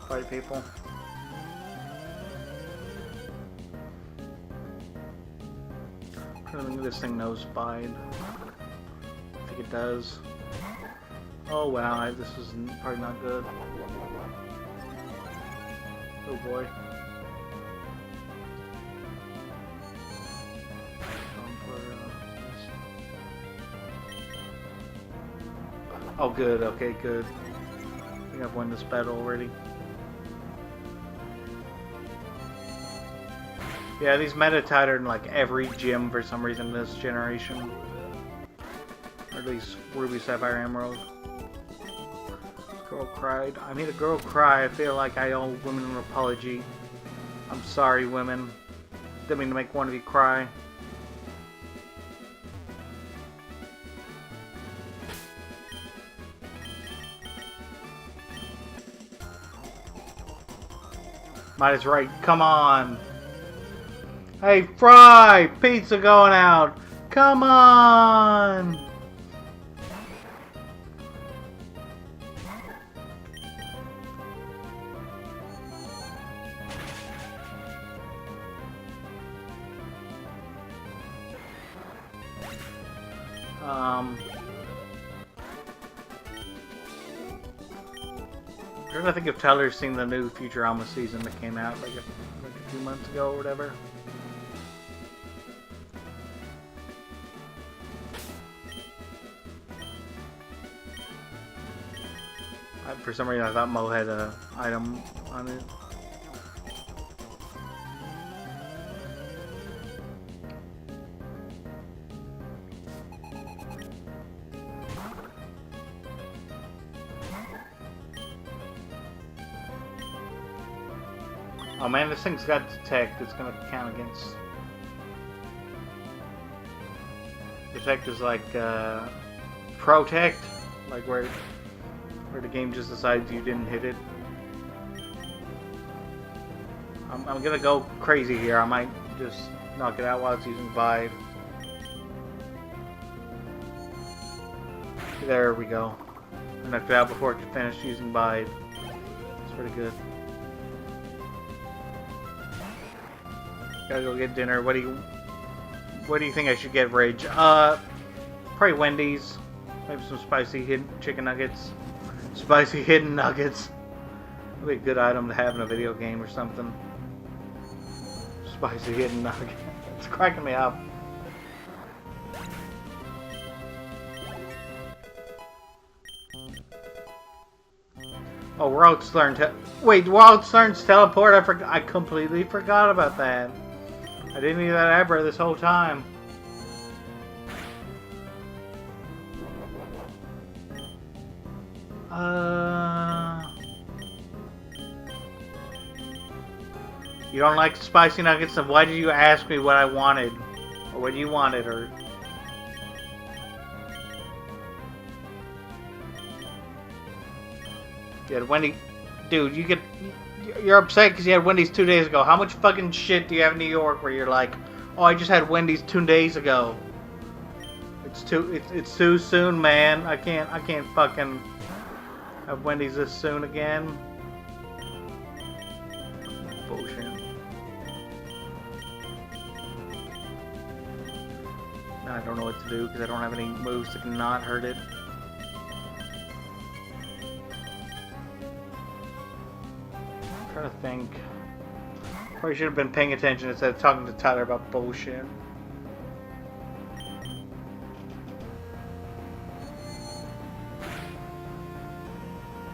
[SPEAKER 1] fight people. I don't think this thing knows Bide. I think it does. Oh wow, this is probably not good. Oh boy. Oh good, okay, good. I think I've won this battle already. Yeah, these Metatide are in like every gym for some reason in this generation. Or at least Ruby, Sapphire, Emerald. Girl cried. I made a girl cry. I feel like I owe women an apology. I'm sorry, women. Didn't mean to make one of you cry. Might is right. Come on. Hey, Fry! Pizza going out. Come on. I'm trying to think if Tyler's seen the new Futurama season that came out like a few months ago or whatever. For some reason I thought Mo had an item on it. Oh man, this thing's got detect. It's gonna count against. Detect is like protect, like where the game just decides you didn't hit it. I'm gonna go crazy here. I might just knock it out while it's using Vibe. There we go. I knocked it out before it could finish using Vibe. It's pretty good. Gotta go get dinner. What do you think I should get, Reg? Probably Wendy's. Maybe some spicy hidden chicken nuggets. Spicy hidden nuggets. That'd be a good item to have in a video game or something. Spicy hidden nugget. It's cracking me up. Oh, wait, Wildstorm's teleport? I completely forgot about that. I didn't need that Abra this whole time. You don't like spicy nuggets, then why did you ask me what I wanted? Or what you wanted, or... Yeah, Wendy... dude, you're upset because you had Wendy's 2 days ago. How much fucking shit do you have in New York where you're like, oh, I just had Wendy's 2 days ago? It's too soon, man. I can't fucking have Wendy's this soon again. Bullshit. I don't know what to do because I don't have any moves that can not hurt it. I'm trying to think. Probably should have been paying attention instead of talking to Tyler about bullshit.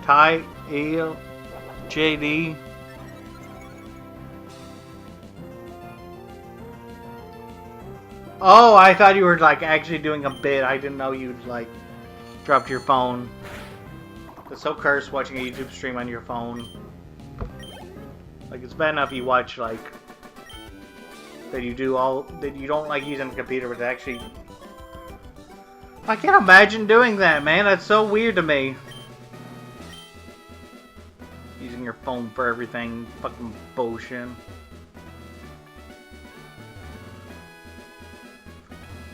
[SPEAKER 1] Ty, Eel, JD. Oh, I thought you were like actually doing a bit. I didn't know you'd like dropped your phone. It's so cursed watching a YouTube stream on your phone. Like it's bad enough you watch like that you don't like using a computer, but actually I can't imagine doing that, man. That's so weird to me. Using your phone for everything, fucking bullshit.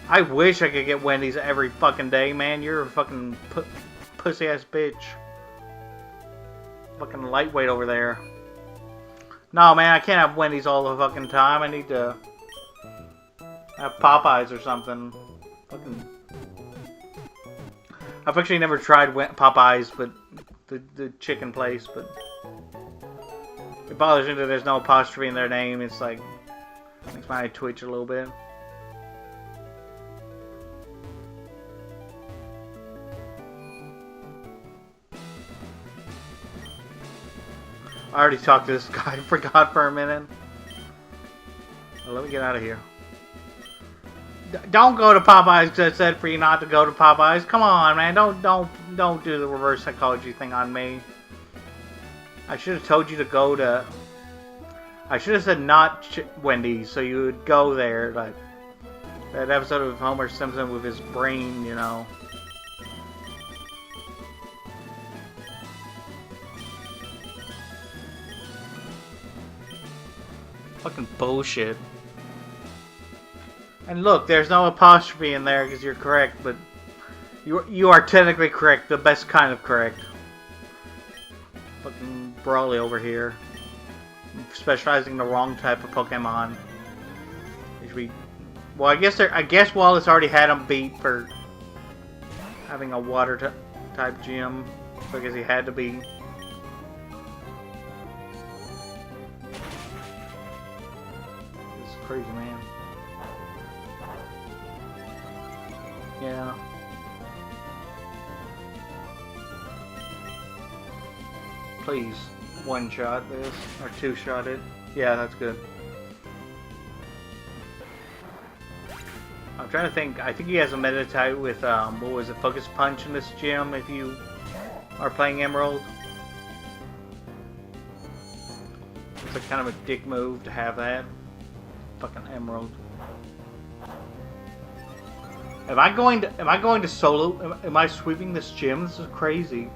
[SPEAKER 1] I wish I could get Wendy's every fucking day, man. You're a fucking pussy ass bitch. Fucking lightweight over there. No, man, I can't have Wendy's all the fucking time. I need to have Popeyes or something. Fucking. I've actually never tried Popeyes, but the chicken place, but it bothers me that there's no apostrophe in their name. It's like makes my eye twitch a little bit. I already talked to this guy. I forgot for a minute. Well, let me get out of here. Don't go to Popeyes because I said for you not to go to Popeyes. Come on, man. Don't do the reverse psychology thing on me. I should have told you to go to. I should have said not Wendy's, so you would go there. Like that episode of Homer Simpson with his brain, you know. Fucking bullshit. And look, there's no apostrophe in there because you're correct, but you are technically correct, the best kind of correct. Fucking Brawly over here, specializing in the wrong type of Pokemon. Well, I guess Wallace already had him beat for having a water type gym, so I guess he had to be. Crazy, man. Yeah. Please, one shot this or two shot it. Yeah, that's good. I'm trying to think. I think he has a meta type with what was it, Focus Punch in this gym if you are playing Emerald. It's like kind of a dick move to have that. Fucking Emerald. Am I going to solo? Am I sweeping this gym? This is crazy.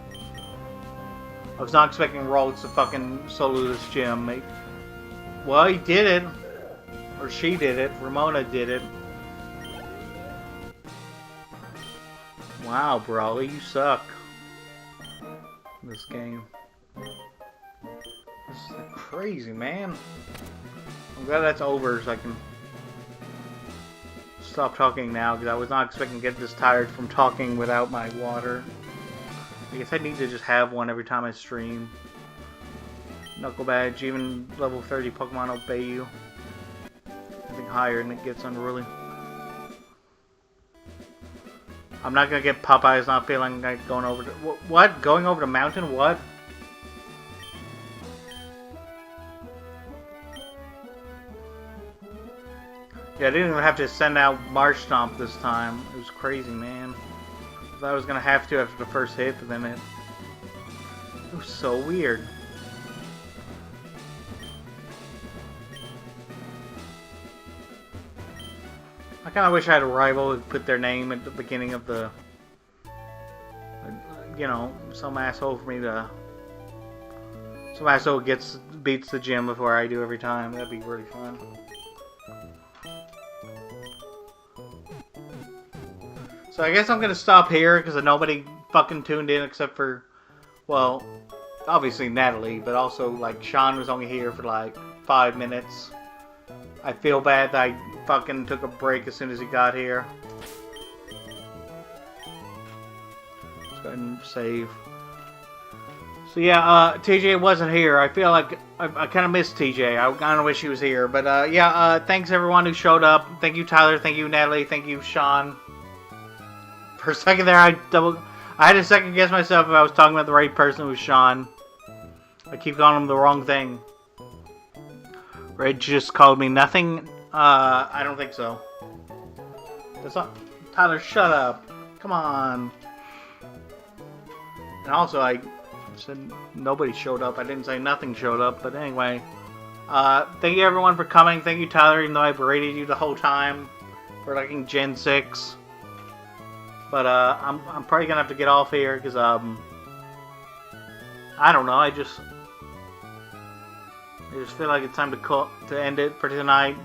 [SPEAKER 1] I was not expecting Rhodes to fucking solo this gym, mate. Well, he did it. Or she did it. Ramona did it. Wow, Brawly, you suck. In this game. This is crazy, man. I'm glad that's over so I can stop talking now because I was not expecting to get this tired from talking without my water. I guess I need to just have one every time I stream. Knuckle Badge, even level 30 Pokemon obey you. Anything higher and it gets unruly. I'm not gonna get Popeyes, not feeling like going over to... What? Going over the mountain? What? Yeah, I didn't even have to send out Marsh Stomp this time. It was crazy, man. I thought I was gonna have to after the first hit, but then it was so weird. I kinda wish I had a rival who put their name at the beginning of the... You know, some asshole for me to So Maso beats the gym before I do every time. That'd be really fun. So I guess I'm gonna stop here because nobody fucking tuned in except for, well, obviously Natalie, but also like Sean was only here for like 5 minutes. I feel bad that I fucking took a break as soon as he got here. Let's go ahead and save. So yeah, TJ wasn't here. I feel like I kind of missed TJ. I kind of wish he was here. But yeah, thanks everyone who showed up. Thank you Tyler, thank you Natalie, thank you Sean. For a second there, I had to second guess myself if I was talking about the right person. It was Sean. I keep calling him the wrong thing. Reg just called me nothing. I don't think so. That's not. Tyler, shut up. Come on. And also, I said nobody showed up. I didn't say nothing showed up. But anyway, thank you everyone for coming. Thank you Tyler, even though I berated you the whole time for liking Gen 6. But I'm probably gonna have to get off here because I don't know. I just feel like it's time to end it for tonight,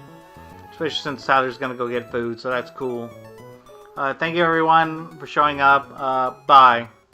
[SPEAKER 1] especially since Tyler's gonna go get food. So that's cool. Thank you everyone for showing up. Bye.